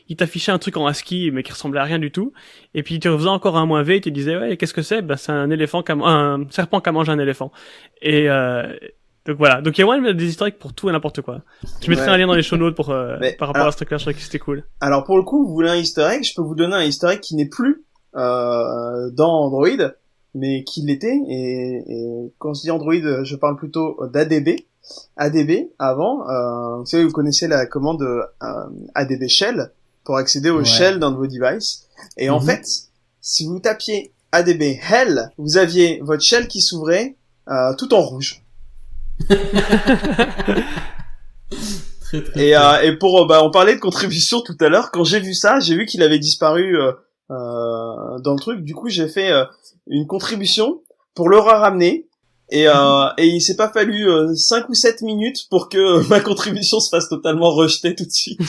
il t'affichait un truc en ASCII, mais qui ressemblait à rien du tout, et puis tu refaisais encore un moins V, il te disait, ouais, qu'est-ce que c'est? Ben, c'est un serpent qui a mangé un éléphant. Et, donc voilà, donc il y a vraiment des historiques pour tout et n'importe quoi. Je mettrai un lien dans les show notes par rapport à ce truc-là, je trouvais que c'était cool.
Alors pour le coup, vous voulez un Easter egg, je peux vous donner un Easter egg qui n'est plus dans Android, mais qui l'était, et quand je dis Android, je parle plutôt d'ADB. ADB, avant, vous savez, vous connaissez la commande ADB Shell pour accéder au shell d'un de vos devices. Et en fait, si vous tapiez ADB Hell, vous aviez votre shell qui s'ouvrait tout en rouge.
Très, très,
Et pour on parlait de contribution tout à l'heure. Quand j'ai vu ça, j'ai vu qu'il avait disparu dans le truc. Du coup, j'ai fait une contribution pour le ramener. Et il s'est pas fallu 5 ou 7 minutes pour que ma contribution se fasse totalement rejeter tout de suite.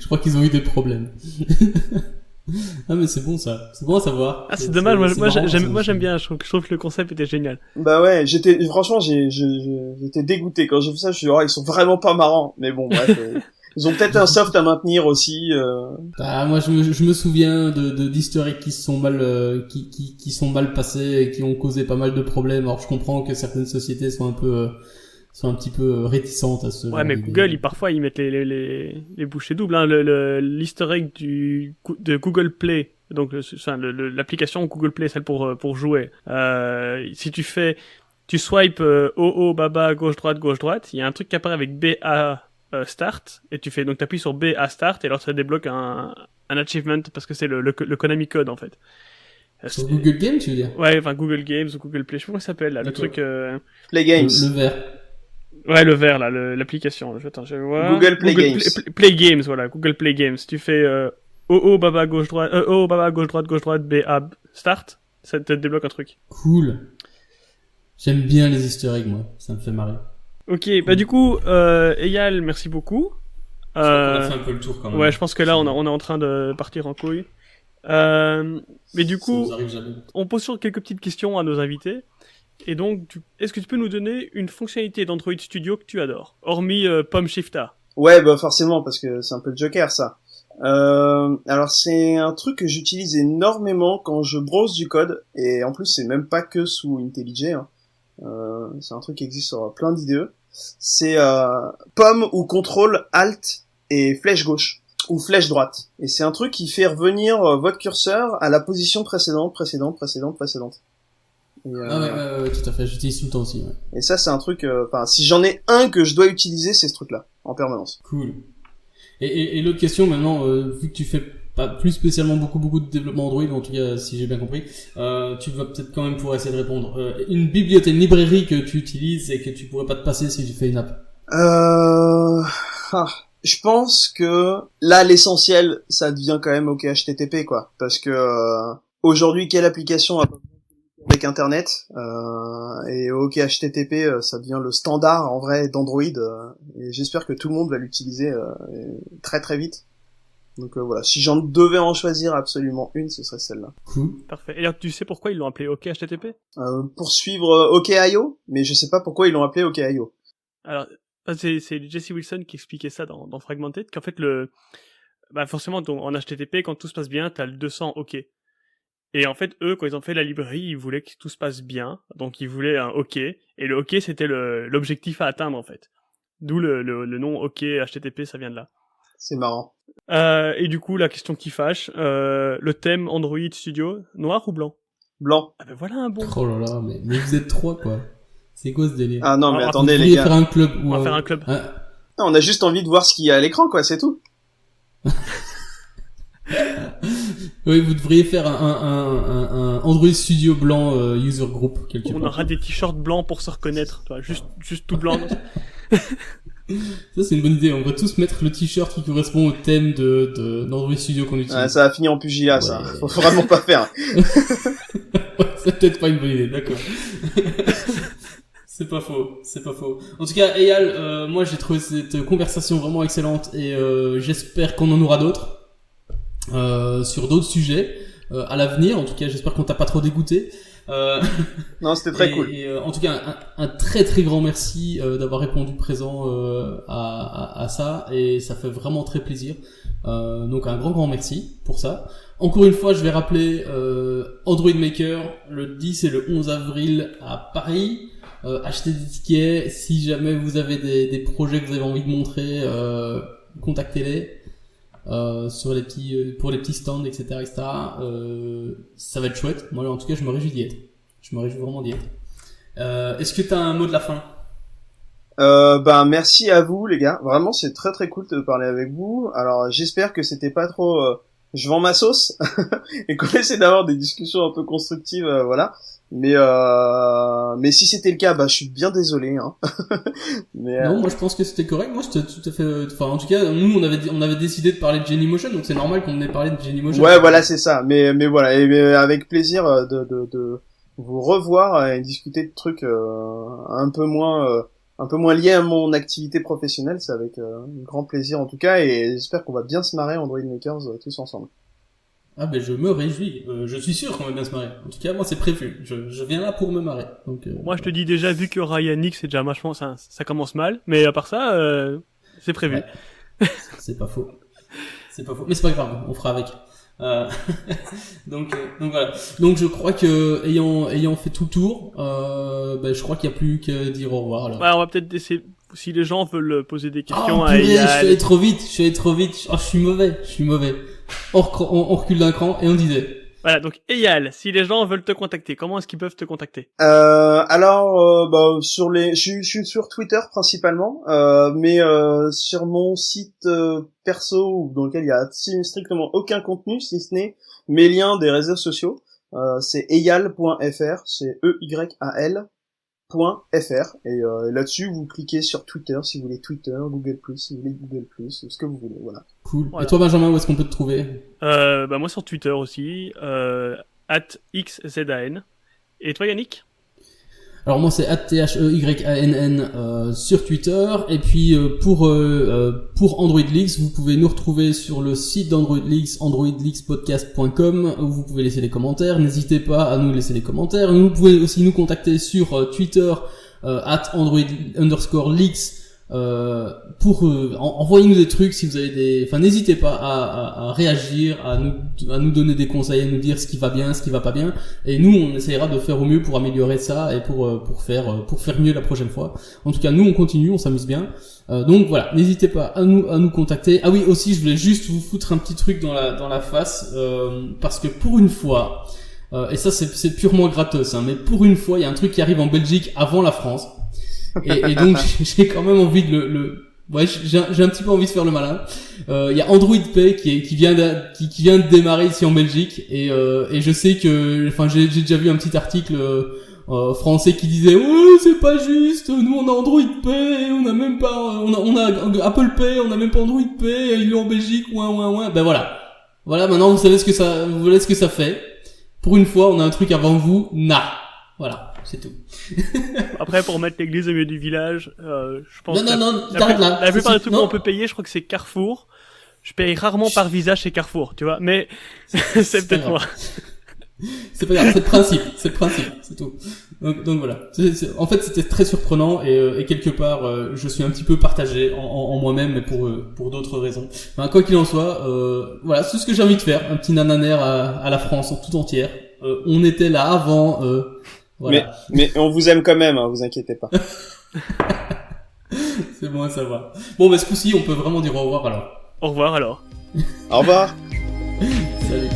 Je crois qu'ils ont eu des problèmes. Ah mais c'est bon ça, c'est bon à savoir.
Ah c'est dommage, moi
marrant,
j'aime bien, je trouve que le concept était génial.
Bah ouais, j'étais dégoûté quand j'ai vu ça, je me suis dit, oh, ils sont vraiment pas marrants. Mais bon, bref, ils ont peut-être un soft à maintenir aussi.
Ah moi je me souviens d'historiques qui se sont mal qui sont mal passés et qui ont causé pas mal de problèmes. Alors je comprends que certaines sociétés sont un petit peu réticentes à ce.
Ouais, mais Google, parfois ils mettent les bouchées doubles. Hein. L'easter egg de Google Play, donc l'application Google Play, celle pour jouer. Si tu swipes OO baba gauche droite, il y a un truc qui apparaît avec BA start et donc t'appuies sur BA start et alors ça débloque un achievement parce que c'est le Konami code en fait.
Sur Google Games, tu veux dire?
Ouais, enfin Google Games ou Google Play, je sais pas comment ça s'appelle là, le truc.
Play Games.
Le vert.
Ouais, le vert là, l'application. Attends, je vais voir.
Google Play Games.
Play Games, voilà, Google Play Games. Tu fais OO baba gauche droite, gauche droite, BA start, ça te débloque un truc.
Cool. J'aime bien les easter eggs, moi, ça me fait marrer.
Ok, bah du coup, Eyal, merci beaucoup.
On a fait un peu le tour quand même.
Ouais, je pense que là, on est en train de partir en couille. Mais du coup, on pose toujours quelques petites questions à nos invités. Et donc, est-ce que tu peux nous donner une fonctionnalité d'Android Studio que tu adores, hormis Pom Shifta?
Ouais, bah forcément, parce que c'est un peu le Joker, ça. Alors c'est un truc que j'utilise énormément quand je browse du code, et en plus c'est même pas que sous IntelliJ. Hein. C'est un truc qui existe sur plein d'IDE. C'est Pomme ou Contrôle Alt et flèche gauche ou flèche droite. Et c'est un truc qui fait revenir votre curseur à la position précédente. Et,
ouais, tout à fait, j'utilise tout le temps aussi. Ouais.
Et ça c'est un truc, si j'en ai un que je dois utiliser, c'est ce truc-là, en permanence.
Cool. Et l'autre question maintenant, vu que tu fais pas plus spécialement beaucoup de développement Android, en tout cas si j'ai bien compris, tu vas peut-être quand même pouvoir essayer de répondre. Une bibliothèque, une librairie que tu utilises et que tu pourrais pas te passer si tu fais une app.
Je pense que là l'essentiel, ça devient quand même OK HTTP quoi, parce que aujourd'hui quelle application avec Internet et OK HTTP, ça devient le standard en vrai d'Android et j'espère que tout le monde va l'utiliser très très vite. Donc voilà, si j'en devais en choisir absolument une, ce serait celle-là.
Cool.
Parfait. Et alors tu sais pourquoi ils l'ont appelé OK HTTP?
Pour suivre OK.io, mais je sais pas pourquoi ils l'ont appelé OK.io.
Alors c'est Jesse Wilson qui expliquait ça dans Fragmented, qu'en fait forcément en HTTP quand tout se passe bien, t'as le 200 OK. Et en fait, eux, quand ils ont fait la librairie, ils voulaient que tout se passe bien. Donc, ils voulaient un OK. Et le OK, c'était l'objectif à atteindre, en fait. D'où le nom OK HTTP, ça vient de là.
C'est marrant.
Et du coup, la question qui fâche, le thème Android Studio, noir ou blanc?
Blanc.
Ah ben voilà un bon.
Oh là là, mais vous êtes trois, quoi. C'est quoi ce délire?
Ah non, mais
Alors,
attendez,
vous
les gars.
faire un club.
On va faire un club.
Non, on a juste envie de voir ce qu'il y a à l'écran, quoi, c'est tout.
Oui, vous devriez faire un Android Studio blanc user group quelque part.
On aura des t-shirts blancs pour se reconnaître, tu vois, juste tout blanc.
Ça c'est une bonne idée. On va tous mettre le t-shirt qui correspond au thème d'Android Studio qu'on utilise.
Ouais, ça va finir en pugilat, ça. Faut vraiment pas faire.
C'est peut-être pas une bonne idée, d'accord. C'est pas faux. En tout cas, Eyal, moi j'ai trouvé cette conversation vraiment excellente et j'espère qu'on en aura d'autres. Sur d'autres sujets à l'avenir. En tout cas, j'espère qu'on t'a pas trop dégoûté.
Non, c'était très cool.
Et en tout cas, un très très grand merci d'avoir répondu présent à ça, et ça fait vraiment très plaisir. Donc un grand merci pour ça. Encore une fois, je vais rappeler Android Maker le 10 et le 11 avril à Paris. Achetez des tickets. Si jamais vous avez des projets que vous avez envie de montrer, contactez-les. Pour les petits stands, etc. Ça va être chouette. Moi, en tout cas, je me réjouis d'y être. Je me réjouis vraiment d'y être. Est-ce que t'as un mot de la fin?
Merci à vous, les gars. Vraiment, c'est très très cool de parler avec vous. Alors, j'espère que c'était pas trop je vends ma sauce et qu'on essaie d'avoir des discussions un peu constructives, voilà. Mais si c'était le cas, bah je suis bien désolé, hein. Mais
Non, moi je pense que c'était correct. Moi c'était tout à fait. Enfin, en tout cas, nous on avait décidé de parler de Genymotion, donc c'est normal qu'on ait parlé de Genymotion.
ouais, voilà, c'est ça. Mais voilà, et avec plaisir de vous revoir et discuter de trucs un peu moins liés à mon activité professionnelle. C'est avec grand plaisir en tout cas, et j'espère qu'on va bien se marrer Android Makers tous ensemble.
Ah ben je me réjouis. Je suis sûr qu'on va bien se marrer. En tout cas, moi c'est prévu. Je viens là pour me marrer. Donc.
Moi, je te dis déjà, vu que Ryan X, c'est déjà vachement, ça commence mal. Mais à part ça, c'est prévu.
Ouais. C'est pas faux. C'est pas faux. Mais c'est pas grave, on fera avec. Donc voilà. Donc je crois que ayant fait tout le tour, je crois qu'il y a plus qu'à dire au revoir. Alors.
Ouais, on va peut-être essayer, si les gens veulent poser des questions
Oh,
à
purée, je
Eyal.
suis allé trop vite. Oh, je suis mauvais. On recule d'un cran et on disait.
Voilà, donc Eyal, si les gens veulent te contacter, comment est-ce qu'ils peuvent te contacter?
Je suis sur Twitter principalement, mais sur mon site perso dans lequel il y a strictement aucun contenu, si ce n'est mes liens des réseaux sociaux, c'est eyal.fr, c'est EYAL.fr, et là-dessus vous cliquez sur Twitter si vous voulez Twitter, Google+, si vous voulez Google+, ce que vous voulez, voilà.
Cool.
Voilà.
Et toi Benjamin, où est-ce qu'on peut te trouver?
Moi sur Twitter aussi, @xzan. Et toi Yannick?
Alors moi c'est @THEYANN sur Twitter, et puis pour Android Leaks, vous pouvez nous retrouver sur le site d'Android Leaks, androidleakspodcast.com, où vous pouvez laisser des commentaires. N'hésitez pas à nous laisser des commentaires. Vous pouvez aussi nous contacter sur Twitter @Android_leaks. Pour envoyez-nous des trucs si vous avez enfin n'hésitez pas à réagir, à nous donner des conseils, à nous dire ce qui va bien, ce qui va pas bien, et nous on essaiera de faire au mieux pour améliorer ça et pour faire mieux la prochaine fois. En tout cas, nous on continue, on s'amuse bien. Donc voilà, n'hésitez pas à nous contacter. Ah oui, aussi je voulais juste vous foutre un petit truc dans la face, parce que pour une fois, et ça c'est purement gratos, hein, mais pour une fois il y a un truc qui arrive en Belgique avant la France. Et donc j'ai quand même envie de j'ai un petit peu envie de faire le malin. Il y a Android Pay qui vient de démarrer ici en Belgique, et je sais que, enfin j'ai déjà vu un petit article français qui disait c'est pas juste, nous on a Android Pay, on a même pas on a Apple Pay, on a même pas Android Pay, ils l'ont en Belgique, ouin. Ben voilà maintenant vous savez ce que ça fait. Pour une fois on a un truc avant vous. Voilà, c'est tout.
Après, pour mettre l'église au milieu du village, je pense
non, t'arrêtes là.
La plupart des trucs qu'on peut payer, je crois que c'est Carrefour. Je paye rarement par Visa chez Carrefour, tu vois, mais c'est peut-être moi.
C'est pas grave, c'est le principe, c'est tout. Donc voilà. En fait, c'était très surprenant, et quelque part, je suis un petit peu partagé en moi-même, mais pour d'autres raisons. Enfin, quoi qu'il en soit, voilà, c'est ce que j'ai envie de faire, un petit nananaire à la France en tout entière. On était là avant, voilà.
Mais on vous aime quand même, hein, vous inquiétez pas.
C'est bon à savoir. Bon, ce coup-ci, on peut vraiment dire au revoir alors.
Au revoir alors.
Au revoir.
Salut.